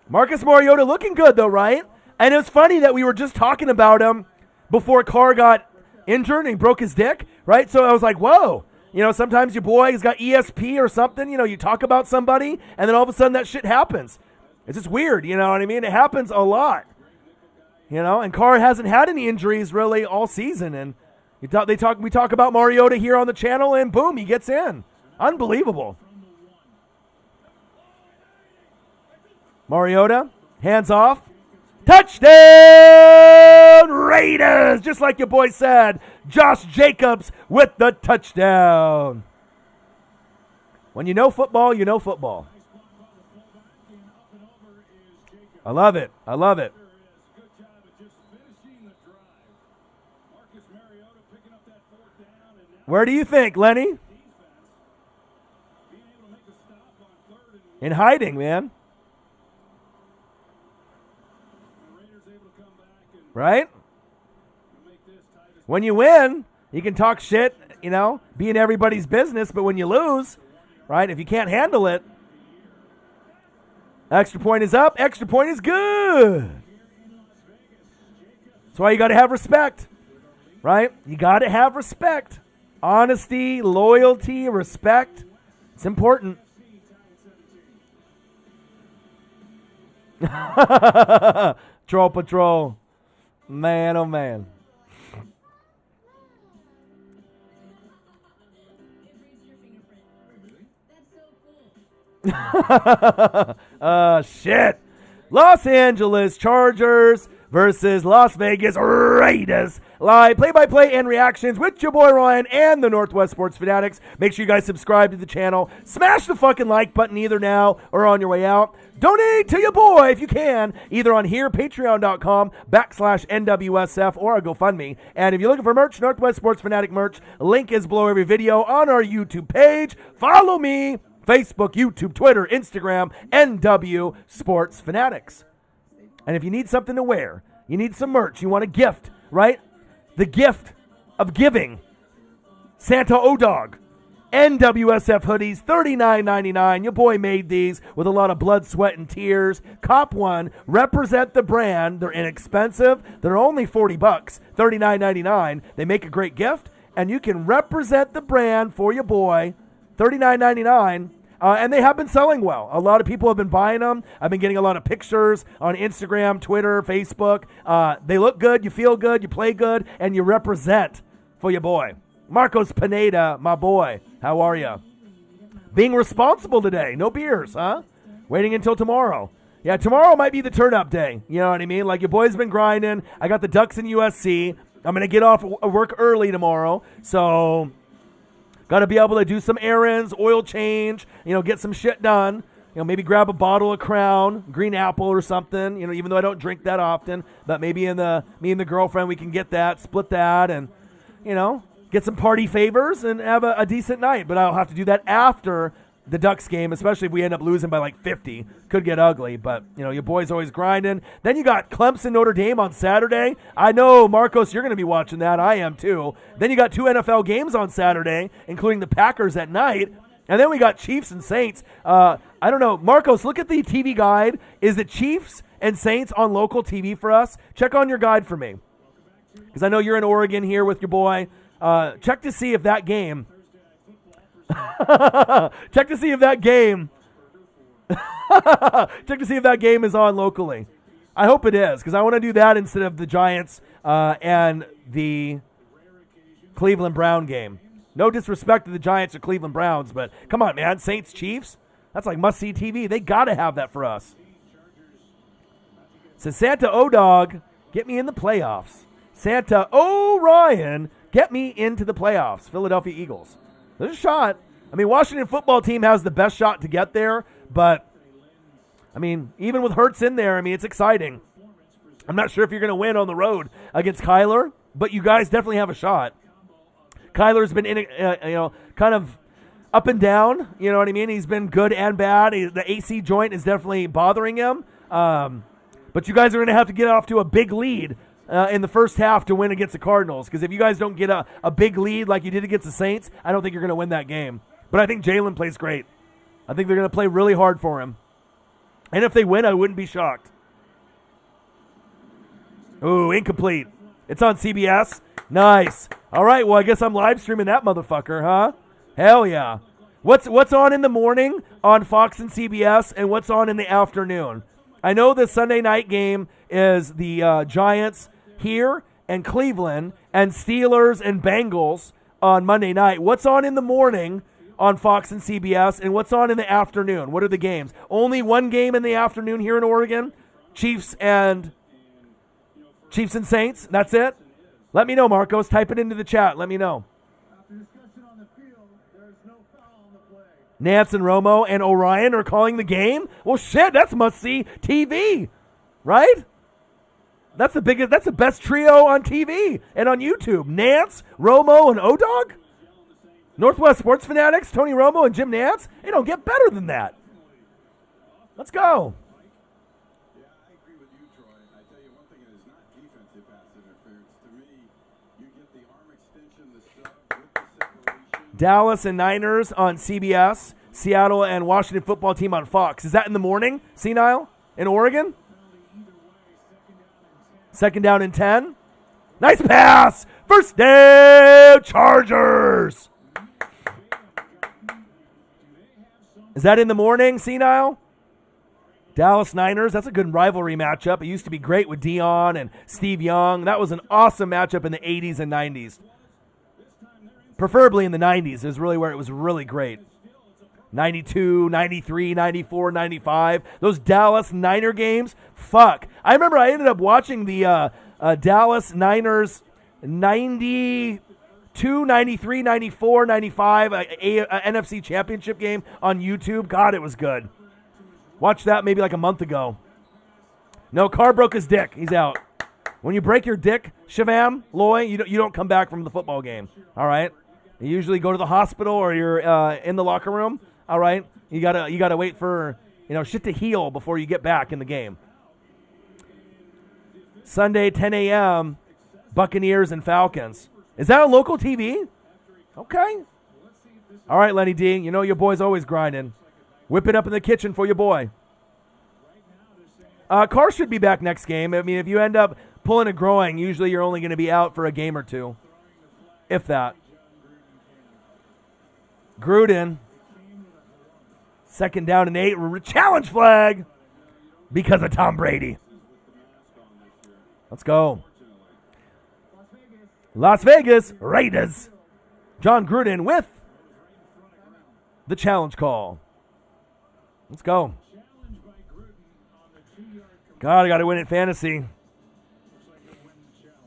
Marcus Mariota looking good, though, right? And it was funny that we were just talking about him before Carr got injured and he broke his dick, right? So I was like, whoa. Sometimes your boy has got ESP or something. You talk about somebody, and then all of a sudden that shit happens. It's just weird, you know what I mean? It happens a lot. And Carr hasn't had any injuries really all season. And we talk about Mariota here on the channel, and boom, he gets in. Unbelievable. Mariota, hands off. Touchdown, Raiders! Just like your boy said, Josh Jacobs with the touchdown. When you know football, you know football. I love it. Where do you think, Lenny? In hiding, man. Right? When you win, you can talk shit, be in everybody's business, but when you lose, right, if you can't handle it, extra point is up, extra point is good. That's why you got to have respect, right? You got to have respect. Honesty, loyalty, respect. It's important. Troll Patrol. Man, oh man. Shit. Los Angeles Chargers versus Las Vegas Raiders. Live play-by-play and reactions with your boy Ryan and the Northwest Sports Fanatics. Make sure you guys subscribe to the channel. Smash the fucking like button either now or on your way out. Donate to your boy if you can, either on here, patreon.com/NWSF, or a GoFundMe. And if you're looking for merch, Northwest Sports Fanatic merch, link is below every video on our YouTube page. Follow me, Facebook, YouTube, Twitter, Instagram, NW Sports Fanatics. And if you need something to wear, you need some merch, you want a gift, right? The gift of giving. Santa O-Dog. NWSF hoodies, $39.99. Your boy made these with a lot of blood, sweat, and tears. Cop one. Represent the brand. They're inexpensive. They're only $40, $39.99. They make a great gift, and you can represent the brand for your boy, $39.99. And they have been selling well. A lot of people have been buying them. I've been getting a lot of pictures on Instagram, Twitter, Facebook. They look good, you feel good, you play good, and you represent for your boy. Marcos Pineda, my boy, how are you? Being responsible today. No beers, huh? Waiting until tomorrow. Yeah, tomorrow might be the turn-up day. You know what I mean? Like, your boy's been grinding. I got the Ducks in USC. I'm going to get off work early tomorrow. So, got to be able to do some errands, oil change, get some shit done. Maybe grab a bottle of Crown, Green Apple or something. Even though I don't drink that often. But maybe me and the girlfriend, we can get that, split that, and, get some party favors and have a decent night. But I'll have to do that after the Ducks game, especially if we end up losing by like 50. Could get ugly, but, your boy's always grinding. Then you got Clemson Notre Dame on Saturday. I know, Marcos, you're going to be watching that. I am too. Then you got 2 NFL games on Saturday, including the Packers at night. And then we got Chiefs and Saints. I don't know. Marcos, look at the TV guide. Is it Chiefs and Saints on local TV for us? Check on your guide for me. Because I know you're in Oregon here with your boy. Check to see if that game... Check to see if that game is on locally. I hope it is, because I want to do that instead of the Giants and the Cleveland Brown game. No disrespect to the Giants or Cleveland Browns, but come on, man. Saints Chiefs? That's like must-see TV. They got to have that for us. So Santa O-Dog, get me in the playoffs. Santa Orion, get me into the playoffs. Philadelphia Eagles. There's a shot. I mean, Washington football team has the best shot to get there, but, I mean, even with Hurts in there, it's exciting. I'm not sure if you're going to win on the road against Kyler, but you guys definitely have a shot. Kyler's been, kind of up and down, you know what I mean? He's been good and bad. The AC joint is definitely bothering him, but you guys are going to have to get off to a big lead in the first half to win against the Cardinals, because if you guys don't get a big lead like you did against the Saints, I don't think you're going to win that game. But I think Jalen plays great. I think they're going to play really hard for him. And if they win, I wouldn't be shocked. Ooh, incomplete. It's on CBS. Nice. All right, well, I guess I'm live streaming that motherfucker, huh? Hell yeah. What's on in the morning on Fox and CBS, and what's on in the afternoon? I know the Sunday night game is the Giants here and Cleveland, and Steelers and Bengals on Monday night. What's on in the morning on Fox and CBS, and what's on in the afternoon? What are the games? Only one game in the afternoon here in Oregon, Chiefs and Saints. That's it. Let me know, Marcos. Type it into the chat. Let me know. Nance and Romo and Orion are calling the game? Well, shit, that's must-see TV, right? That's the best trio on TV and on YouTube. Nance, Romo, and O-Dog? Northwest Sports Fanatics, Tony Romo and Jim Nance? They don't get better than that. Let's go. Yeah, I agree with you, Troy. I tell you one thing, it is not defensive pass interference. To me, you get the arm extension, the sub with the separation. Dallas and Niners on CBS. Seattle and Washington football team on Fox. Is that in the morning, Senile, in Oregon? Second down and 10. Nice pass. First down, Chargers. Is that in the morning, Senile? Dallas Niners, that's a good rivalry matchup. It used to be great with Dion and Steve Young. That was an awesome matchup in the 80s and 90s. Preferably in the 90s is really where it was really great. 92, 93, 94, 95. Those Dallas Niner games, fuck. I remember I ended up watching the Dallas Niners 92, 93, 94, 95 NFC Championship game on YouTube. God, it was good. Watched that maybe like a month ago. No, Carr broke his dick. He's out. When you break your dick, Shivam, Loy, you don't come back from the football game. All right? You usually go to the hospital or you're in the locker room. All right? You gotta wait for shit to heal before you get back in the game. Sunday, 10 a.m., Buccaneers and Falcons. Is that on local TV? Okay. All right, Lenny D. You know your boy's always grinding. Whip it up in the kitchen for your boy. Carr should be back next game. I mean, if you end up pulling a groin, usually you're only going to be out for a game or two, if that. Gruden. Second down and 8. Challenge flag because of Tom Brady. Let's go. Las Vegas Raiders. John Gruden with the challenge call. Let's go. God, I got to win at fantasy. Looks like you'll win the challenge.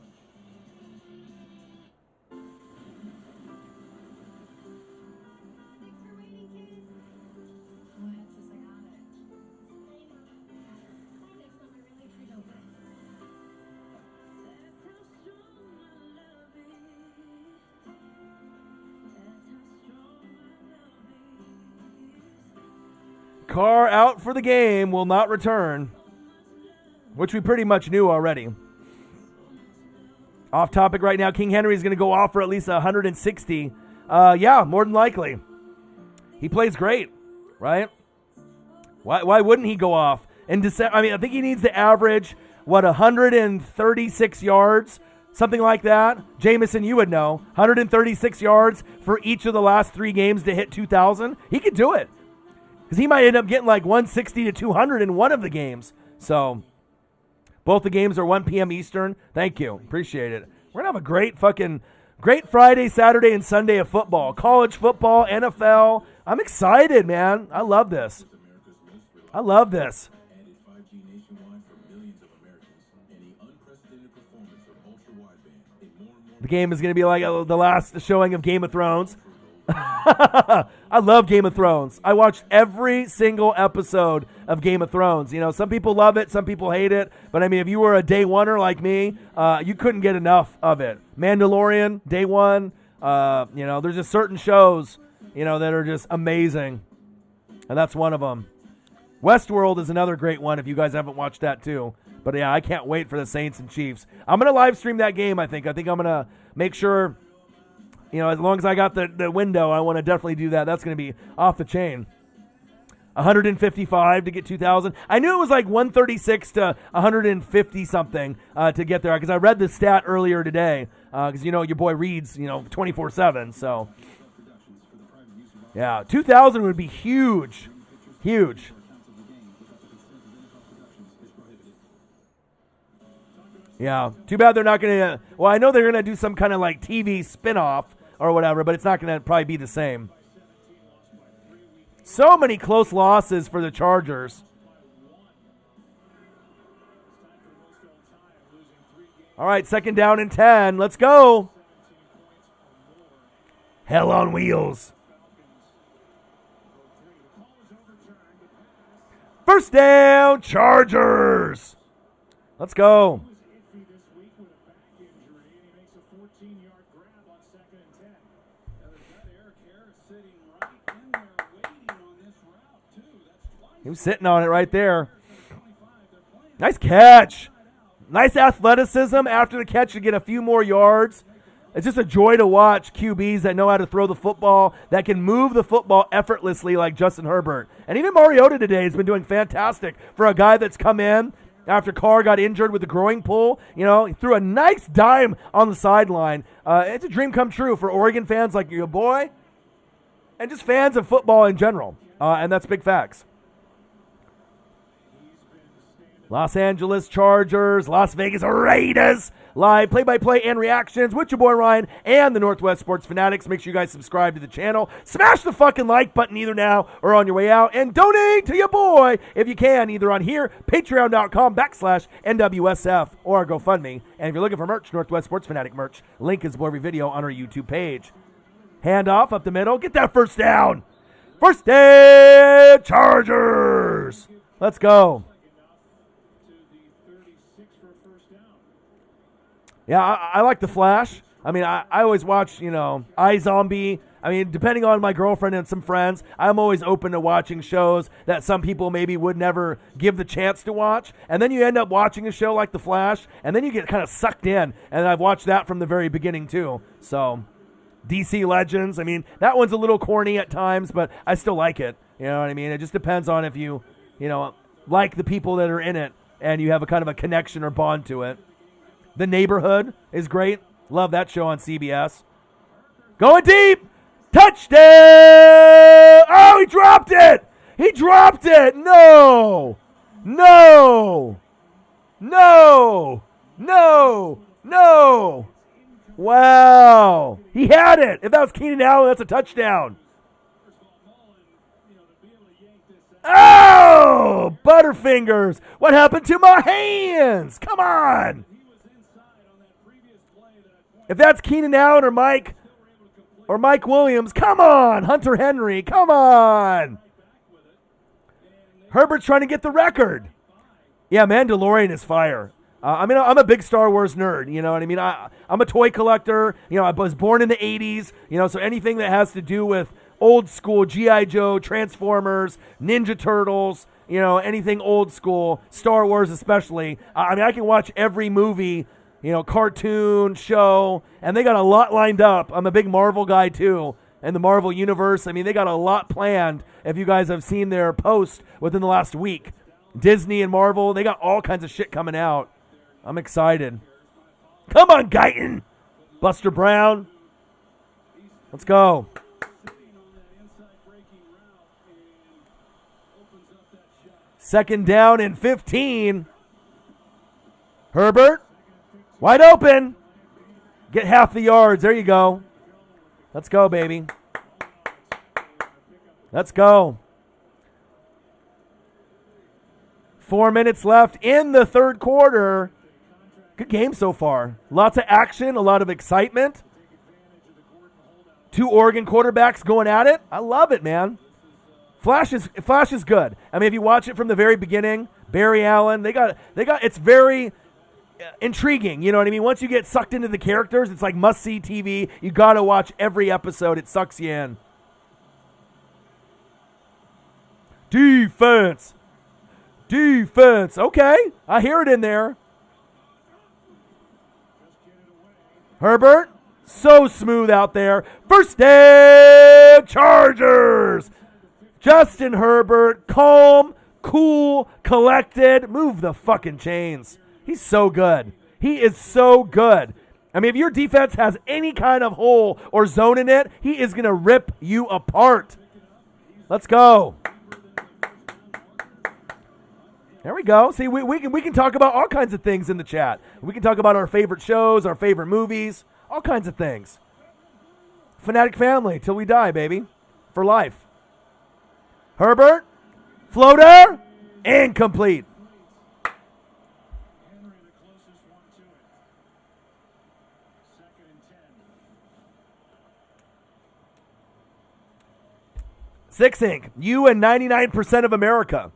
Carr out for the game, will not return, which we pretty much knew already. Off topic right now, King Henry is going to go off for at least 160. Yeah, more than likely. He plays great, right? Why wouldn't he go off? In December, I think he needs to average, 136 yards, something like that. Jameson, you would know. 136 yards for each of the last 3 games to hit 2,000. He could do it. Because he might end up getting like 160 to 200 in one of the games. So, both the games are 1 p.m. Eastern. Thank you. Appreciate it. We're going to have a great Friday, Saturday, and Sunday of football. College football, NFL. I'm excited, man. I love this. I love this. Added 5G nationwide for millions of Americans, and the unprecedented performance of ultra-wideband in more and more. The game is going to be like the last showing of Game of Thrones. I love Game of Thrones. I watched every single episode of Game of Thrones. You know, some people love it, some people hate it. But if you were a day oneer like me, you couldn't get enough of it. Mandalorian, day one. There's just certain shows, that are just amazing. And that's one of them. Westworld is another great one if you guys haven't watched that too. But yeah, I can't wait for the Saints and Chiefs. I'm going to live stream that game, I think. I think I'm going to make sure, as long as I got the window, I want to definitely do that. That's going to be off the chain. 155 to get 2,000. I knew it was like 136 to 150 something to get there because I read the stat earlier today because, your boy reads, 24/7. So, yeah, 2,000 would be huge. Huge. Yeah, too bad they're not going to, I know they're going to do some kind of like TV spinoff or whatever, but it's not going to probably be the same. So many close losses for the Chargers. All right, 2nd down and 10. Let's go. Hell on wheels. 1st down, Chargers. Let's go. He was sitting on it right there. Nice catch. Nice athleticism after the catch to get a few more yards. It's just a joy to watch QBs that know how to throw the football, that can move the football effortlessly like Justin Herbert. And even Mariota today has been doing fantastic for a guy that's come in after Carr got injured with the growing pull. He threw a nice dime on the sideline. It's a dream come true for Oregon fans like your boy and just fans of football in general. And that's big facts. Los Angeles Chargers, Las Vegas Raiders, live play-by-play and reactions with your boy Ryan and the Northwest Sports Fanatics. Make sure you guys subscribe to the channel. Smash the fucking like button either now or on your way out. And donate to your boy if you can, either on here, patreon.com/NWSF, or GoFundMe. And if you're looking for merch, Northwest Sports Fanatic merch, link is below every video on our YouTube page. Handoff up the middle. Get that 1st down. 1st down, Chargers. Let's go. Yeah, I like the Flash. I always watch, iZombie. Depending on my girlfriend and some friends, I'm always open to watching shows that some people maybe would never give the chance to watch. And then you end up watching a show like The Flash, and then you get kind of sucked in. And I've watched that from the very beginning, too. So, DC Legends, that one's a little corny at times, but I still like it. You know what I mean? It just depends on if you like the people that are in it, and you have a kind of a connection or bond to it. The Neighborhood is great. Love that show on CBS. Going deep. Touchdown. Oh, he dropped it. He dropped it. No. No. No. No. No. Wow. He had it. If that was Keenan Allen, that's a touchdown. Oh, Butterfingers. What happened to my hands? Come on. If that's Keenan Allen or Mike Williams, come on. Hunter Henry, come on. Herbert's trying to get the record. Yeah, Mandalorian is fire. I'm a big Star Wars nerd, you know what I mean? I'm a toy collector. You know, I was born in the 80s, you know, so anything that has to do with old school G.I. Joe, Transformers, Ninja Turtles, you know, anything old school, Star Wars especially. I mean, I can watch every movie, you know, cartoon, show, and they got a lot lined up. I'm a big Marvel guy too, and the Marvel Universe. I mean, they got a lot planned. If you guys have seen their post within the last week, Disney and Marvel, they got all kinds of shit coming out. I'm excited. Come on, Guyton. Buster Brown. Let's go. Second down and 15. Herbert. Wide open. Get half the yards. There you go. Let's go, baby. Let's go. 4 minutes left in the third quarter. Good game so far. Lots of action, a lot of excitement. 2 Oregon quarterbacks going at it. I love it, man. Flash is good. I mean, if you watch it from the very beginning, Barry Allen, they got it's very intriguing, you know what I mean? Once you get sucked into the characters, it's like must-see TV. You got to watch every episode. It sucks you in. Defense. Okay, I hear it in there. Herbert, so smooth out there. First down, Chargers. Justin Herbert, calm, cool, collected. Move the fucking chains. He's so good. He is so good. I mean, if your defense has any kind of hole or zone in it, he is going to rip you apart. Let's go. There we go. See, we can talk about all kinds of things in the chat. We can talk about our favorite shows, our favorite movies, all kinds of things. Fanatic family till we die, baby. For life. Herbert, floater, incomplete. Six Inc. You and 99% of America.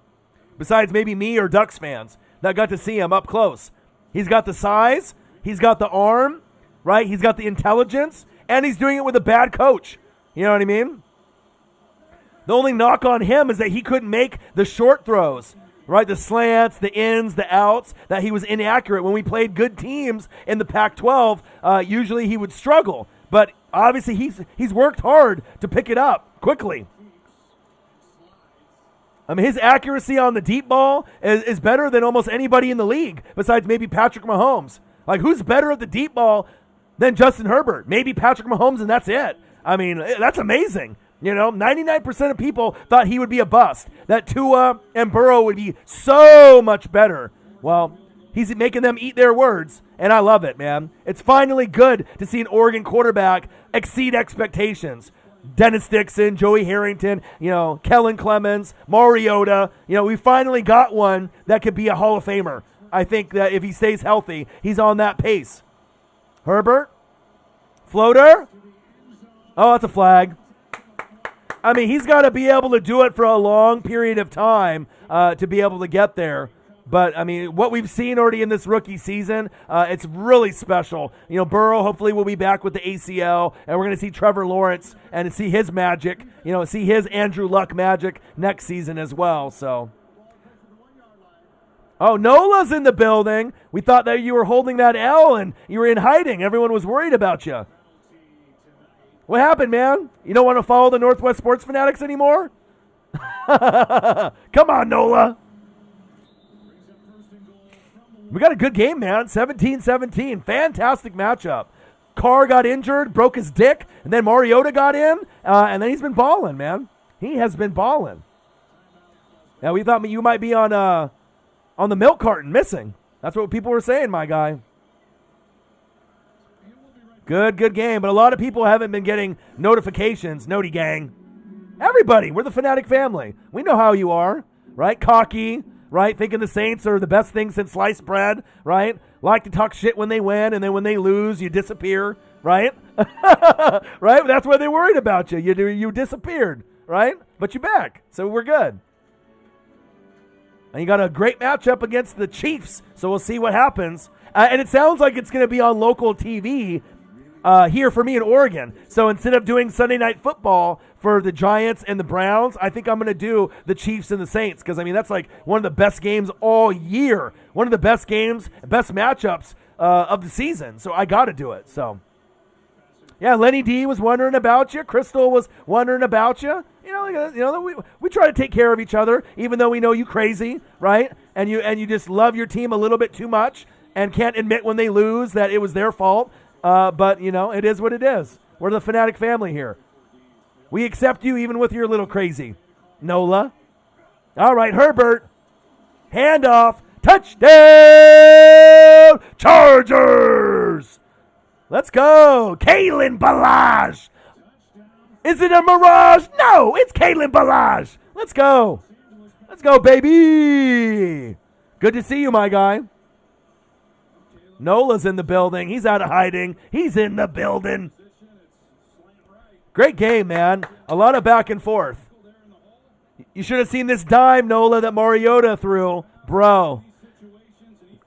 Besides maybe me or Ducks fans that got to see him up close. He's got the size, he's got the arm, right? He's got the intelligence, and he's doing it with a bad coach. You know what I mean? The only knock on him is that he couldn't make the short throws, right? The slants, the ins, the outs, that he was inaccurate. When we played good teams in the Pac-12, usually he would struggle. But obviously he's worked hard to pick it up quickly. I mean, his accuracy on the deep ball is better than almost anybody in the league, besides maybe Patrick Mahomes. Like, who's better at the deep ball than Justin Herbert? Maybe Patrick Mahomes, and that's it. I mean, that's amazing. You know, 99% of people thought he would be a bust, that Tua and Burrow would be so much better. Well, he's making them eat their words, and I love it, man. It's finally good to see an Oregon quarterback exceed expectations. Dennis Dixon, Joey Harrington, you know, Kellen Clemens, Mariota. You know, we finally got one that could be a Hall of Famer. I think that if he stays healthy, he's on that pace. Herbert, floater. Oh, that's a flag. I mean, he's got to be able to do it for a long period of time to be able to get there. But, I mean, what we've seen already in this rookie season, it's really special. You know, Burrow hopefully will be back with the ACL, and we're going to see Trevor Lawrence and see his magic, you know, see his Andrew Luck magic next season as well. So, oh, Nola's in the building. We thought that you were holding that L and you were in hiding. Everyone was worried about you. What happened, man? You don't want to follow the Northwest Sports Fanatics anymore? Come on, Nola. We got a good game, man. 17-17. Fantastic matchup. Carr got injured, broke his dick, and then Mariota got in, and then he's been balling, man. He has been balling. Now, we thought you might be on the milk carton missing. That's what people were saying, my guy. Good game. But a lot of people haven't been getting notifications. Noti gang. Everybody. We're the Fanatic family. We know how you are, right? Cocky, right? Thinking the Saints are the best thing since sliced bread, right? Like to talk shit when they win, and then when they lose, you disappear, right? Right? That's why they worried about you. You disappeared, right? But you're back, so we're good. And you got a great matchup against the Chiefs, so we'll see what happens. And it sounds like it's going to be on local TV here for me in Oregon. So instead of doing Sunday Night Football for the Giants and the Browns, I think I'm going to do the Chiefs and the Saints because, I mean, that's like one of the best games all year. One of the best games, best matchups of the season. So I got to do it. So, yeah, Lenny D was wondering about you. Crystal was wondering about you. We try to take care of each other, even though we know you crazy, right? And you just love your team a little bit too much and can't admit when they lose that it was their fault. But, it is what it is. We're the Fanatic family here. We accept you even with your little crazy. Nola. All right, Herbert. Handoff. Touchdown. Chargers. Let's go. Kalen Balazs. Is it a mirage? No, it's Kalen Balazs. Let's go. Let's go, baby. Good to see you, my guy. Nola's in the building. He's out of hiding. He's in the building. Great game, man. A lot of back and forth. You should have seen this dime, Nola, that Mariota threw. Bro.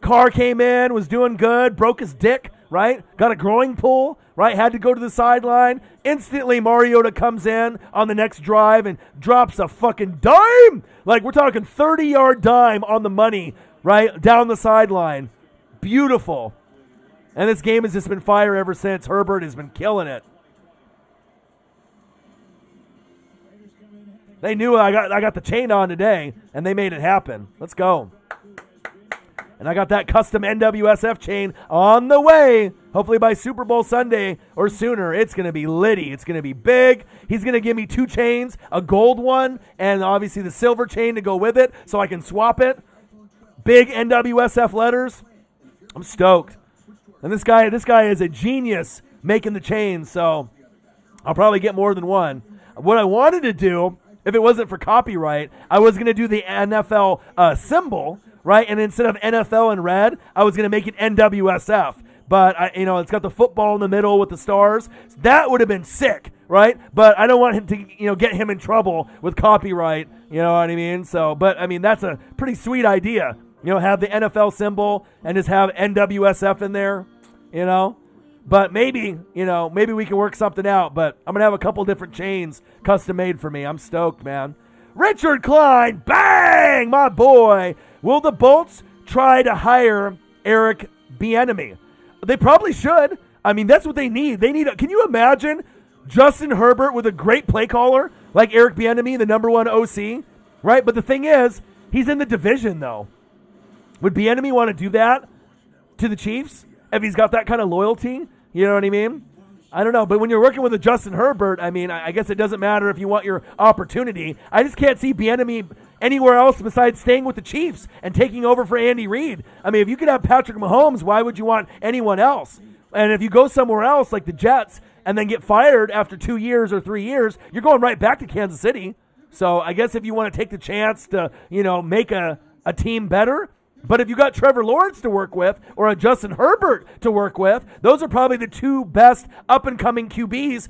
Carr came in, was doing good, broke his dick, right? Got a growing pull, right? Had to go to the sideline. Instantly, Mariota comes in on the next drive and drops a fucking dime. Like, we're talking 30-yard dime on the money, right? Down the sideline. Beautiful. And this game has just been fire ever since. Herbert has been killing it. They knew I got the chain on today, and they made it happen. Let's go. And I got that custom NWSF chain on the way. Hopefully by Super Bowl Sunday or sooner. It's going to be litty. It's going to be big. He's going to give me 2 chains, a gold one, and obviously the silver chain to go with it so I can swap it. Big NWSF letters. I'm stoked. And this guy is a genius making the chains, so I'll probably get more than one. What I wanted to do, if it wasn't for copyright, I was going to do the NFL symbol, right? And instead of NFL in red, I was going to make it NWSF. But, it's got the football in the middle with the stars. That would have been sick, right? But I don't want him to, get him in trouble with copyright, you know what I mean? So, but, that's a pretty sweet idea. Have the NFL symbol and just have NWSF in there, But maybe we can work something out. But I'm going to have a couple different chains custom made for me. I'm stoked, man. Richard Klein, bang, my boy. Will the Bolts try to hire Eric Bieniemy? They probably should. That's what they need. Can you imagine Justin Herbert with a great play caller like Eric Bieniemy, the number 1 OC, right? But the thing is, he's in the division, though. Would Bieniemy want to do that to the Chiefs if he's got that kind of loyalty? You know what I mean? I don't know. But when you're working with a Justin Herbert, I guess it doesn't matter if you want your opportunity. I just can't see Bieniemy anywhere else besides staying with the Chiefs and taking over for Andy Reid. If you could have Patrick Mahomes, why would you want anyone else? And if you go somewhere else like the Jets and then get fired after 2 years or 3 years, you're going right back to Kansas City. So I guess if you want to take the chance to, make a team better. But if you got Trevor Lawrence to work with or a Justin Herbert to work with, those are probably the 2 best up-and-coming QBs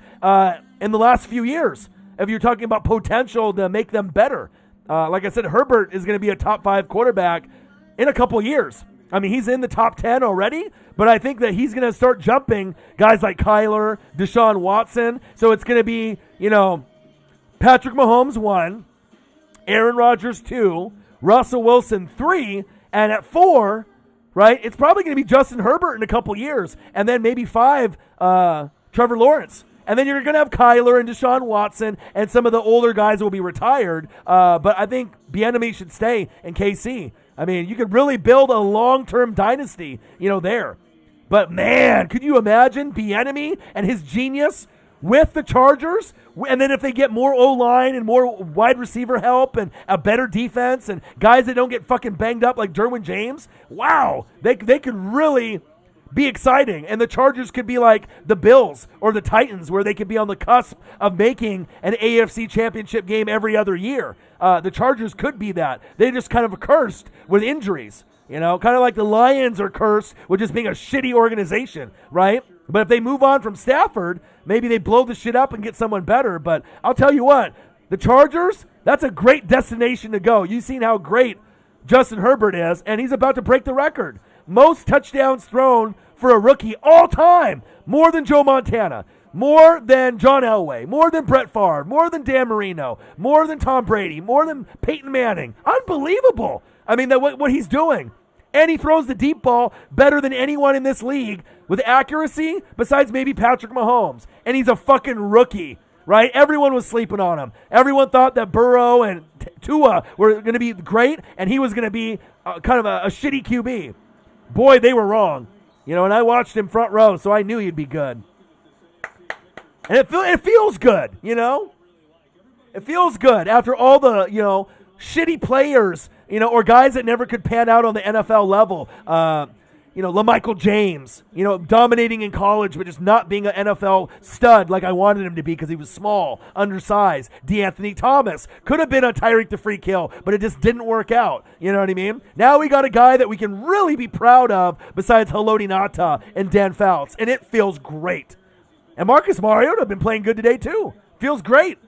in the last few years. If you're talking about potential to make them better. Like I said, Herbert is going to be a top 5 quarterback in a couple years. He's in the top 10 already, but I think that he's going to start jumping guys like Kyler, Deshaun Watson. So it's going to be, Patrick Mahomes 1, Aaron Rodgers 2, Russell Wilson 3, and at 4, right, it's probably going to be Justin Herbert in a couple years. And then maybe 5, Trevor Lawrence. And then you're going to have Kyler and Deshaun Watson, and some of the older guys will be retired. But I think Bieniemy should stay in KC. You could really build a long-term dynasty, there. But, man, could you imagine Bieniemy and his genius with the Chargers? And then if they get more O-line and more wide receiver help and a better defense and guys that don't get fucking banged up like Derwin James, wow, they could really be exciting. And the Chargers could be like the Bills or the Titans, where they could be on the cusp of making an AFC championship game every other year. The Chargers could be that. They just kind of cursed with injuries. Kind of like the Lions are cursed with just being a shitty organization, right? But if they move on from Stafford, maybe they blow the shit up and get someone better. But I'll tell you what, the Chargers, that's a great destination to go. You've seen how great Justin Herbert is, and he's about to break the record. Most touchdowns thrown for a rookie all time, more than Joe Montana, more than John Elway, more than Brett Favre, more than Dan Marino, more than Tom Brady, more than Peyton Manning. Unbelievable. I mean, what he's doing. And he throws the deep ball better than anyone in this league with accuracy, besides maybe Patrick Mahomes. And he's a fucking rookie, right? Everyone was sleeping on him. Everyone thought that Burrow and Tua were going to be great, and he was going to be kind of a shitty QB. Boy, they were wrong. And I watched him front row, so I knew he'd be good. And it feels good, It feels good after all the, shitty players, or guys that never could pan out on the NFL level. LaMichael James, dominating in college, but just not being an NFL stud like I wanted him to be because he was small, undersized. DeAnthony Thomas could have been a Tyreek the Freak Hill, but it just didn't work out. You know what I mean? Now we got a guy that we can really be proud of besides Haloti Ngata and Dan Fouts, and it feels great. And Marcus Mariota been playing good today too. Feels great.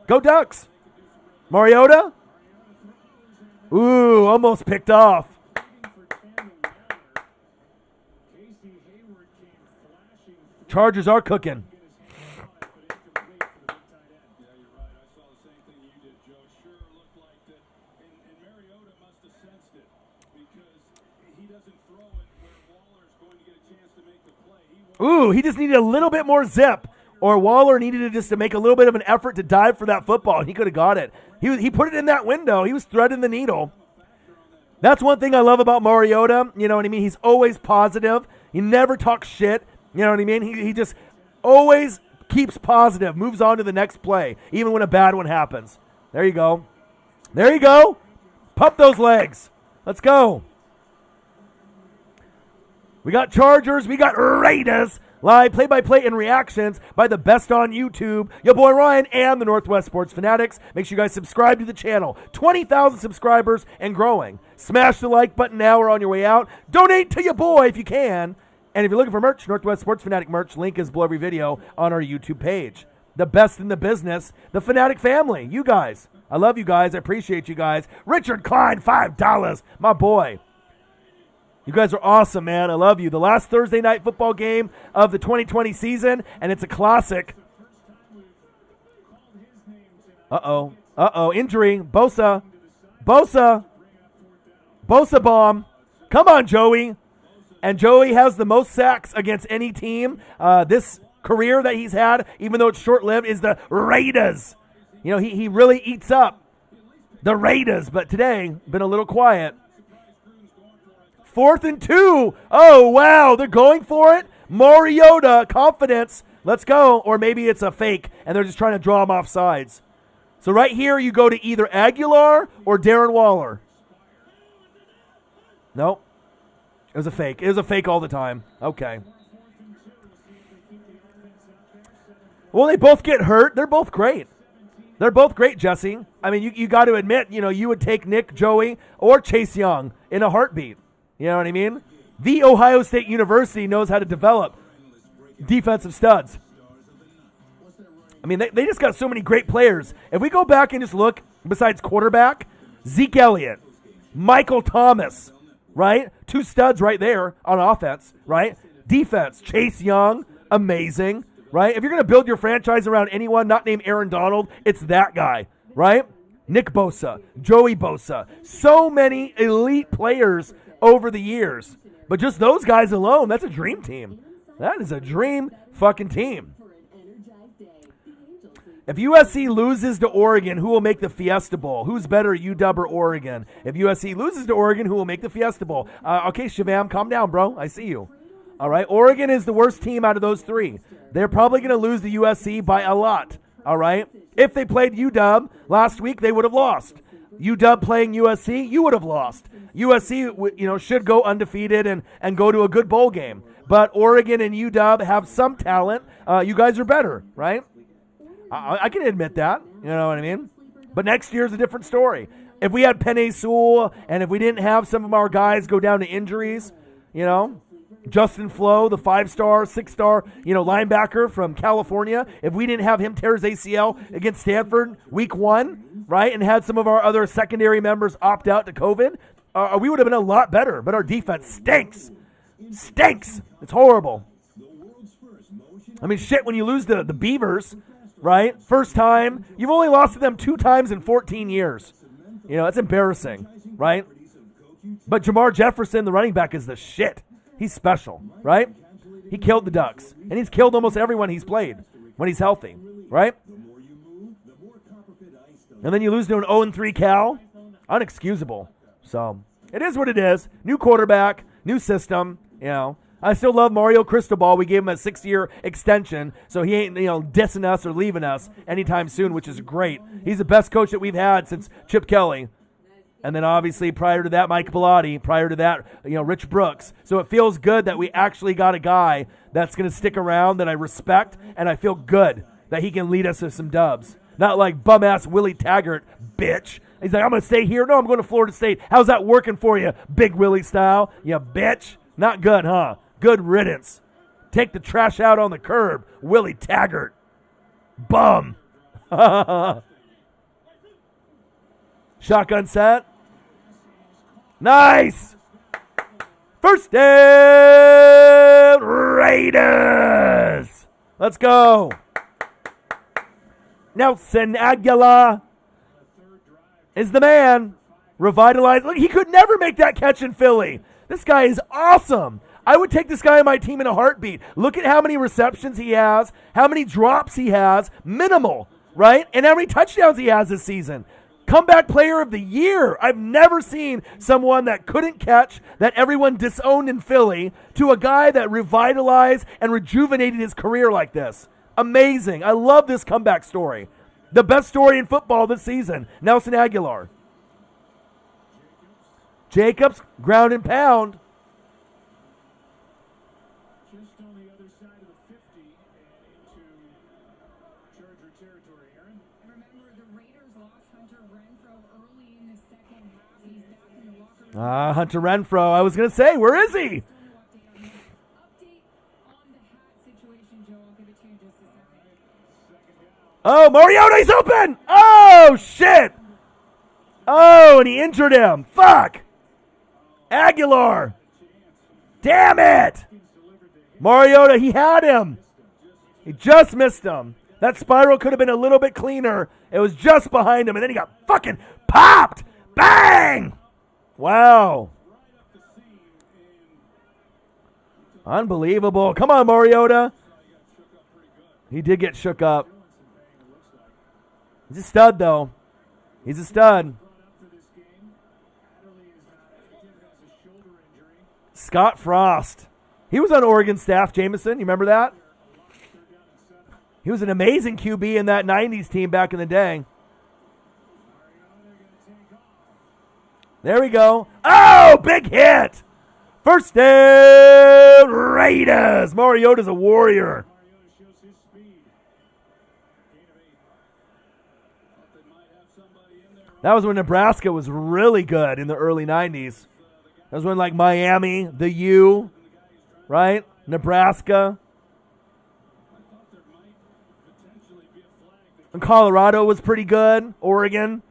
Go Ducks. Mariota? Ooh, almost picked off. Chargers are cooking. Ooh, he just needed a little bit more zip. Or Waller needed to make a little bit of an effort to dive for that football, and he could have got it. He put it in that window. He was threading the needle. That's one thing I love about Mariota. You know what I mean? He's always positive. He never talks shit. You know what I mean? He just always keeps positive, moves on to the next play, even when a bad one happens. There you go. There you go. Pump those legs. Let's go. We got Chargers. We got Raiders. Live play-by-play and reactions by the best on YouTube, your boy Ryan and the Northwest Sports Fanatics. Make sure you guys subscribe to the channel. 20,000 subscribers and growing. Smash the like button now or on your way out. Donate to your boy if you can. And if you're looking for merch, Northwest Sports Fanatic merch, link is below every video on our YouTube page. The best in the business, the Fanatic family, you guys. I love you guys. I appreciate you guys. Richard Klein, $5, my boy. You guys are awesome, man. I love you. The last Thursday night football game of the 2020 season, and it's a classic. Uh-oh. Injury. Bosa bomb. Come on, Joey. And Joey has the most sacks against any team this career that he's had, even though it's short-lived, is the Raiders. He really eats up the Raiders, but today, been a little quiet. 4th and 2. Oh, wow. They're going for it. Mariota, confidence. Let's go. Or maybe it's a fake, and they're just trying to draw him off sides. So right here, you go to either Aguilar or Darren Waller. Nope. It was a fake. It was a fake all the time. Okay. Well, they both get hurt. They're both great. They're both great, Jesse. I mean, you got to admit, you would take Nick, Joey, or Chase Young in a heartbeat. You know what I mean? The Ohio State University knows how to develop defensive studs. I mean, they just got so many great players. If we go back and just look, besides quarterback, Zeke Elliott, Michael Thomas, right? 2 studs right there on offense, right? Defense, Chase Young, amazing, right? If you're going to build your franchise around anyone not named Aaron Donald, it's that guy, right? Nick Bosa, Joey Bosa. So many elite players over the years. But just those guys alone, that's a dream team. That is a dream fucking team. If USC loses to Oregon, who will make the Fiesta Bowl? Who's better, UW or Oregon? If USC loses to Oregon, who will make the Fiesta Bowl? Okay, Shavam, calm down, bro. I see you. All right, Oregon is the worst team out of those 3. They're probably going to lose to USC by a lot. All right? If they played UW last week, they would have lost. UW playing USC, you would have lost. USC, should go undefeated and go to a good bowl game. but Oregon and UW have some talent. You guys are better, right? I can admit that. You know what I mean? But next year's a different story. If we had Penei Sewell and if we didn't have some of our guys go down to injuries, you know, Justin Flo, the 5-star, 6-star, linebacker from California, if we didn't have him tear his ACL against Stanford week 1, right, and had some of our other secondary members opt out to COVID, we would have been a lot better. But our defense stinks. Stinks. It's horrible. I mean, shit, when you lose the Beavers, right, first time, you've only lost to them 2 times in 14 years. It's embarrassing, right? But Jamar Jefferson, the running back, is the shit. He's special, right? He killed the Ducks, and he's killed almost everyone he's played when he's healthy, right? And then you lose to an 0-3 Cal. Unexcusable. So it is what it is. New quarterback, new system, I still love Mario Cristobal. We gave him a 6-year extension, so he ain't, dissing us or leaving us anytime soon, which is great. He's the best coach that we've had since Chip Kelly. And then obviously prior to that, Mike Bellotti. Prior to that, Rich Brooks. So it feels good that we actually got a guy that's going to stick around that I respect, and I feel good that he can lead us to some dubs. Not like bum-ass Willie Taggart, bitch. He's like, I'm going to stay here. No, I'm going to Florida State. How's that working for you, Big Willie style? You bitch. Not good, huh? Good riddance. Take the trash out on the curb, Willie Taggart. Bum. Shotgun set. Nice. First down, Raiders. Let's go. Nelson Aguilar is the man. Revitalized. Look, he could never make that catch in Philly. This guy is awesome. I would take this guy on my team in a heartbeat. Look at how many receptions he has, how many drops he has, minimal, right? And how many touchdowns he has this season. Comeback player of the year. I've never seen someone that couldn't catch, that everyone disowned in Philly, to a guy that revitalized and rejuvenated his career like this. Amazing. I love this comeback story. The best story in football this season, Nelson Aguilar. Jacobs, ground and pound. Just on the other side of the 50 and into Charger territory, Aaron. And remember, the Raiders lost Hunter Renfrow early in the second half. He's back in the locker room. Hunter Renfrow. I was going to say, where is he? Update on the hat situation, Joe. I'll give it to you in just a second. Oh, Mariota's open. Oh, shit. Oh, and he injured him. Fuck. Aguilar. Damn it. Mariota, he had him. He just missed him. That spiral could have been a little bit cleaner. It was just behind him, and then he got fucking popped. Bang. Wow. Unbelievable. Come on, Mariota. He did get shook up. He's a stud, though. He's a stud. Scott Frost. He was on Oregon staff, Jameson. You remember that? He was an amazing QB in that 90s team back in the day. There we go. Oh, big hit. First down, Raiders. Mariota's a warrior. That was when Nebraska was really good in the early 90s. That was when, like, Miami, the U, right? Nebraska. And Colorado was pretty good. Oregon.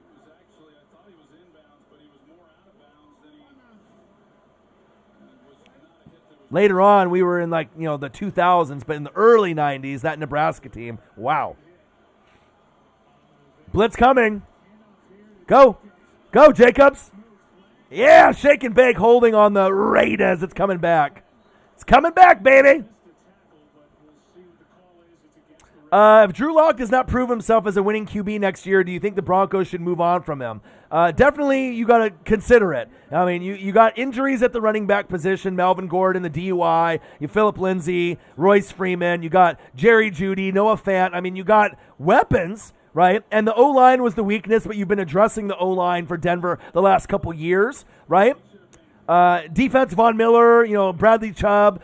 Later on, we were in, like, the 2000s, but in the early 90s, that Nebraska team, wow. Blitz coming. Go. Go, Jacobs. Yeah, shake and bake, holding on the Raiders. It's coming back. It's coming back, baby. If Drew Lock does not prove himself as a winning QB next year, do you think the Broncos should move on from him? Definitely, you got to consider it. I mean, you got injuries at the running back position, Melvin Gordon, the DUI, you Phillip Lindsay, Royce Freeman, you got Jerry Jeudy, Noah Fant. I mean, you got weapons, right? And the O-line was the weakness, but you've been addressing the O-line for Denver the last couple years, right? Defense, Von Miller, Bradley Chubb,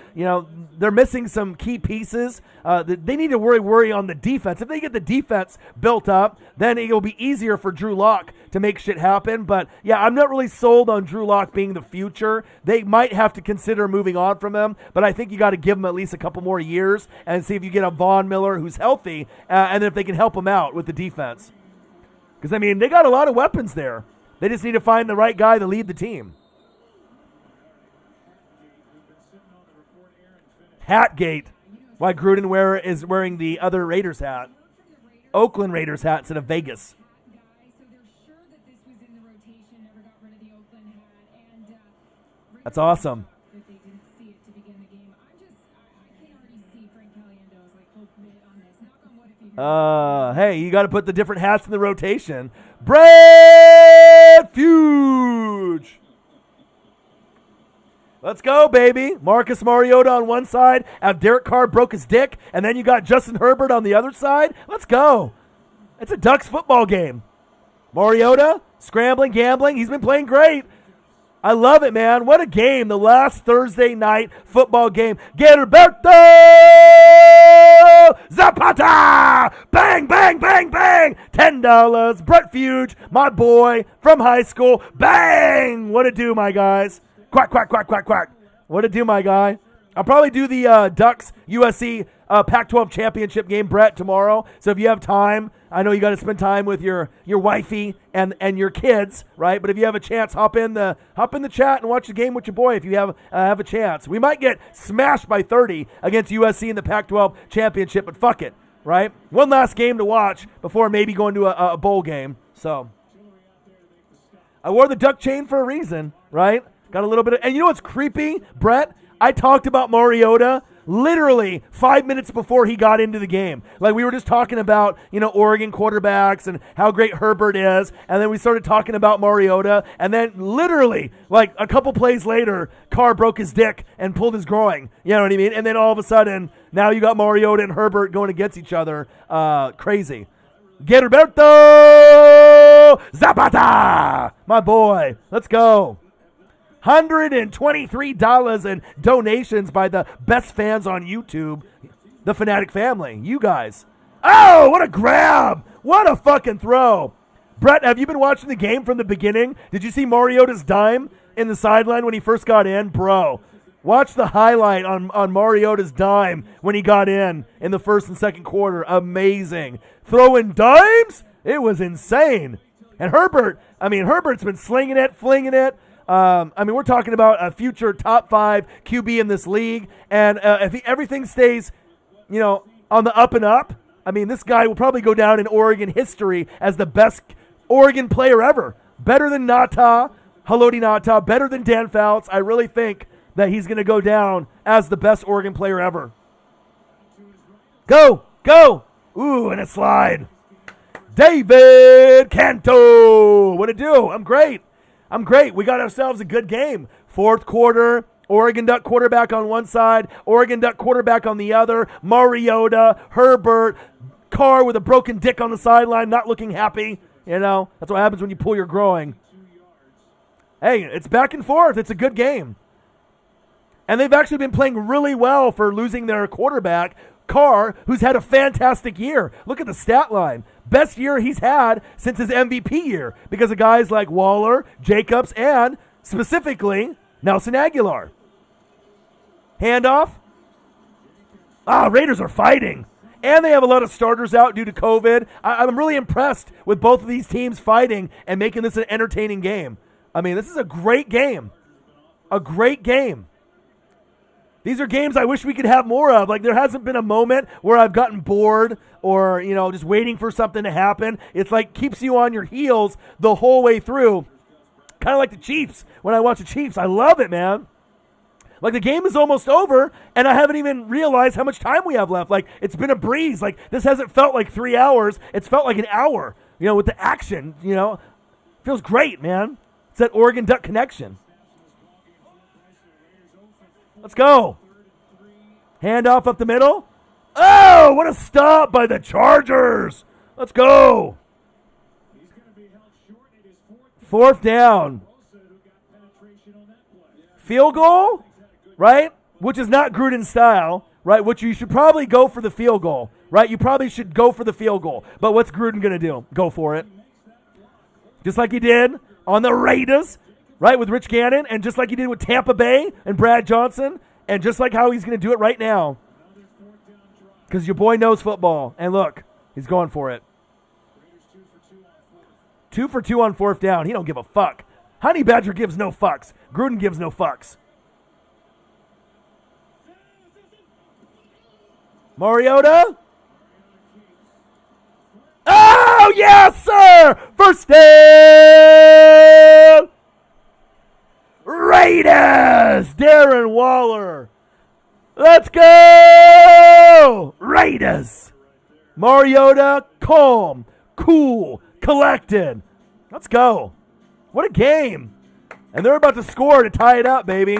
they're missing some key pieces. They need to worry on the defense. If they get the defense built up, then it'll be easier for Drew Lock to make shit happen. But, yeah, I'm not really sold on Drew Lock being the future. They might have to consider moving on from him, but I think you got to give him at least a couple more years and see if you get a Von Miller who's healthy, and then if they can help him out with the defense. Because, I mean, they got a lot of weapons there. They just need to find the right guy to lead the team. Hatgate. Why Gruden is wearing the other Raiders hat. Oakland Raiders hat instead of Vegas. That's awesome. Hey, you got to put the different hats in the rotation. Brad Fuge. Let's go, baby. Marcus Mariota on one side. Have Derek Carr broke his dick. And then you got Justin Herbert on the other side. Let's go. It's a Ducks football game. Mariota, scrambling, gambling. He's been playing great. I love it, man. What a game. The last Thursday night football game. Gilberto Zapata. Bang, bang, bang, bang. $10. Brett Fuge, my boy from high school. Bang. What it do, my guys? Quack, quack, quack, quack, quack. What it do, my guy? I'll probably do the Ducks USC Pac-12 championship game, Brett, tomorrow. So if you have time, I know you got to spend time with your wifey and your kids, right? But if you have a chance, hop in the chat and watch the game with your boy if you have a chance. We might get smashed by 30 against USC in the Pac-12 championship, but fuck it, right? One last game to watch before maybe going to a bowl game. So I wore the duck chain for a reason, right? Got a little bit of, and you know what's creepy, Brett? I talked about Mariota literally 5 minutes before he got into the game. Like we were just talking about, Oregon quarterbacks and how great Herbert is, and then we started talking about Mariota, and then literally, like a couple plays later, Carr broke his dick and pulled his groin. You know what I mean? And then all of a sudden, now you got Mariota and Herbert going against each other. Crazy. Gilberto Zapata, my boy. Let's go. $123 in donations by the best fans on YouTube, the Fanatic family. You guys. Oh, what a grab. What a fucking throw. Brett, have you been watching the game from the beginning? Did you see Mariota's dime in the sideline when he first got in? Bro, watch the highlight on Mariota's dime when he got in the first and second quarter. Amazing. Throwing dimes? It was insane. And Herbert's been slinging it, flinging it. We're talking about a future top 5 QB in this league, and if everything stays, on the up and up, this guy will probably go down in Oregon history as the best Oregon player ever. Better than Nata, Haloti Nata, better than Dan Fouts. I really think that he's going to go down as the best Oregon player ever. Go! Ooh, and a slide. David Canto! What'd it do? I'm great. We got ourselves a good game. Fourth quarter, Oregon Duck quarterback on one side, Oregon Duck quarterback on the other, Mariota, Herbert, Carr with a broken dick on the sideline, not looking happy. That's what happens when you pull your groin. Hey, it's back and forth. It's a good game. And they've actually been playing really well for losing their quarterback, Carr, who's had a fantastic year. Look at the stat line. Best year he's had since his MVP year because of guys like Waller, Jacobs, and specifically Nelson Aguilar. Handoff. Raiders are fighting. And they have a lot of starters out due to COVID. I'm really impressed with both of these teams fighting and making this an entertaining game. This is a great game. A great game. These are games I wish we could have more of. Like, there hasn't been a moment where I've gotten bored or, just waiting for something to happen. It's like keeps you on your heels the whole way through. Kind of like the Chiefs. When I watch the Chiefs, I love it, man. Like, the game is almost over, and I haven't even realized how much time we have left. Like, it's been a breeze. Like, this hasn't felt like 3 hours. It's felt like an hour, with the action, Feels great, man. It's that Oregon Duck connection. Let's go. Handoff up the middle. Oh, what a stop by the Chargers. Let's go. Fourth down. Field goal, right? which is not Gruden style, right? Which you should probably go for the field goal, right? You probably should go for the field goal. But what's Gruden going to do? Go for it. Just like he did on the Raiders, right, with Rich Gannon, and just like he did with Tampa Bay and Brad Johnson, and just like how he's going to do it right now. Because your boy knows football. And look, he's going for it. 2 for 2 on fourth down. He don't give a fuck. Honey Badger gives no fucks. Gruden gives no fucks. Mariota? Oh, yes, sir! First down! Raiders! Darren Waller. Let's go! Raiders! Mariota, calm, cool, collected. Let's go. What a game. And they're about to score to tie it up, baby.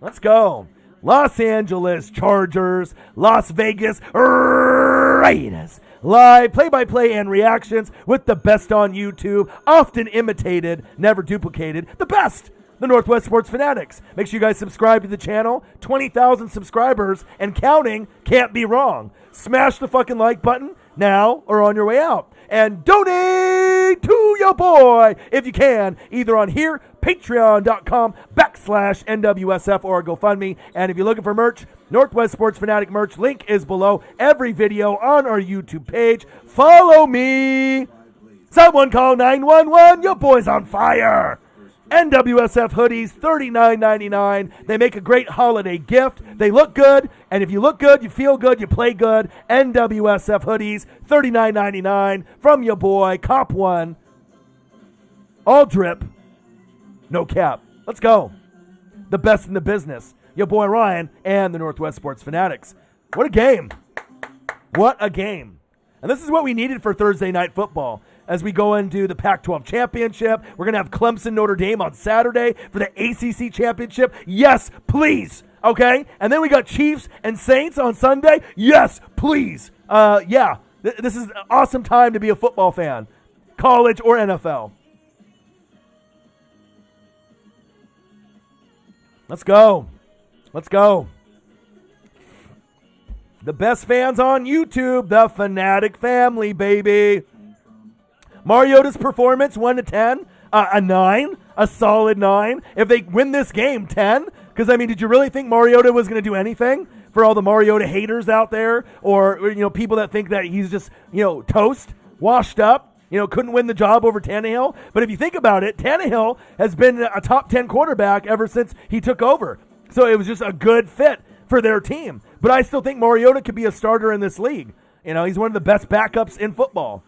Let's go. Los Angeles Chargers, Las Vegas Raiders. Live play-by-play and reactions with the best on YouTube, often imitated, never duplicated. The best, the Northwest Sports Fanatics. Make sure you guys subscribe to the channel. 20,000 subscribers and counting, can't be wrong. Smash the fucking like button now or on your way out. And donate to your boy if you can, either on here, patreon.com/NWSF or GoFundMe. And if you're looking for merch, Northwest Sports Fanatic merch, link is below every video on our YouTube page. Follow me. Someone call 911. Your boy's on fire. NWSF hoodies, $39.99. They make a great holiday gift. They look good, and if you look good, you feel good, you play good. NWSF hoodies, $39.99 from your boy, Cop One. All drip, no cap. Let's go. The best in the business. Your boy Ryan and the Northwest Sports Fanatics. What a game. What a game. And this is what we needed for Thursday night football. As we go into the Pac-12 championship, we're going to have Clemson Notre Dame on Saturday for the ACC championship. Yes, please. Okay? And then we got Chiefs and Saints on Sunday. Yes, please. This is an awesome time to be a football fan, college or NFL. Let's go. Let's go. The best fans on YouTube, the Fanatic family, baby. Mariota's performance, 1 to 10, a 9, a solid 9. If they win this game, 10. Because, I mean, did you really think Mariota was going to do anything for all the Mariota haters out there? Or, people that think that he's just, toast, washed up, couldn't win the job over Tannehill. But if you think about it, Tannehill has been a top 10 quarterback ever since he took over. So it was just a good fit for their team. But I still think Mariota could be a starter in this league. He's one of the best backups in football.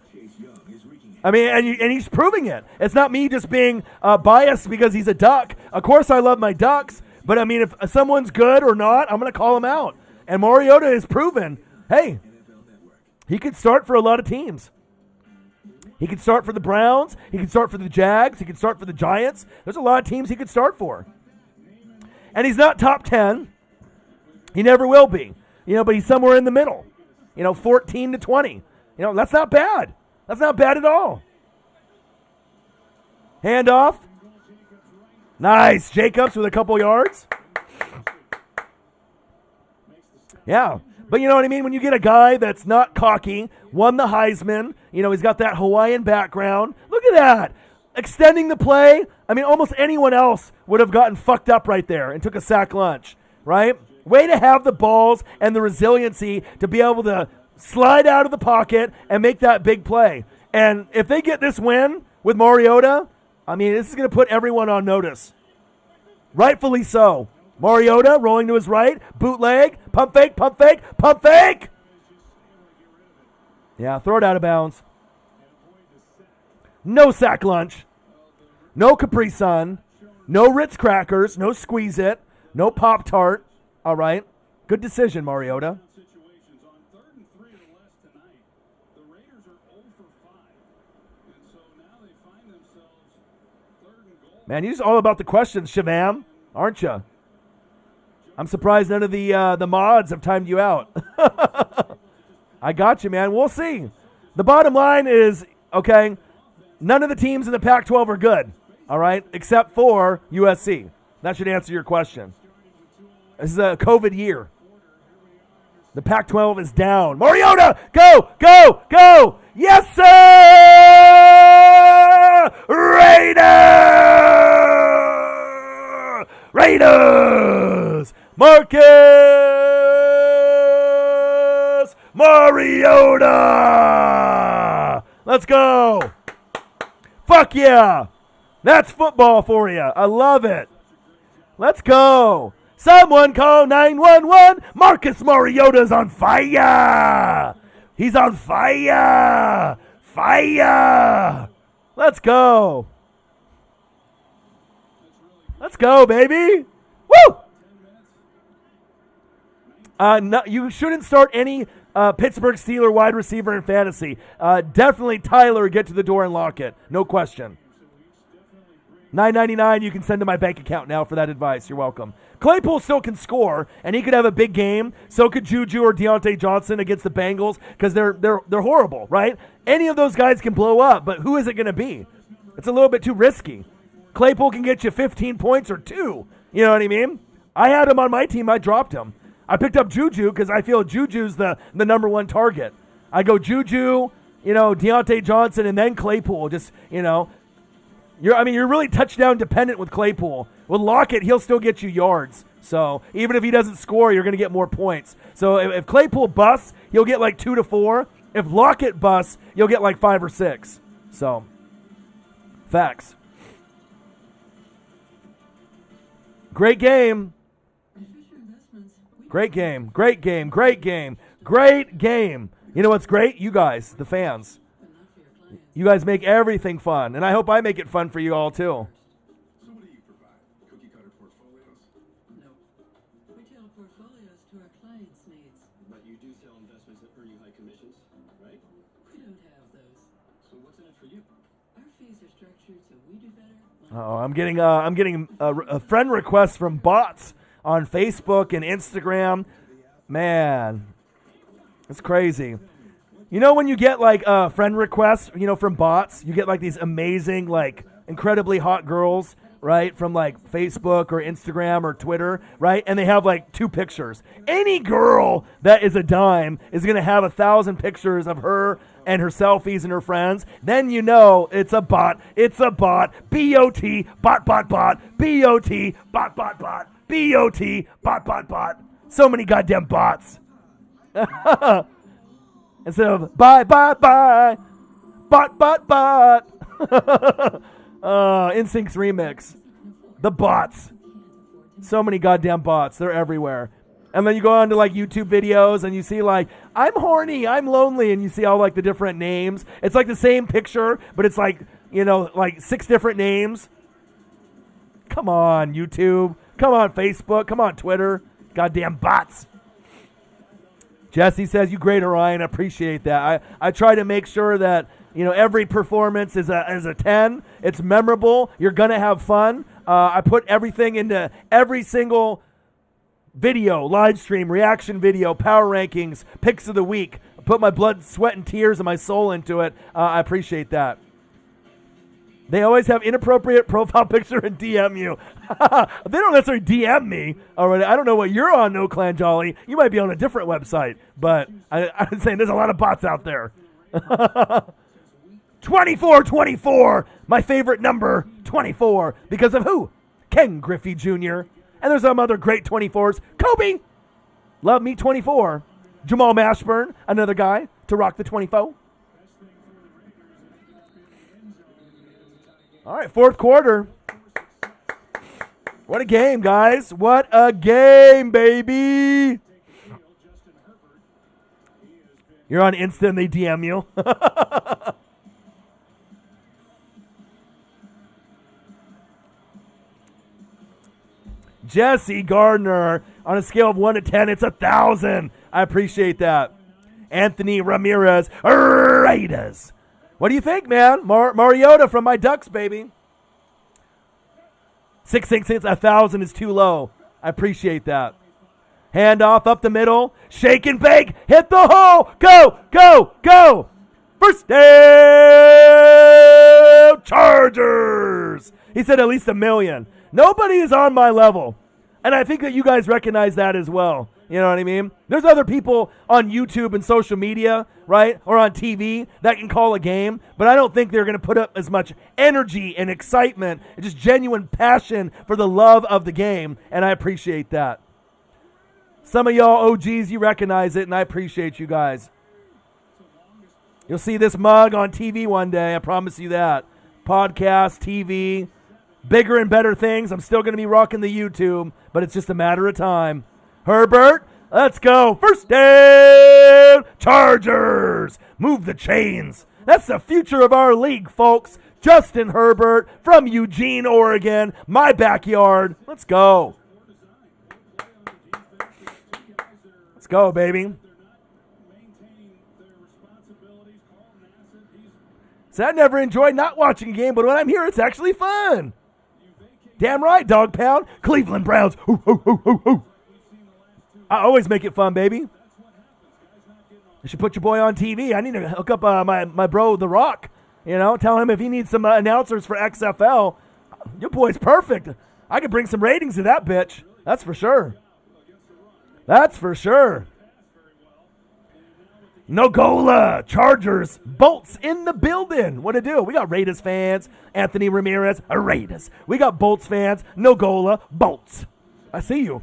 I mean, and he's proving it. It's not me just being biased because he's a Duck. Of course I love my Ducks, but I mean, if someone's good or not, I'm going to call him out. And Mariota has proven, hey, he could start for a lot of teams. He could start for the Browns. He could start for the Jags. He could start for the Giants. There's a lot of teams he could start for. And he's not top 10. He never will be. But he's somewhere in the middle. 14 to 20. That's not bad. That's not bad at all. Handoff. Nice. Jacobs with a couple yards. Yeah. But you know what I mean? When you get a guy that's not cocky, won the Heisman, he's got that Hawaiian background. Look at that. Extending the play. I mean, almost anyone else would have gotten fucked up right there and took a sack lunch, right? Way to have the balls and the resiliency to be able to slide out of the pocket and make that big play. And if they get this win with Mariota, I mean, this is going to put everyone on notice. Rightfully so. Mariota rolling to his right, bootleg, pump fake, pump fake, pump fake. Yeah, throw it out of bounds. No sack lunch. No Capri Sun. No Ritz crackers. No Squeeze It. No Pop-Tart. All right. Good decision, Mariota. Man, you're just all about the questions, Shavam, aren't you? I'm surprised none of the mods have timed you out. I got you, man. We'll see. The bottom line is, okay, none of the teams in the Pac-12 are good, all right, except for USC. That should answer your question. This is a COVID year. The Pac-12 is down. Mariota, go, go, go. Yes, sir! Raiders! Marcus Mariota! Let's go. Fuck yeah. That's football for you. I love it. Let's go. Someone call 911. Marcus Mariota's on fire. He's on fire. Fire. Let's go. Let's go, baby. Woo! No, you shouldn't start any Pittsburgh Steeler wide receiver in fantasy. Definitely Tyler, get to the door and lock it. No question. $9.99 you can send to my bank account now for that advice. You're welcome. Claypool still can score, and he could have a big game. So could Juju or Deontay Johnson against the Bengals because they're horrible, right? Any of those guys can blow up, but who is it going to be? It's a little bit too risky. Claypool can get you 15 points or 2. You know what I mean? I had him on my team. I dropped him. I picked up Juju because I feel Juju's the number one target. I go Juju, Deontay Johnson, and then Claypool. Just, you're really touchdown dependent with Claypool. With Lockett, he'll still get you yards. So even if he doesn't score, you're going to get more points. So if Claypool busts, you'll get like 2 to 4. If Lockett busts, you'll get like 5 or 6. So, facts. Great game. Great game. Great game. Great game. Great game. You know what's great? You guys, the fans. You guys make everything fun, and I hope I make it fun for you all too. So what do you provide? Cookie-cutter portfolios? No. We tailor portfolios to our clients' needs. But you do sell investments that earn you high commissions, right? We don't have those. So what's in it for you? Our fees are structured so we do better. Oh, I'm getting a friend request from bots on Facebook and Instagram. Man, it's crazy. You know when you get like friend requests, from bots, you get like these amazing, like incredibly hot girls, right, from like Facebook or Instagram or Twitter, right? And they have like 2 pictures. Any girl that is a dime is going to have 1,000 pictures of her and her selfies and her friends. Then you know it's a bot. It's a bot. B-O-T, bot, bot, bot. B-O-T, bot, bot, bot. B-O-T, bot, bot, bot. So many goddamn bots. Instead of bye, bye, bye. Bot, bot, bot. Instincts remix. The bots. So many goddamn bots. They're everywhere. And then you go on to like YouTube videos and you see like, I'm horny, I'm lonely, and you see all like the different names. It's like the same picture, but it's like, like 6 different names. Come on, YouTube. Come on, Facebook. Come on, Twitter. Goddamn bots. Jesse says, you great, Orion. I appreciate that. I try to make sure that, every performance is a 10. It's memorable. You're going to have fun. I put everything into every single video, live stream, reaction video, power rankings, picks of the week. I put my blood, sweat, and tears and my soul into it. I appreciate that. They always have inappropriate profile picture and DM you. They don't necessarily DM me. Already, I don't know what you're on, No Clan Jolly. You might be on a different website, but I'm saying there's a lot of bots out there. 24, my favorite number, 24, because of who? Ken Griffey Jr. And there's some other great 24s. Kobe, love me 24. Jamal Mashburn, another guy to rock the 24. All right, 4th quarter. What a game, guys. What a game, baby. You're on Insta and they DM you. Jesse Gardner, on a scale of 1 to 10, it's 1,000. I appreciate that. Anthony Ramirez, Raiders. What do you think, man? Mariota from my Ducks, baby. 666, 1,000 is too low. I appreciate that. Handoff up the middle. Shake and bake. Hit the hole. Go, go, go. First down, Chargers. He said at least 1 million. Nobody is on my level. And I think that you guys recognize that as well. You know what I mean? There's other people on YouTube and social media, right, or on TV that can call a game, but I don't think they're going to put up as much energy and excitement and just genuine passion for the love of the game, and I appreciate that. Some of y'all OGs, you recognize it, and I appreciate you guys. You'll see this mug on TV one day, I promise you that. Podcast, TV, bigger and better things. I'm still going to be rocking the YouTube, but it's just a matter of time. Herbert, let's go. First down, Chargers. Move the chains. That's the future of our league, folks. Justin Herbert from Eugene, Oregon, my backyard. Let's go. Let's go, baby. So I never enjoyed not watching a game, but when I'm here, it's actually fun. Damn right, dog pound. Cleveland Browns. Ooh, ooh, ooh, ooh, ooh. I always make it fun, baby. You should put your boy on TV. I need to hook up my bro, The Rock. You know, tell him if he needs some announcers for XFL. Your boy's perfect. I could bring some ratings to that bitch. That's for sure. That's for sure. Nogola, Chargers, Bolts in the building. What to do? We got Raiders fans, Anthony Ramirez, Raiders. We got Bolts fans, Nogola, Bolts. I see you.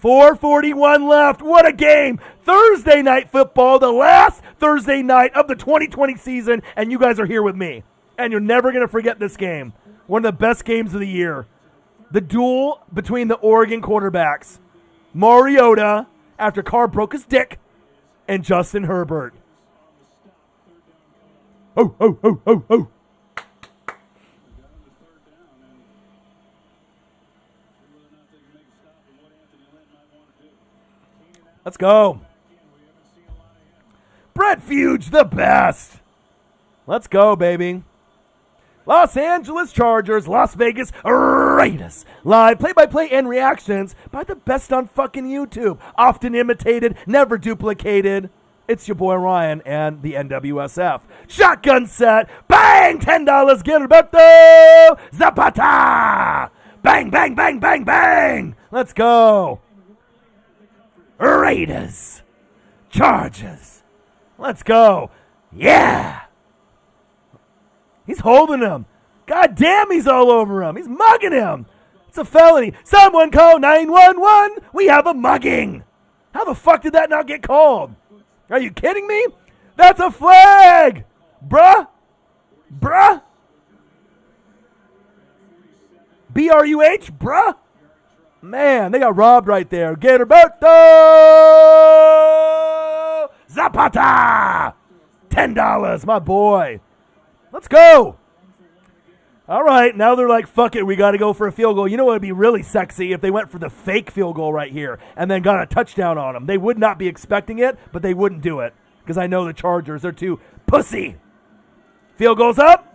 4:41 left. What a game. Thursday night football, the last Thursday night of the 2020 season, and you guys are here with me. And you're never going to forget this game. One of the best games of the year. The duel between the Oregon quarterbacks. Mariota, after Carr broke his dick, and Justin Herbert. Oh, oh, oh, oh, oh. Let's go. Brett Fuge, the best. Let's go, baby. Los Angeles Chargers, Las Vegas Raiders. Live play-by-play and reactions by the best on fucking YouTube. Often imitated, never duplicated. It's your boy Ryan and the NWSF. Shotgun set. Bang! $10. Gilberto Zapata. Bang, bang, bang, bang, bang. Let's go. Raiders. Chargers. Let's go. Yeah. He's holding him. God damn, he's all over him. He's mugging him. It's a felony. Someone call 911. We have a mugging. How the fuck did that not get called? Are you kidding me? That's a flag. Bruh. Bruh. BRUH. Bruh. Man, they got robbed right there. Gilberto Zapata. $10, my boy. Let's go. All right, now they're like, fuck it, we got to go for a field goal. You know what would be really sexy if they went for the fake field goal right here and then got a touchdown on them. They would not be expecting it, but they wouldn't do it because I know the Chargers, they're too pussy. Field goal's up.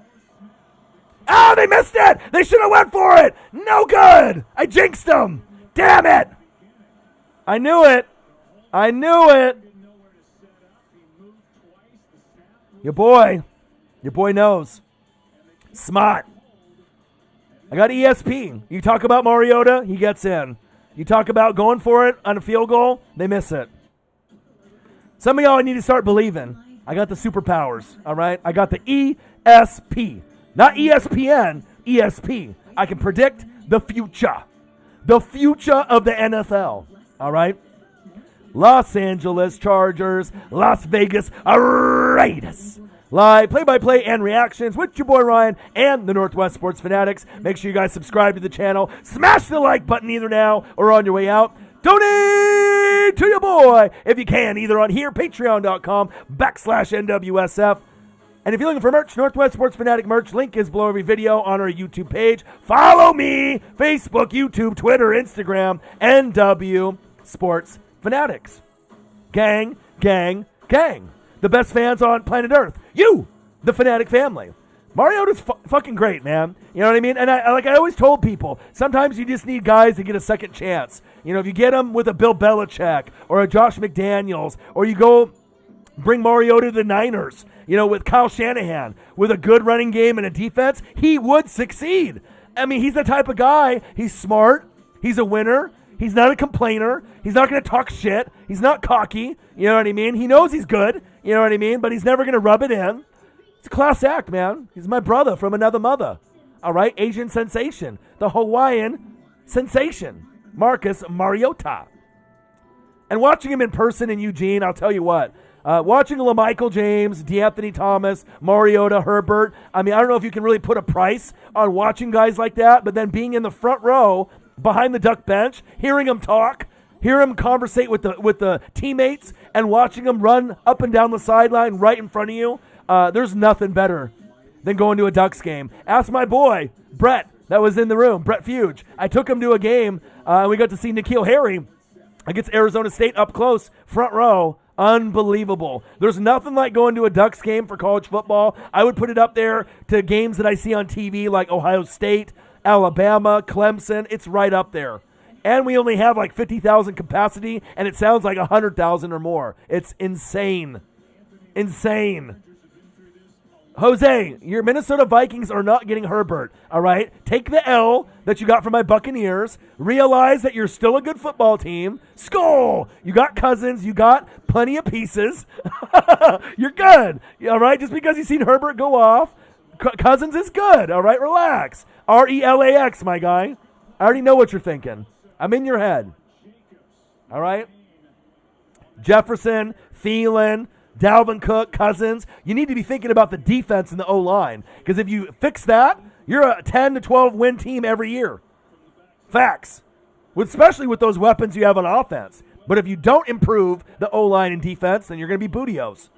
Oh, they missed it. They should have went for it. No good. I jinxed them. Damn it. I knew it. I knew it. Your boy knows. Smart. I got ESP. You talk about Mariota, he gets in. You talk about going for it on a field goal, they miss it. Some of y'all need to start believing. I got the superpowers, all right? I got the ESP. Not ESPN, ESP. I can predict the future. The future of the NFL, all right? Los Angeles Chargers, Las Vegas Raiders. Live play-by-play and reactions with your boy Ryan and the Northwest Sports Fanatics. Make sure you guys subscribe to the channel. Smash the like button either now or on your way out. Donate to your boy if you can, either on here, patreon.com/NWSF. And if you're looking for merch, Northwest Sports Fanatic merch, link is below every video on our YouTube page. Follow me, Facebook, YouTube, Twitter, Instagram, NW Sports Fanatics. Gang, gang, gang. The best fans on planet Earth. You, the Fanatic family. Mariota's fucking great, man. You know what I mean? And I always told people, sometimes you just need guys to get a second chance. You know, if you get them with a Bill Belichick or a Josh McDaniels, or you go bring Mariota to the Niners, you know, with Kyle Shanahan, with a good running game and a defense, he would succeed. I mean, he's the type of guy. He's smart. He's a winner. He's not a complainer. He's not going to talk shit. He's not cocky. You know what I mean? He knows he's good. You know what I mean? But he's never going to rub it in. It's a class act, man. He's my brother from another mother. All right? Asian sensation. The Hawaiian sensation. Marcus Mariota. And watching him in person in Eugene, I'll tell you what. Watching LaMichael James, DeAnthony Thomas, Mariota, Herbert. I mean, I don't know if you can really put a price on watching guys like that, but then being in the front row behind the duck bench, hearing them talk, hear him conversate with the teammates, and watching them run up and down the sideline right in front of you, there's nothing better than going to a Ducks game. Ask my boy, Brett, that was in the room, Brett Fuge. I took him to a game, and we got to see N'Keal Harry against Arizona State up close, front row. Unbelievable. There's nothing like going to a Ducks game for college football. I would put it up there to games that I see on TV like Ohio State, Alabama, Clemson. It's right up there. And we only have like 50,000 capacity, and it sounds like 100,000 or more. It's insane. Insane. Jose, your Minnesota Vikings are not getting Herbert, all right? Take the L that you got from my Buccaneers. Realize that you're still a good football team. Skull! You got Cousins. You got plenty of pieces. You're good, all right? Just because you've seen Herbert go off, Cousins is good, all right? Relax. RELAX, my guy. I already know what you're thinking. I'm in your head, all right? Jefferson, Thielen, Dalvin Cook, Cousins, you need to be thinking about the defense and the O-line. Because if you fix that, you're a 10 to 12 win team every year. Facts. Especially with those weapons you have on offense. But if you don't improve the O-line and defense, then you're going to be bootios.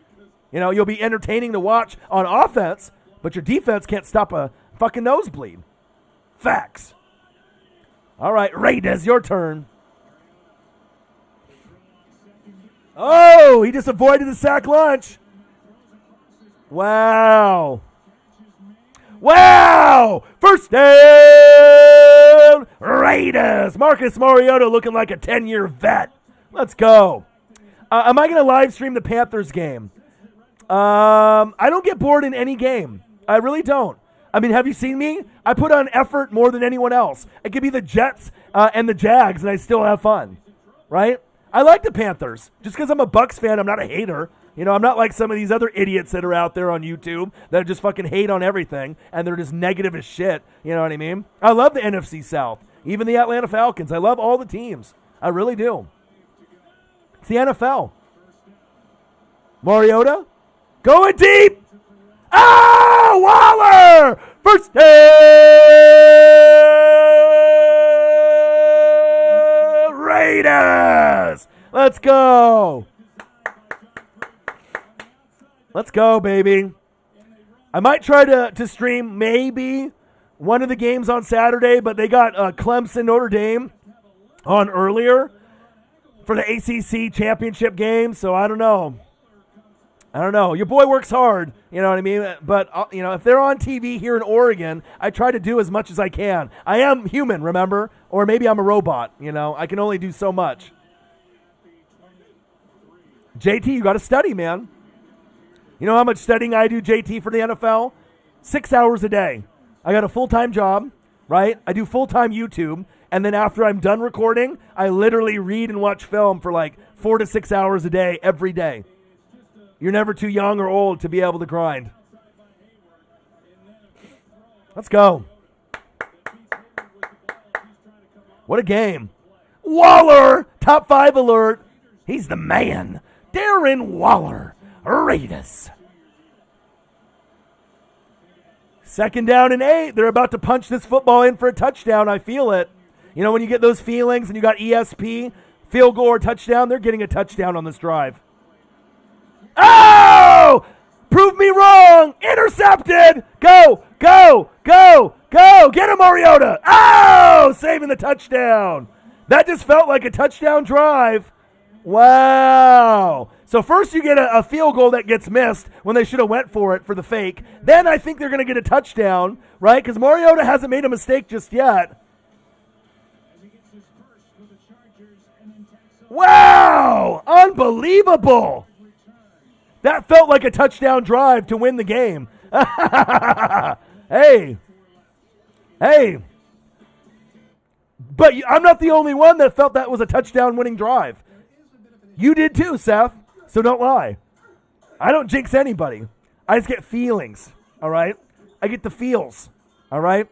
You know, you'll be entertaining to watch on offense, but your defense can't stop a fucking nosebleed. Facts. All right, Raiders, your turn. Oh, he just avoided the sack lunch. Wow. Wow. First down, Raiders. Marcus Mariota looking like a 10-year vet. Let's go. Am I going to live stream the Panthers game? I don't get bored in any game. I really don't. I mean, have you seen me? I put on effort more than anyone else. It could be the Jets and the Jags, and I still have fun, right? I like the Panthers. Just because I'm a Bucks fan, I'm not a hater. You know, I'm not like some of these other idiots that are out there on YouTube that just fucking hate on everything, and they're just negative as shit. You know what I mean? I love the NFC South. Even the Atlanta Falcons. I love all the teams. I really do. It's the NFL. Mariota? Going deep! Oh, Waller! First down! Raiders! Let's go. Let's go, baby. I might try to stream maybe one of the games on Saturday, but they got Clemson Notre Dame on earlier for the ACC championship game, so I don't know. Your boy works hard, you know what I mean? But, you know, if they're on TV here in Oregon, I try to do as much as I can. I am human, remember? Or maybe I'm a robot, you know? I can only do so much. JT, you got to study, man. You know how much studying I do, JT, for the NFL? 6 hours a day. I got a full-time job, right? I do full-time YouTube, and then after I'm done recording, I literally read and watch film for like 4 to 6 hours a day, every day. You're never too young or old to be able to grind. Let's go. What a game. Waller, top 5 alert. He's the man. Darren Waller, Raiders. 2nd down and 8. They're about to punch this football in for a touchdown. I feel it. You know, when you get those feelings and you got ESP, field goal or touchdown, they're getting a touchdown on this drive. Oh! Prove me wrong. Intercepted. Go, go, go, go. Get him, Mariota. Oh! Saving the touchdown. That just felt like a touchdown drive. Wow. So first you get a field goal that gets missed when they should have went for it for the fake. Then I think they're going to get a touchdown, right? Because Mariota hasn't made a mistake just yet. Wow. Unbelievable. That felt like a touchdown drive to win the game. Hey, Hey, but I'm not the only one that felt that was a touchdown-winning drive. You did too, Seth, so don't lie. I don't jinx anybody. I just get feelings, all right? I get the feels, all right?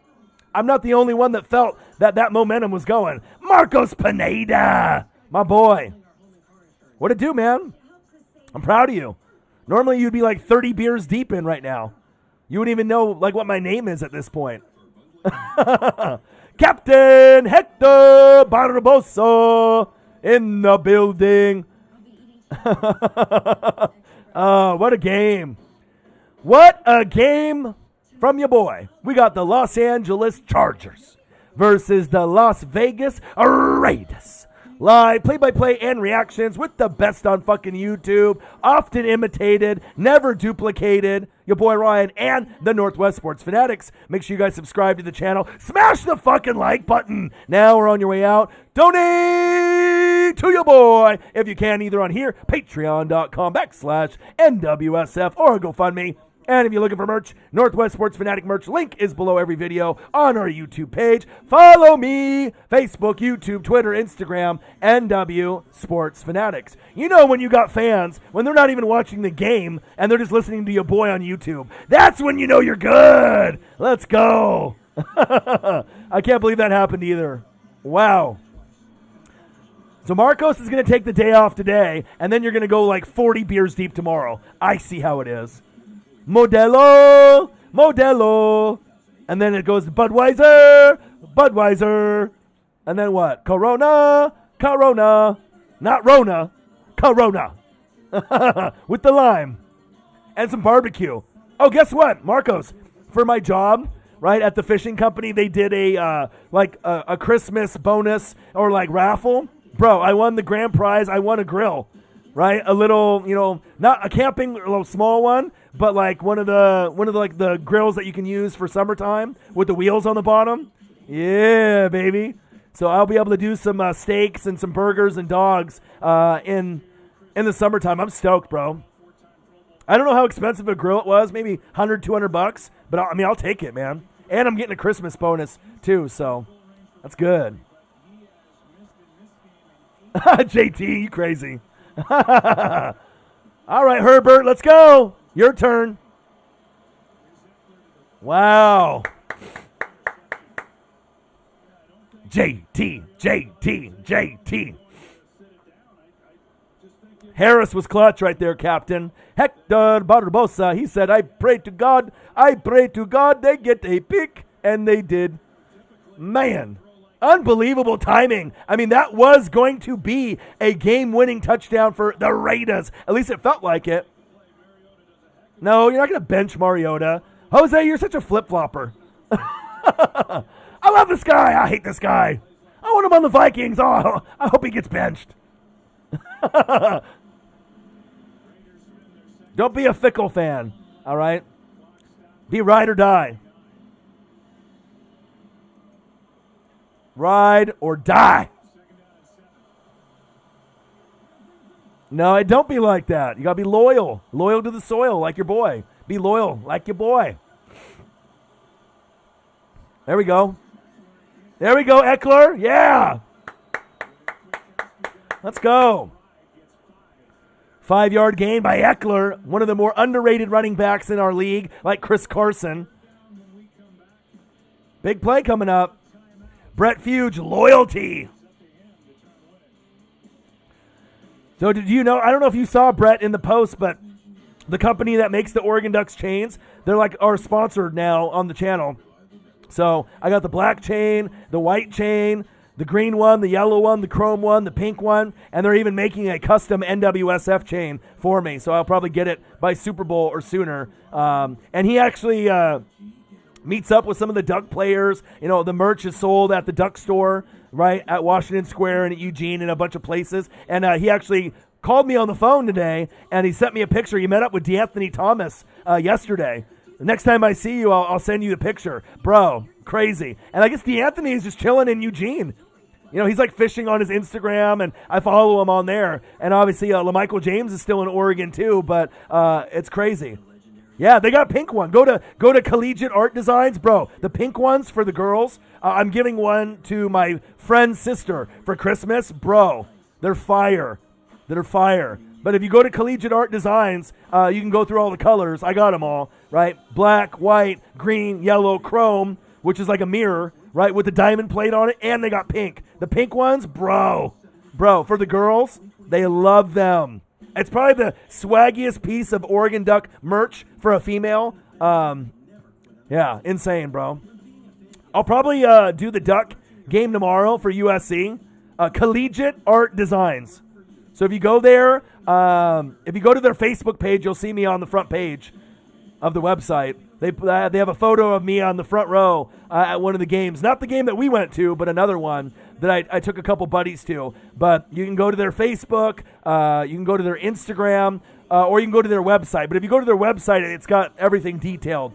I'm not the only one that felt that momentum was going. Marcos Pineda, my boy. What it do, man? I'm proud of you. Normally you'd be like 30 beers deep in right now. You wouldn't even know like what my name is at this point. Captain Hector Barbosa in the building. What a game. What a game from your boy. We got the Los Angeles Chargers versus the Las Vegas Raiders. Live play-by-play and reactions with the best on fucking YouTube, often imitated, never duplicated. Your boy Ryan and the Northwest Sports Fanatics. Make sure you guys subscribe to the channel. Smash the fucking like button. Now we're on your way out. Donate to your boy if you can, either on here, patreon.com/NWSF, or GoFundMe. And if you're looking for merch, Northwest Sports Fanatic merch, link is below every video on our YouTube page. Follow me, Facebook, YouTube, Twitter, Instagram, NW Sports Fanatics. You know when you got fans, when they're not even watching the game, and they're just listening to your boy on YouTube. That's when you know you're good. Let's go. I can't believe that happened either. Wow. So Marcos is going to take the day off today, and then you're going to go like 40 beers deep tomorrow. I see how it is. Modelo, and then it goes to Budweiser, and then what? Corona, not Rona, Corona, with the lime, and some barbecue. Oh, guess what, Marcos? For my job, right, at the fishing company, they did a Christmas bonus or like raffle. Bro, I won the grand prize. I won a grill, right? A little, not a camping, a little small one, but like one of the grills that you can use for summertime with the wheels on the bottom. Yeah, baby. So I'll be able to do some steaks and some burgers and dogs in the summertime. I'm stoked, bro. I don't know how expensive a grill it was, maybe $100, $200, but I'll take it, man. And I'm getting a Christmas bonus too, so that's good. JT, you crazy. All right, Herbert, let's go. Your turn. Wow. JT. Harris was clutch right there, Captain. Hector Barbosa, he said, I pray to God they get a pick, and they did. Man, unbelievable timing. I mean, that was going to be a game-winning touchdown for the Raiders. At least it felt like it. No, you're not going to bench Mariota. Jose, you're such a flip-flopper. I love this guy. I hate this guy. I want him on the Vikings. Oh, I hope he gets benched. Don't be a fickle fan, all right? Be ride or die. Ride or die. No, don't be like that. You got to be loyal. Loyal to the soil like your boy. Be loyal like your boy. There we go. There we go, Eckler. Yeah. Let's go. 5-yard gain by Eckler, one of the more underrated running backs in our league, like Chris Carson. Big play coming up. Brett Fuge, loyalty. So did you know, I don't know if you saw Brett in the post, but the company that makes the Oregon Ducks chains, they're like our sponsor now on the channel. So I got the black chain, the white chain, the green one, the yellow one, the chrome one, the pink one, and they're even making a custom NWSF chain for me. So I'll probably get it by Super Bowl or sooner. And he actually meets up with some of the Duck players. You know, the merch is sold at the Duck store, right, at Washington Square and at Eugene and a bunch of places. And he actually called me on the phone today, and he sent me a picture. He met up with D'Anthony Thomas yesterday. The next time I see you, I'll send you the picture. Bro, crazy. And I guess D'Anthony is just chilling in Eugene. You know, he's like fishing on his Instagram, and I follow him on there. And obviously, LaMichael James is still in Oregon too, but it's crazy. Yeah, they got a pink one. Go to Collegiate Art Designs, bro. The pink ones for the girls. I'm giving one to my friend's sister for Christmas, bro. They're fire. They're fire. But if you go to Collegiate Art Designs, you can go through all the colors. I got them all, right? Black, white, green, yellow, chrome, which is like a mirror, right, with the diamond plate on it, and they got pink. The pink ones, bro, for the girls, they love them. It's probably the swaggiest piece of Oregon Duck merch for a female. Yeah, insane, bro. I'll probably do the Duck game tomorrow for USC. Collegiate Art Designs. So if you go there, if you go to their Facebook page, you'll see me on the front page of the website. They have a photo of me on the front row at one of the games. Not the game that we went to, but another one that I took a couple buddies to. But you can go to their Facebook, you can go to their Instagram, or you can go to their website. But if you go to their website, it's got everything detailed.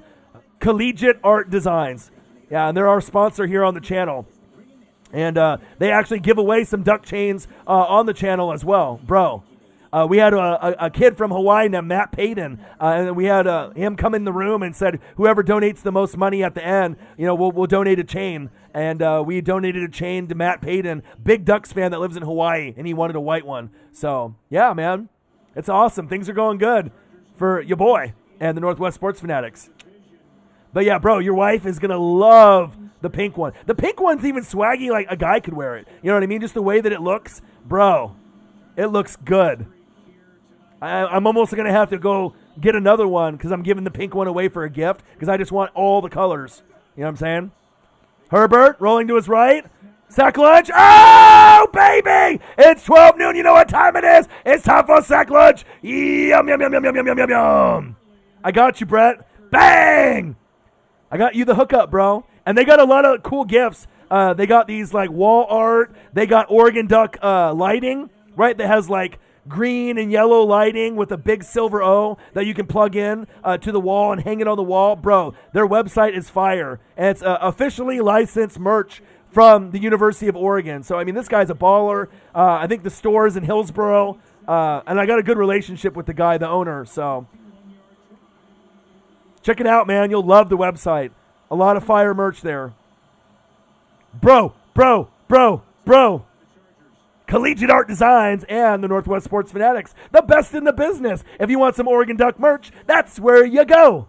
Collegiate Art Designs. Yeah, and they're our sponsor here on the channel. And they actually give away some duck chains on the channel as well, bro. We had a kid from Hawaii named Matt Payton, and we had him come in the room and said, whoever donates the most money at the end, we'll donate a chain. And we donated a chain to Matt Payton, big Ducks fan that lives in Hawaii, and he wanted a white one. So, yeah, man, it's awesome. Things are going good for your boy and the Northwest Sports Fanatics. But, yeah, bro, your wife is going to love the pink one. The pink one's even swaggy, like a guy could wear it. You know what I mean? Just the way that it looks. Bro, it looks good. I'm almost going to have to go get another one because I'm giving the pink one away for a gift because I just want all the colors. You know what I'm saying? Herbert rolling to his right. Sack lunch. Oh, baby! It's 12 noon. You know what time it is? It's time for sack lunch. Yum, yum, yum, yum, yum, yum, yum, yum. I got you, Brett. Bang! I got you the hookup, bro. And they got a lot of cool gifts. They got these like wall art. They got Oregon Duck lighting, right? That has like green and yellow lighting with a big silver O that you can plug in to the wall and hang it on the wall. Bro, their website is fire. And it's officially licensed merch from the University of Oregon. So, I mean, this guy's a baller. I think the store is in Hillsboro. And I got a good relationship with the guy, the owner. So, check it out, man. You'll love the website. A lot of fire merch there. Bro. Collegiate Art Designs and the Northwest Sports Fanatics. The best in the business. If you want some Oregon Duck merch, that's where you go.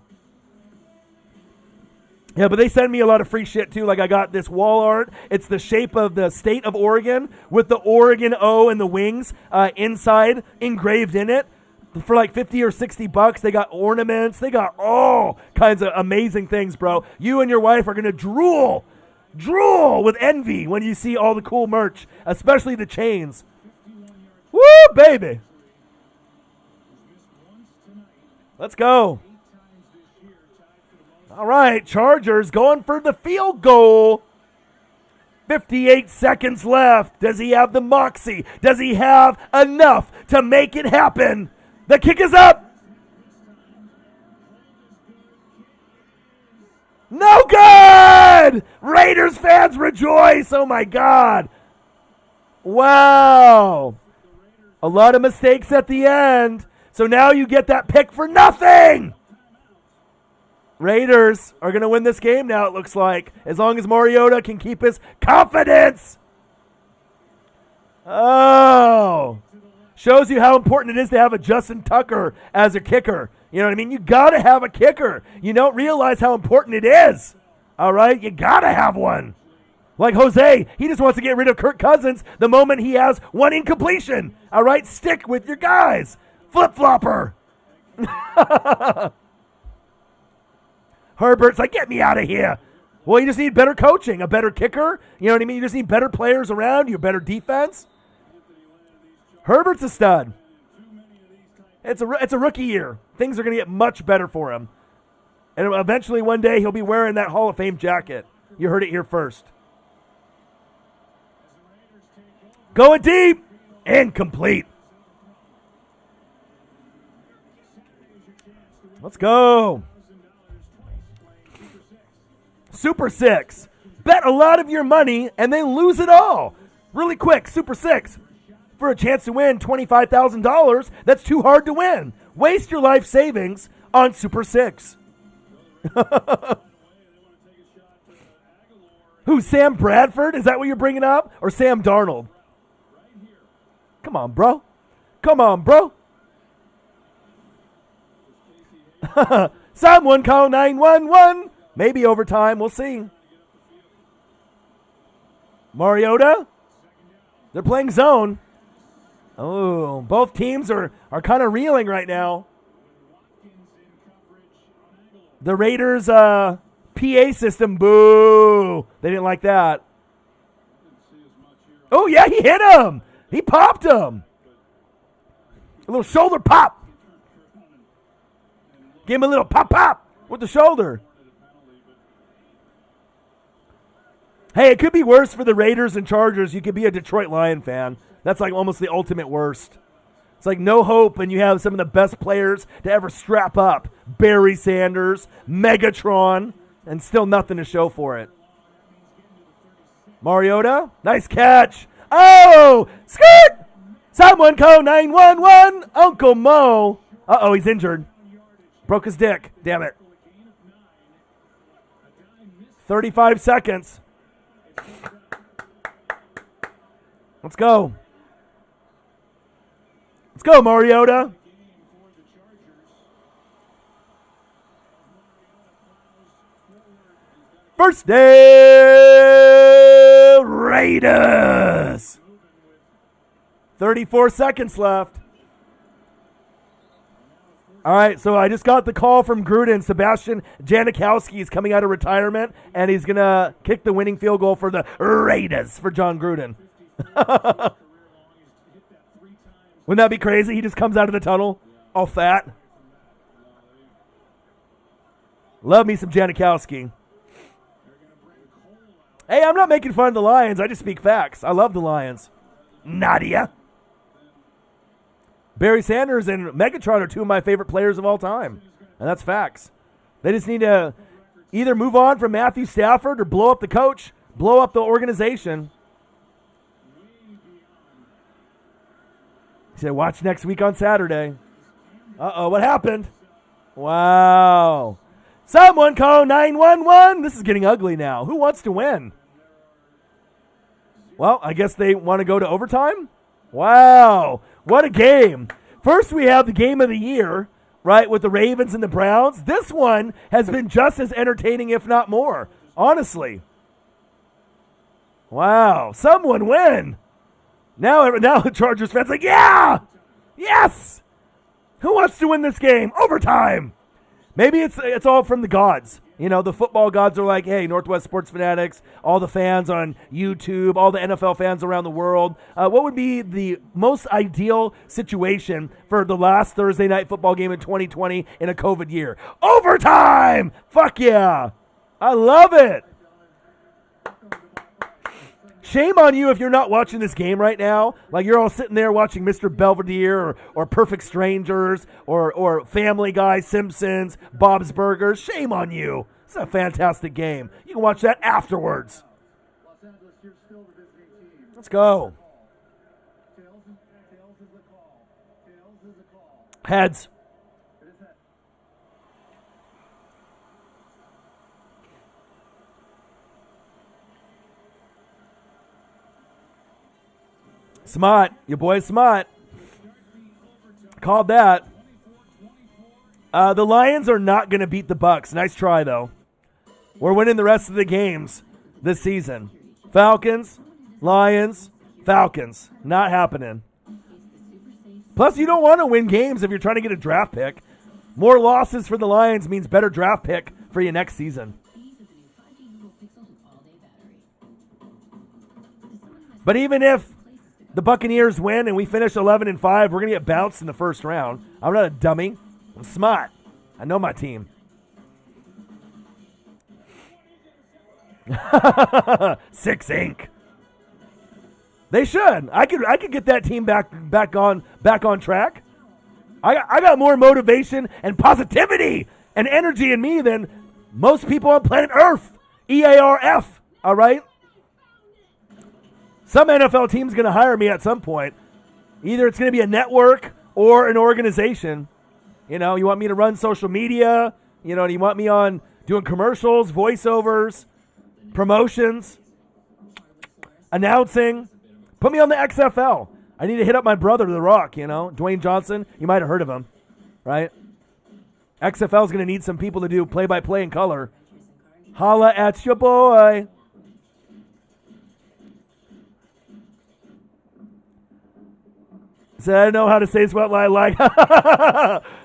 Yeah, but they send me a lot of free shit too. Like I got this wall art. It's the shape of the state of Oregon with the Oregon O and the wings inside engraved in it. For like $50 or $60, they got ornaments. They got all kinds of amazing things, bro. You and your wife are going to drool with envy when you see all the cool merch, especially the chains. Woo, baby. Let's go. All right, Chargers going for the field goal. 58 seconds left. Does he have the moxie? Does he have enough to make it happen? The kick is up. No good! Raiders fans rejoice. Oh, my God. Wow. A lot of mistakes at the end. So now you get that pick for nothing. Raiders are going to win this game now, it looks like, as long as Mariota can keep his confidence. Oh. Shows you how important it is to have a Justin Tucker as a kicker. You know what I mean? You got to have a kicker. You don't realize how important it is. All right? You got to have one. Like Jose, he just wants to get rid of Kirk Cousins the moment he has one incompletion. All right? Stick with your guys. Flip-flopper. Herbert's like, get me out of here. Well, you just need better coaching, a better kicker. You know what I mean? You just need better players around you, better defense. Herbert's a stud. It's a rookie year. Things are going to get much better for him. And eventually one day he'll be wearing that Hall of Fame jacket. You heard it here first. Going deep. Incomplete. Let's go. Super Six. Bet a lot of your money and then lose it all. Really quick, Super Six. For a chance to win $25,000, that's too hard to win. Waste your life savings on Super 6. Who, Sam Bradford? Is that what you're bringing up? Or Sam Darnold? Come on, bro. Come on, bro. Someone call 911. Maybe overtime. We'll see. Mariota? They're playing zone. Oh, both teams are kind of reeling right now. The Raiders' PA system, boo. They didn't like that. Oh, yeah, he hit him. He popped him. A little shoulder pop. Give him a little pop with the shoulder. Hey, it could be worse for the Raiders and Chargers. You could be a Detroit Lion fan. That's like almost the ultimate worst. It's like no hope, and you have some of the best players to ever strap up. Barry Sanders, Megatron, and still nothing to show for it. Mariota, nice catch. Oh, skirt! Someone call 911. Uncle Mo. Uh-oh, he's injured. Broke his dick. Damn it. 35 seconds. Let's go. Let's go, Mariota. First day, Raiders. 34 seconds left. All right, so I just got the call from Gruden. Sebastian Janikowski is coming out of retirement, and he's going to kick the winning field goal for the Raiders for John Gruden. Wouldn't that be crazy? He just comes out of the tunnel all fat. Love me some Janikowski. Hey, I'm not making fun of the Lions. I just speak facts. I love the Lions. Nadia. Barry Sanders and Megatron are two of my favorite players of all time. And that's facts. They just need to either move on from Matthew Stafford or blow up the coach, blow up the organization. He said, watch next week on Saturday. Uh-oh, what happened? Wow. Someone call 911. This is getting ugly now. Who wants to win? Well, I guess they want to go to overtime? Wow. What a game. First, we have the game of the year, right, with the Ravens and the Browns. This one has been just as entertaining, if not more, honestly. Wow. Someone win. Now the Chargers fans like, yeah! Yes! Who wants to win this game? Overtime! Maybe it's all from the gods. You know, the football gods are like, hey, Northwest Sports Fanatics, all the fans on YouTube, all the NFL fans around the world. What would be the most ideal situation for the last Thursday night football game in 2020 in a COVID year? Overtime! Fuck yeah! I love it! Shame on you if you're not watching this game right now. Like you're all sitting there watching Mr. Belvedere or Perfect Strangers or Family Guy, Simpsons, Bob's Burgers. Shame on you. It's a fantastic game. You can watch that afterwards. Let's go. Heads. Smart. Your boy Smart. Called that. The Lions are not going to beat the Bucks. Nice try, though. We're winning the rest of the games this season. Falcons, Lions, Falcons. Not happening. Plus, you don't want to win games if you're trying to get a draft pick. More losses for the Lions means better draft pick for you next season. But even if the Buccaneers win and we finish 11-5, we're going to get bounced in the first round. I'm not a dummy. I'm smart. I know my team. 6 Inc. They should. I could get that team back on track. I got more motivation and positivity and energy in me than most people on planet Earth. EARF. All right? Some NFL team's going to hire me at some point. Either it's going to be a network or an organization. You know, you want me to run social media? You know, you want me on doing commercials, voiceovers, promotions, announcing? Put me on the XFL. I need to hit up my brother, The Rock, you know, Dwayne Johnson. You might have heard of him, right? XFL is going to need some people to do play-by-play in color. Holla at your boy. Said I know how to say it's what I like. Hey,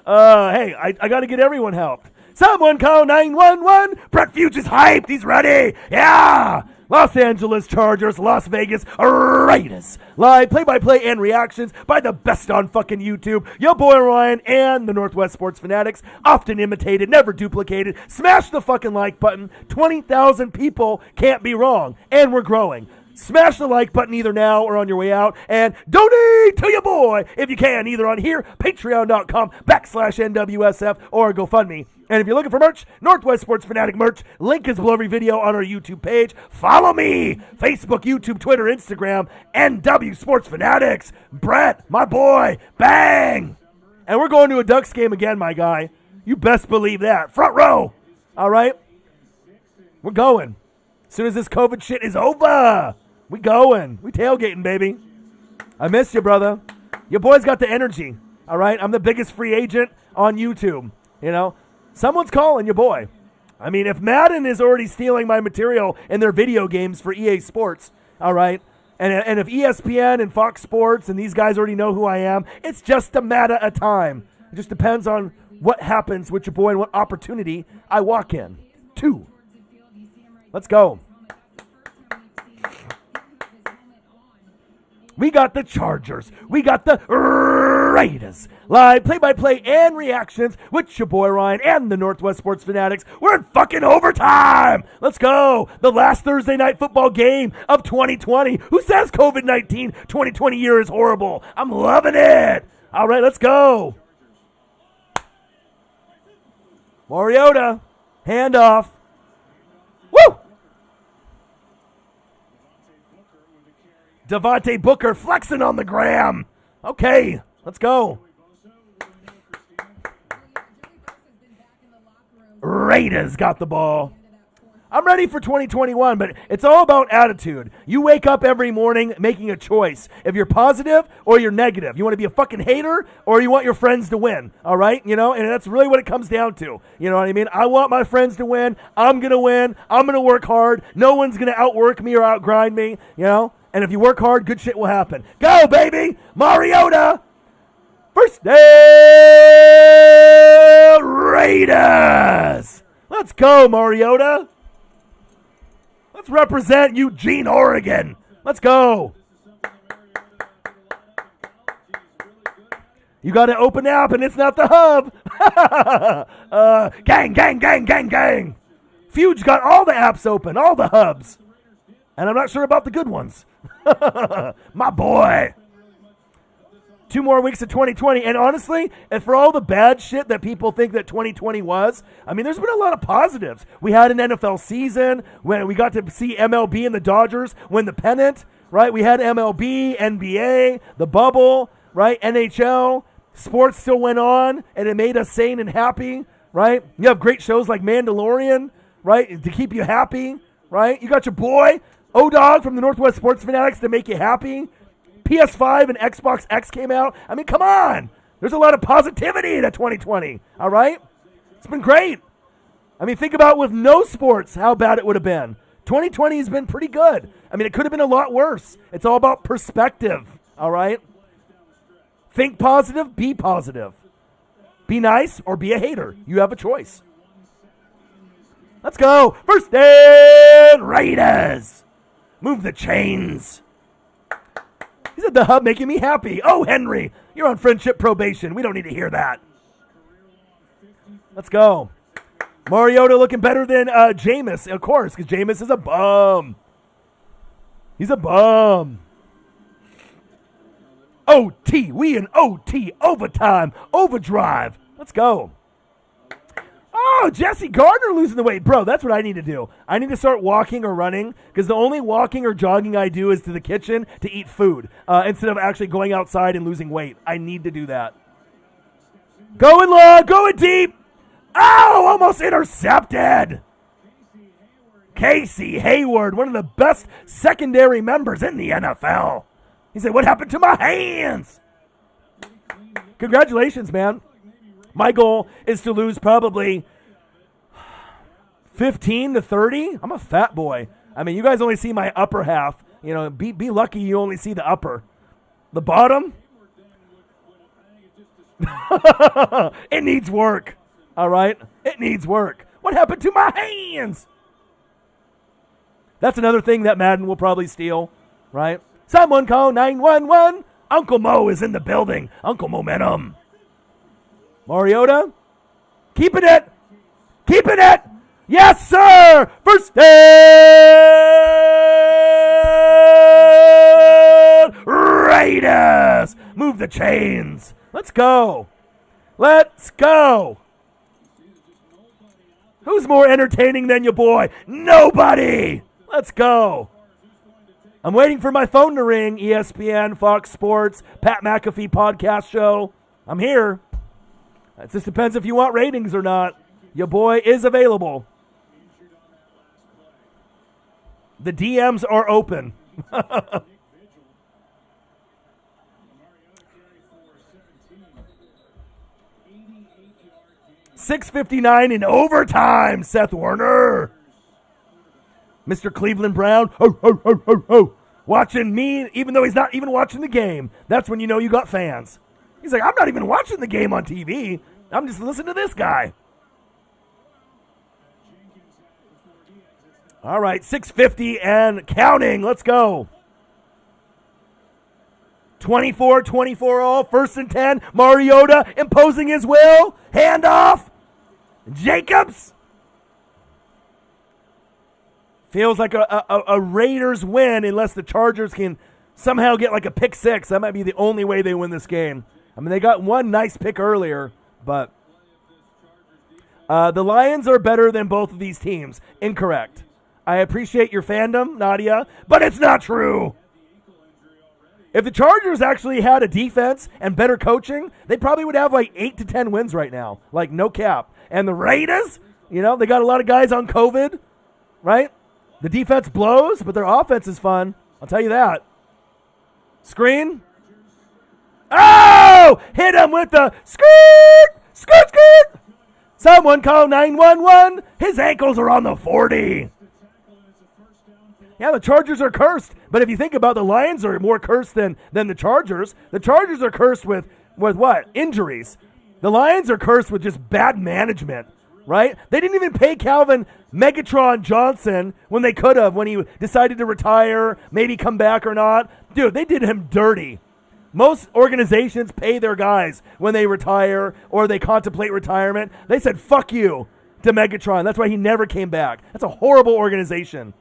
I got to get everyone helped. Someone call 911. Brett Fuge is hyped. He's ready. Yeah. Los Angeles Chargers, Las Vegas Raiders. Live play-by-play and reactions by the best on fucking YouTube. Your boy Ryan and the Northwest Sports Fanatics. Often imitated, never duplicated. Smash the fucking like button. 20,000 people can't be wrong. And we're growing. Smash the like button either now or on your way out. And donate to your boy if you can, either on here, patreon.com/NWSF, or GoFundMe. And if you're looking for merch, Northwest Sports Fanatic merch, link is below every video on our YouTube page. Follow me, Facebook, YouTube, Twitter, Instagram, NW Sports Fanatics. Brett, my boy, bang! And we're going to a Ducks game again, my guy. You best believe that. Front row. All right? We're going. As soon as this COVID shit is over, we going. We tailgating, baby. I miss you, brother. Your boy's got the energy, all right? I'm the biggest free agent on YouTube, you know? Someone's calling your boy. I mean, if Madden is already stealing my material in their video games for EA Sports, all right, and if ESPN and Fox Sports and these guys already know who I am, it's just a matter of time. It just depends on what happens with your boy and what opportunity I walk in. 2. Let's go. We got the Chargers. We got the Raiders. Live play-by-play and reactions with your boy Ryan and the Northwest Sports Fanatics. We're in fucking overtime. Let's go. The last Thursday night football game of 2020. Who says COVID-19 2020 year is horrible? I'm loving it. All right, let's go. Mariota. Handoff. Woo! Devontae Booker flexing on the gram. Okay, let's go. Raiders got the ball. I'm ready for 2021, but it's all about attitude. You wake up every morning making a choice. If you're positive or you're negative. You want to be a fucking hater or you want your friends to win, all right? You know, and that's really what it comes down to. You know what I mean? I want my friends to win. I'm going to win. I'm going to work hard. No one's going to outwork me or outgrind me, you know? And if you work hard, good shit will happen. Go, baby! Mariota! First down, Raiders! Let's go, Mariota! Let's represent Eugene, Oregon. Let's go. You got to open app, and it's not the hub. Gang, gang, gang, gang, gang. Fuge got all the apps open, all the hubs. And I'm not sure about the good ones. My boy. 2 more weeks of 2020. And honestly, and for all the bad shit that people think that 2020 was, I mean, there's been a lot of positives. We had an NFL season when we got to see MLB and the Dodgers win the pennant, right? We had MLB, NBA, the bubble, right? NHL. Sports still went on, and it made us sane and happy, right? You have great shows like Mandalorian, right, to keep you happy, right? You got your boy, O-Dog from the Northwest Sports Fanatics to make you happy. PS5 and Xbox X came out. I mean, come on. There's a lot of positivity to 2020, all right? It's been great. I mean, think about with no sports how bad it would have been. 2020 has been pretty good. I mean, it could have been a lot worse. It's all about perspective, all right? Think positive, be positive. Be nice or be a hater. You have a choice. Let's go. First down, Raiders. Move the chains. He's at the hub making me happy. Oh, Henry, you're on friendship probation. We don't need to hear that. Let's go. Mariota looking better than Jameis, of course, because Jameis is a bum. He's a bum. OT, we in OT, overtime, overdrive. Let's go. Oh, Jesse Gardner losing the weight. Bro, that's what I need to do. I need to start walking or running because the only walking or jogging I do is to the kitchen to eat food instead of actually going outside and losing weight. I need to do that. Going long, going deep. Oh, almost intercepted. Casey Hayward, one of the best secondary members in the NFL. He said, what happened to my hands? Congratulations, man. My goal is to lose probably 15 to 30. I'm a fat boy. I mean, you guys only see my upper half. You know, be lucky you only see the upper. The bottom, it needs work. All right? It needs work. What happened to my hands? That's another thing that Madden will probably steal, right? Someone call 911. Uncle Mo is in the building. Uncle Momentum. Mariota, keeping it. Keeping it. Yes, sir. First down. Raiders. Move the chains. Let's go. Let's go. Who's more entertaining than your boy? Nobody. Let's go. I'm waiting for my phone to ring. ESPN, Fox Sports, Pat McAfee podcast show. I'm here. It just depends if you want ratings or not. Your boy is available. The DMs are open. 6:59 in overtime, Seth Warner. Mr. Cleveland Brown, watching me, even though he's not even watching the game. That's when you know you got fans. He's like, I'm not even watching the game on TV. I'm just listening to this guy. All right, 6:50 and counting. Let's go. 24-24 all, 1st and 10. Mariota imposing his will. Handoff. Jacobs. Feels like a Raiders win unless the Chargers can somehow get like a pick six. That might be the only way they win this game. I mean, they got one nice pick earlier, but the Lions are better than both of these teams. Incorrect. I appreciate your fandom, Nadia, but it's not true. If the Chargers actually had a defense and better coaching, they probably would have like 8 to 10 wins right now. Like, no cap. And the Raiders, you know, they got a lot of guys on COVID, right? The defense blows, but their offense is fun. I'll tell you that. Screen. Oh! Hit him with the skirt! Skirt, skirt! Someone call 911. His ankles are on the 40. Yeah, the Chargers are cursed. But if you think about it, the Lions are more cursed than the Chargers. The Chargers are cursed with what? Injuries. The Lions are cursed with just bad management, right? They didn't even pay Calvin Megatron Johnson when they could have, when he decided to retire, maybe come back or not. Dude, they did him dirty. Most organizations pay their guys when they retire or they contemplate retirement. They said, fuck you to Megatron. That's why he never came back. That's a horrible organization.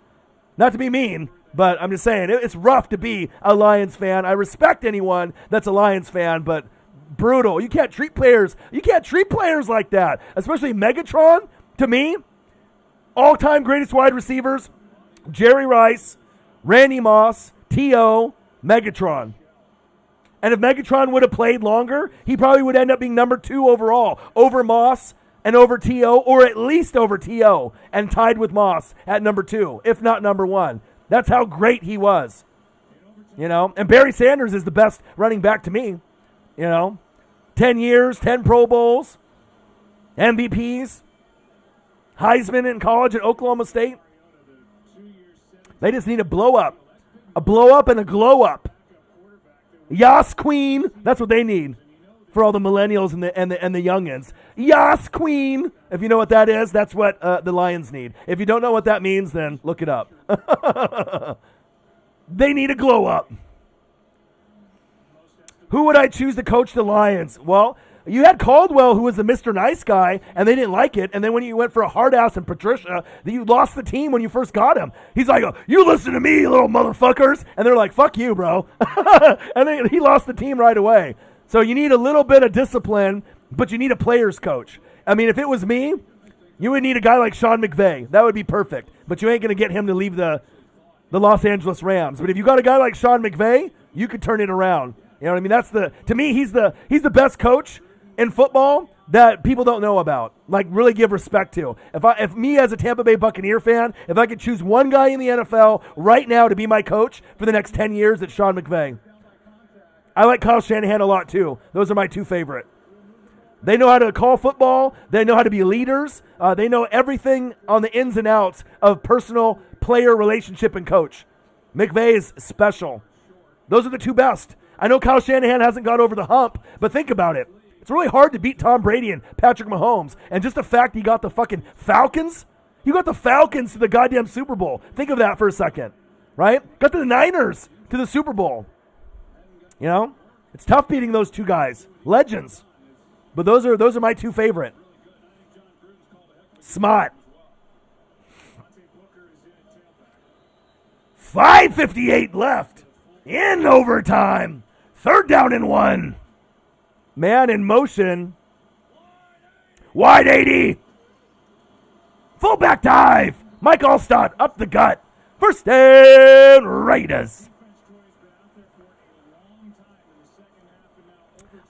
Not to be mean, but I'm just saying, it's rough to be a Lions fan. I respect anyone that's a Lions fan, but brutal. You can't treat players like that, especially Megatron. To me, all-time greatest wide receivers, Jerry Rice, Randy Moss, T.O., Megatron. And if Megatron would have played longer, he probably would end up being number 2 overall, over Moss and over T.O., or at least over T.O., and tied with Moss at number 2, if not number 1. That's how great he was. You know, and Barry Sanders is the best running back to me. You know, 10 years, 10 Pro Bowls, MVPs, Heisman in college at Oklahoma State. They just need a blow-up. A blow-up and a glow-up. Yas Queen, that's what they need for all the millennials and the youngins. Yas Queen, if you know what that is, that's what the Lions need. If you don't know what that means, then look it up. They need a glow-up. Who would I choose to coach the Lions? Well, you had Caldwell, who was the Mr. Nice Guy, and they didn't like it. And then when you went for a hard ass and Patricia, you lost the team when you first got him. He's like, you listen to me, you little motherfuckers. And they're like, fuck you, bro. And then he lost the team right away. So you need a little bit of discipline, but you need a player's coach. I mean, if it was me, you would need a guy like Sean McVay. That would be perfect. But you ain't going to get him to leave the Los Angeles Rams. But if you got a guy like Sean McVay, you could turn it around. You know what I mean? To me, he's the best coach in football that people don't know about, like really give respect to. If me as a Tampa Bay Buccaneer fan, if I could choose one guy in the NFL right now to be my coach for the next 10 years, it's Sean McVay. I like Kyle Shanahan a lot too. Those are my two favorite. They know how to call football. They know how to be leaders. They know everything on the ins and outs of personal player relationship and coach. McVay is special. Those are the two best. I know Kyle Shanahan hasn't got over the hump, but think about it. It's really hard to beat Tom Brady and Patrick Mahomes. And just the fact he got the fucking Falcons, you got the Falcons to the goddamn Super Bowl. Think of that for a second, right? Got the Niners to the Super Bowl. You know, it's tough beating those two guys, legends. But those are my two favorite. Smart. 5:58 left in overtime. 3rd down and 1. Man in motion. Wide 80. Fullback dive. Mike Allstott up the gut. First down, Raiders.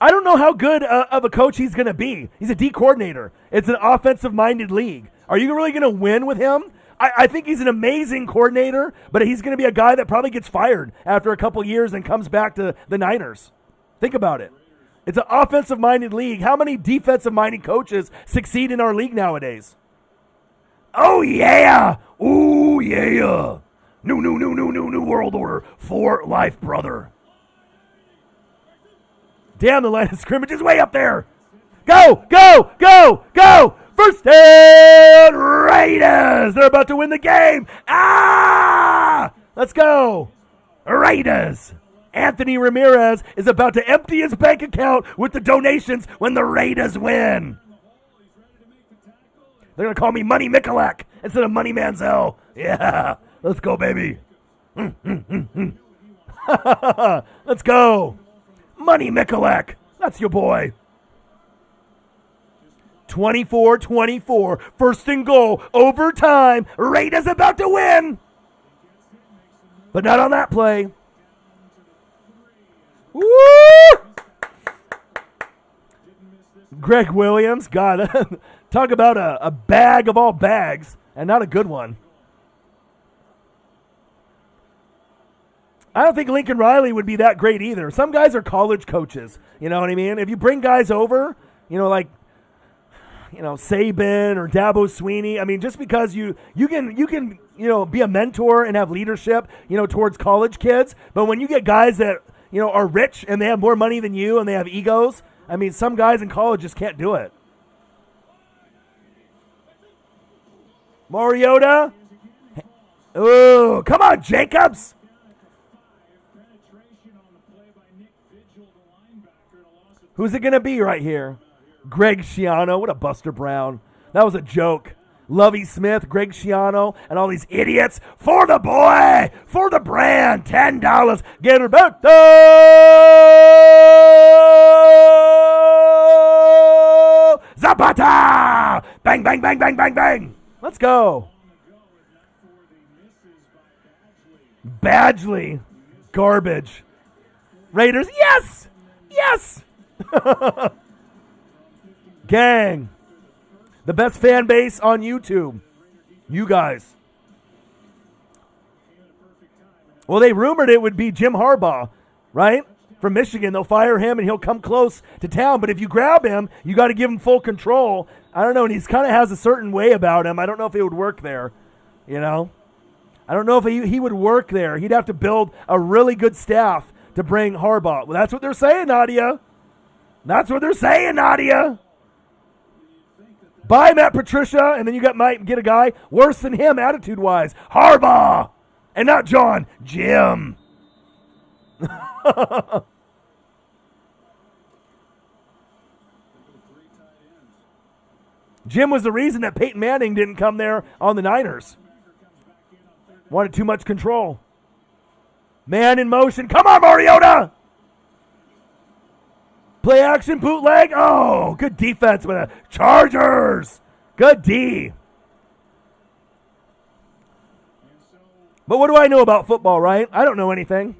I don't know how good of a coach he's going to be. He's a D coordinator. It's an offensive-minded league. Are you really going to win with him? I think he's an amazing coordinator, but he's going to be a guy that probably gets fired after a couple years and comes back to the Niners. Think about it. It's an offensive-minded league. How many defensive-minded coaches succeed in our league nowadays? Oh, yeah. Ooh, yeah. New world order for life, brother. Damn, the line of scrimmage is way up there. Go, go, go, go. First down, Raiders. They're about to win the game. Ah! Let's go. Raiders. Anthony Ramirez is about to empty his bank account with the donations when the Raiders win. They're going to call me Money Mikulak instead of Money Manziel. Yeah, let's go, baby. Let's go. Money Mikulak. That's your boy. 24-24. 1st and goal. Overtime. Raiders about to win. But not on that play. Woo! Greg Williams. God, talk about a bag of all bags and not a good one. I don't think Lincoln Riley would be that great either. Some guys are college coaches. You know what I mean? If you bring guys over, like, Saban or Dabo Swinney, I mean, just because you can be a mentor and have leadership, towards college kids. But when you get guys that, are rich and they have more money than you and they have egos, I mean, some guys in college just can't do it. Mariota. Oh, come on, Jacobs. Who's it going to be right here? Greg Schiano. What a Buster Brown. That was a joke. Lovey Smith, Greg Schiano, and all these idiots. For the boy, for the brand, $10. Get her back. Zapata! Bang, bang, bang, bang, bang, bang. Let's go. Badgley. Garbage. Raiders. Yes! Yes! Gang. The best fan base on YouTube. You guys. Well, they rumored it would be Jim Harbaugh, right? From Michigan. They'll fire him and he'll come close to town. But if you grab him, you got to give him full control. I don't know. And he's kind of has a certain way about him. I don't know if he would work there, I don't know if he would work there. He'd have to build a really good staff to bring Harbaugh. Well, that's what they're saying, Nadia. That's what they're saying, Nadia. Buy Matt Patricia, and then you might get a guy worse than him attitude-wise. Harbaugh! And not John, Jim. Jim was the reason that Peyton Manning didn't come there on the Niners. Wanted too much control. Man in motion. Come on, Mariota! Play action, bootleg. Oh, good defense with the Chargers. Good D. But what do I know about football, right? I don't know anything.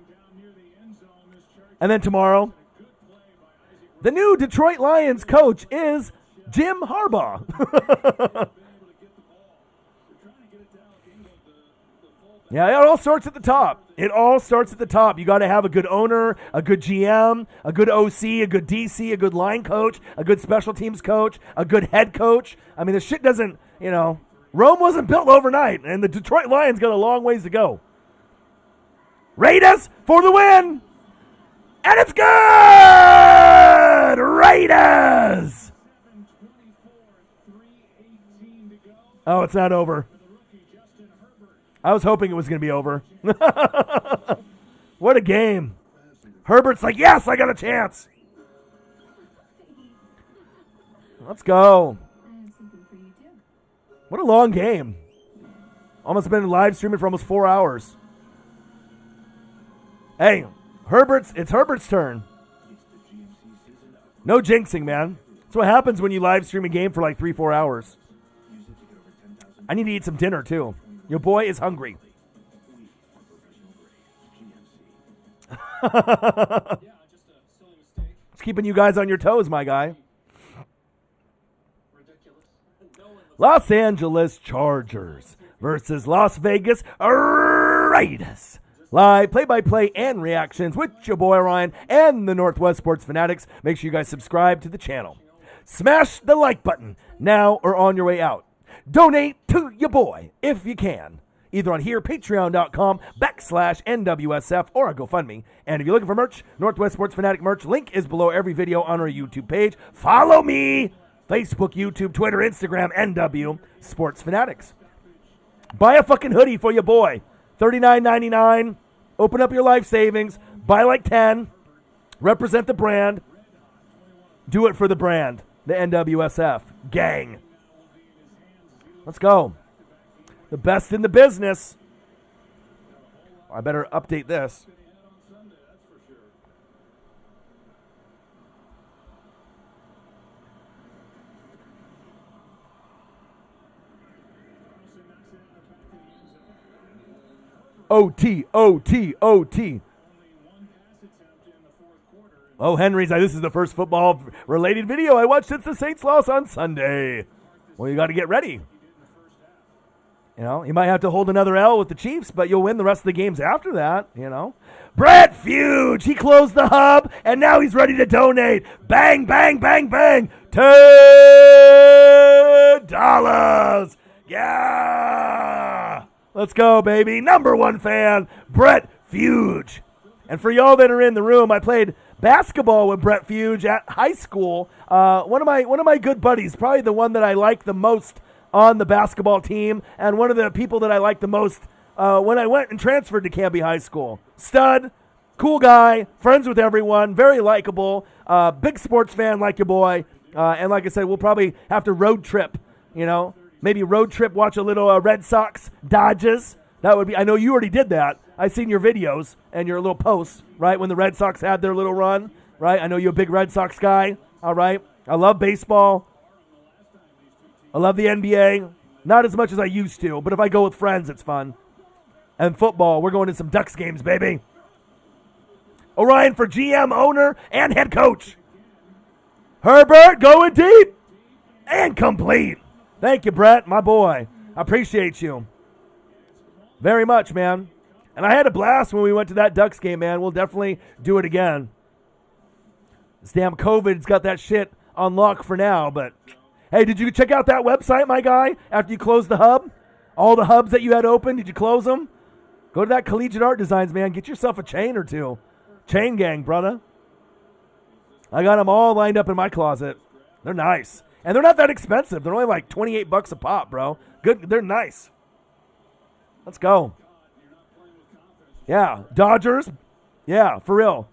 And then tomorrow, The new Detroit Lions coach is Jim Harbaugh. Yeah, it all starts at the top. It all starts at the top. You got to have a good owner, a good GM, a good OC, a good DC, a good line coach, a good special teams coach, a good head coach. I mean, the shit doesn't, Rome wasn't built overnight, and the Detroit Lions got a long ways to go. Raiders for the win! And it's good! Raiders! Oh, it's not over. I was hoping it was going to be over. What a game. Herbert's like, yes, I got a chance. Let's go. I have something for you too. What a long game. Almost been live streaming for almost 4 hours. Hey, it's Herbert's turn. No jinxing, man. That's what happens when you live stream a game for like 3-4 hours. I need to eat some dinner too. Your boy is hungry. It's keeping you guys on your toes, my guy. Los Angeles Chargers versus Las Vegas Raiders. Live play-by-play and reactions with your boy Ryan and the Northwest Sports Fanatics. Make sure you guys subscribe to the channel. Smash the like button now or on your way out. Donate to your boy if you can. Either on here, patreon.com/NWSF or a GoFundMe. And if you're looking for merch, Northwest Sports Fanatic merch, link is below every video on our YouTube page. Follow me. Facebook, YouTube, Twitter, Instagram, NW Sports Fanatics. Buy a fucking hoodie for your boy. $39.99. Open up your life savings. Buy like 10. Represent the brand. Do it for the brand. The NWSF. Gang. Let's go. The best in the business. I better update this. OT, OT, OT. Oh, Henry's, this is the first football-related video I watched since the Saints loss on Sunday. Well, you got to get ready. You might have to hold another L with the Chiefs, but you'll win the rest of the games after that, Brett Fuge, he closed the hub, and now he's ready to donate. Bang, bang, bang, bang. $10. Yeah. Let's go, baby. Number one fan, Brett Fuge. And for y'all that are in the room, I played basketball with Brett Fuge at high school. One of my good buddies, probably the one that I like the most on the basketball team, and one of the people that I like the most when I went and transferred to Canby High School. Stud, cool guy, friends with everyone, very likable, big sports fan like your boy. And like I said, we'll probably have to road trip, maybe road trip, watch a little Red Sox Dodgers. That would be, I know you already did that. I've seen your videos and your little posts, right, when the Red Sox had their little run, right? I know you're a big Red Sox guy, all right? I love baseball. I love the NBA. Not as much as I used to, but if I go with friends, it's fun. And football, we're going to some Ducks games, baby. Orion for GM, owner, and head coach. Herbert going deep and complete. Thank you, Brett, my boy. I appreciate you very much, man. And I had a blast when we went to that Ducks game, man. We'll definitely do it again. This damn COVID's got that shit on lock for now, but hey, did you check out that website, my guy, after you closed the hub? All the hubs that you had open, did you close them? Go to that Collegiate Art Designs, man. Get yourself a chain or two. Chain gang, brother. I got them all lined up in my closet. They're nice. And they're not that expensive. They're only like $28 a pop, bro. Good. They're nice. Let's go. Yeah, Dodgers. Yeah, for real.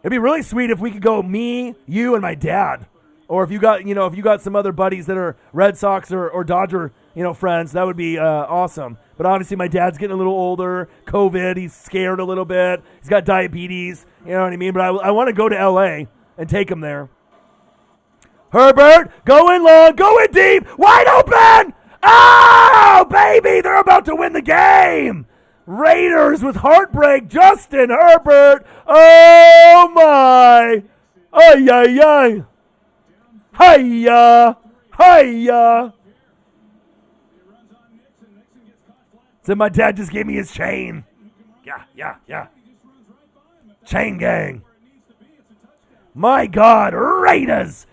It'd be really sweet if we could go me, you, and my dad. Or if you got some other buddies that are Red Sox or Dodger, friends, that would be awesome. But obviously my dad's getting a little older, COVID, he's scared a little bit, he's got diabetes, you know what I mean? But I want to go to LA and take him there. Herbert, going long, going deep, wide open! Oh, baby, they're about to win the game! Raiders with heartbreak, Justin Herbert, oh my! Ay, ay, ay. Hiya. Hiya. So my dad just gave me his chain. Yeah. Chain gang. My God, Raiders.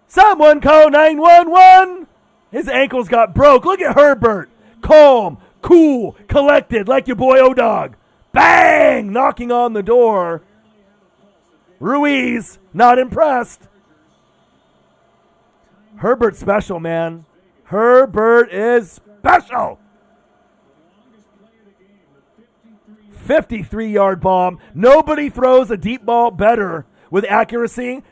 Someone call 911. His ankles got broke. Look at Herbert. Calm, cool, collected, like your boy O-Dog. Bang! Knocking on the door. Ruiz, not impressed. Herbert's special, man. Herbert is special. 53-yard bomb. Nobody throws a deep ball better with accuracy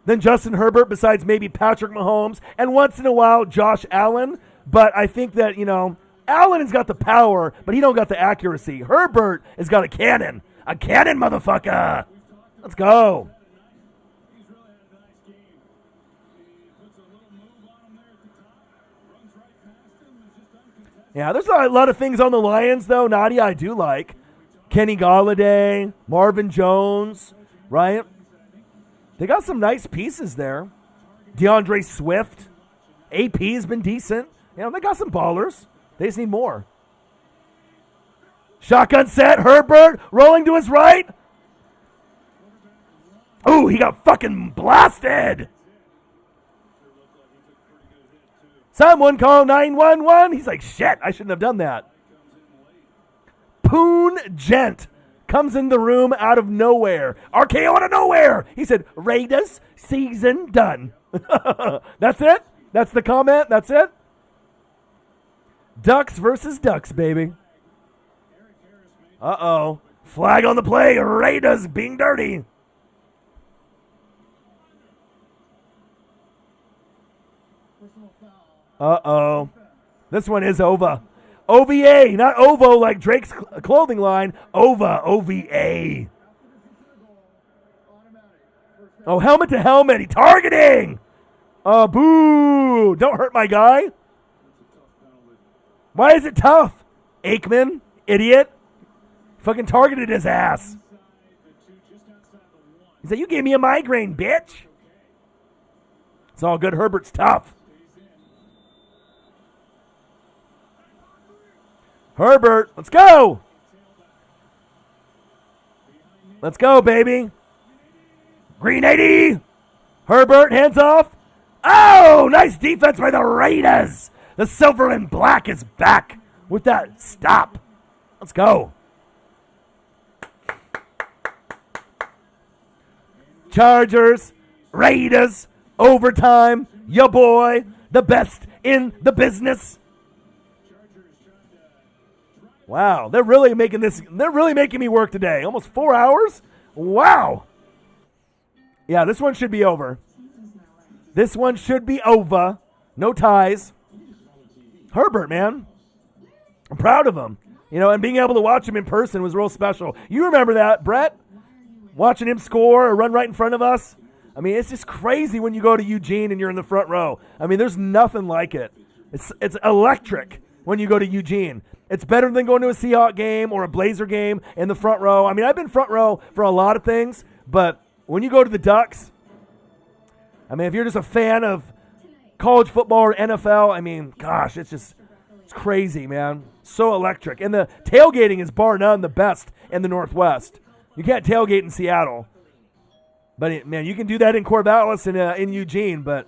than Justin Herbert, besides maybe Patrick Mahomes and once in a while Josh Allen. But I think that, Allen has got the power, but he don't got the accuracy. Herbert has got a cannon. A cannon, motherfucker. Let's go. Yeah, there's a lot of things on the Lions, though, Nadia, I do like. Kenny Golladay, Marvin Jones, right? They got some nice pieces there. DeAndre Swift. AP's been decent. They got some ballers. They just need more. Shotgun set. Herbert rolling to his right. Oh, he got fucking blasted. Someone call 911. He's like, shit, I shouldn't have done that. Poon Gent comes in the room out of nowhere. RKO out of nowhere. He said, Raiders, season done. That's it? That's the comment? That's it? Ducks versus Ducks, baby. Uh-oh. Flag on the play. Raiders being dirty. Uh-oh. This one is OVA. OVA, not OVO like Drake's clothing line. OVA, OVA. Oh, helmet to helmet. He targeting. Oh, boo. Don't hurt my guy. Why is it tough? Aikman, idiot. Fucking targeted his ass. He said, you gave me a migraine, bitch. It's all good. Herbert's tough. Herbert, let's go. Let's go, baby. Green 80. Herbert, hands off. Oh, nice defense by the Raiders. The silver and black is back with that stop. Let's go. Chargers, Raiders, overtime, ya boy, the best in the business. Wow, they're really making me work today. Almost 4 hours? Wow. Yeah, this one should be over. This one should be over. No ties. Herbert, man. I'm proud of him. And being able to watch him in person was real special. You remember that, Brett? Watching him score or run right in front of us? I mean, it's just crazy when you go to Eugene and you're in the front row. I mean, there's nothing like it. It's electric when you go to Eugene. It's better than going to a Seahawks game or a Blazer game in the front row. I mean, I've been front row for a lot of things, but when you go to the Ducks, I mean, if you're just a fan of college football or NFL, I mean, gosh, it's crazy, man. So electric. And the tailgating is bar none the best in the Northwest. You can't tailgate in Seattle. But, man, you can do that in Corvallis and in Eugene, but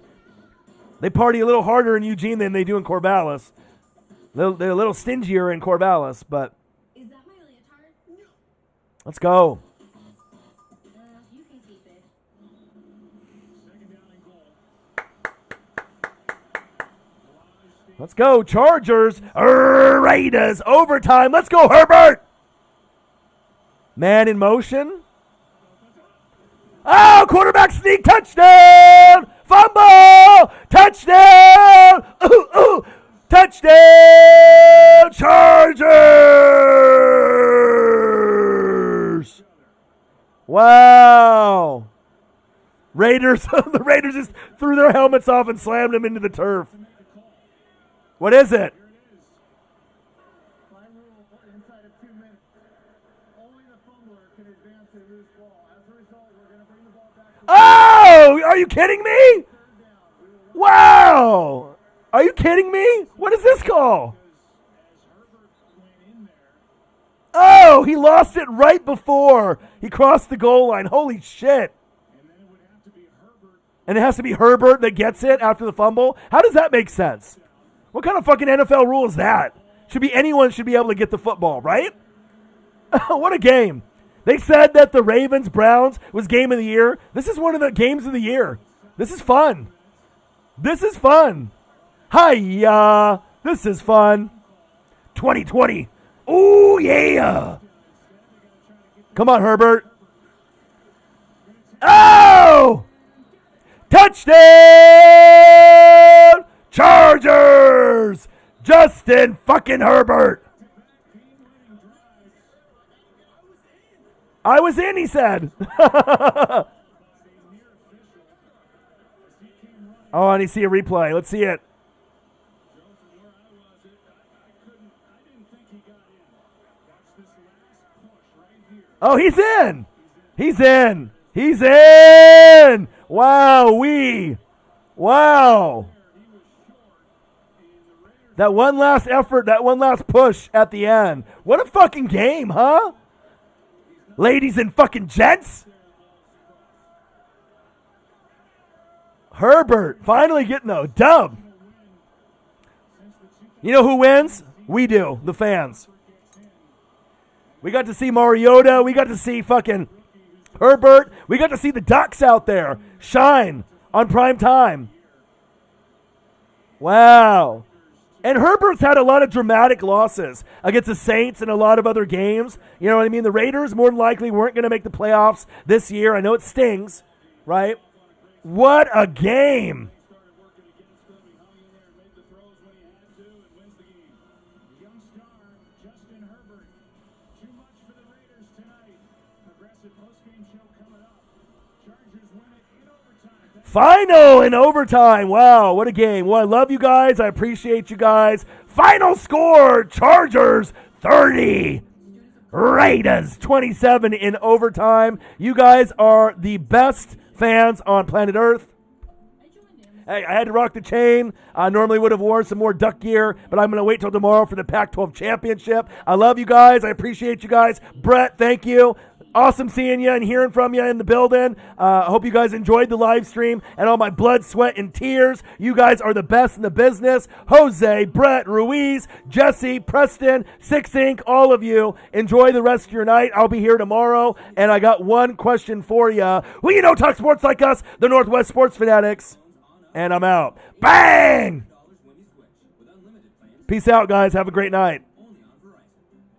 they party a little harder in Eugene than they do in Corvallis. They're a little stingier in Corvallis, but Is that my leotard? No. Let's go. You can keep it. Let's go, Chargers. Raiders, overtime. Let's go, Herbert. Man in motion. Oh, quarterback sneak, touchdown. Fumble, touchdown. Ooh. Touchdown, Chargers! Wow. Raiders, the Raiders just threw their helmets off and slammed them into the turf. What is it? Inside of 2 minutes. Only the fumbler can advance a loose ball. As a result, we're going to bring the ball back to Oh, are you kidding me? Wow. Are you kidding me? What is this call? Oh, he lost it right before he crossed the goal line. Holy shit. And it has to be Herbert that gets it after the fumble? How does that make sense? What kind of fucking NFL rule is that? Anyone should be able to get the football, right? What a game. They said that the Ravens-Browns was game of the year. This is one of the games of the year. This is fun. This is fun. Hiya. This is fun. 2020. Ooh, yeah. Come on, Herbert. Oh! Touchdown! Chargers! Justin fucking Herbert. I was in, he said. Oh, and you see a replay. Let's see it. Oh, he's in. He's in. He's in. Wow-wee. Wow. That one last effort, that one last push at the end. What a fucking game, huh? Ladies and fucking gents. Herbert finally getting a dub. You know who wins? We do, the fans. We got to see Mariota. We got to see fucking Herbert. We got to see the Ducks out there shine on prime time. Wow. And Herbert's had a lot of dramatic losses against the Saints and a lot of other games. You know what I mean? The Raiders more than likely weren't going to make the playoffs this year. I know it stings, right? What a game. Final in overtime. Wow, what a game. Well, I love you guys. I appreciate you guys. Final score, Chargers 30. Raiders 27 in overtime. You guys are the best fans on planet Earth. Hey, I had to rock the chain. I normally would have worn some more Duck gear, but I'm going to wait till tomorrow for the Pac-12 championship. I love you guys. I appreciate you guys. Brett, thank you. Awesome seeing you and hearing from you in the building. I hope you guys enjoyed the live stream and all my blood, sweat, and tears. You guys are the best in the business. Jose, Brett, Ruiz, Jesse, Preston, Six Inc., all of you. Enjoy the rest of your night. I'll be here tomorrow. And I got one question for you. Who you know talk sports like us? The Northwest Sports Fanatics. And I'm out. Bang! Peace out, guys. Have a great night.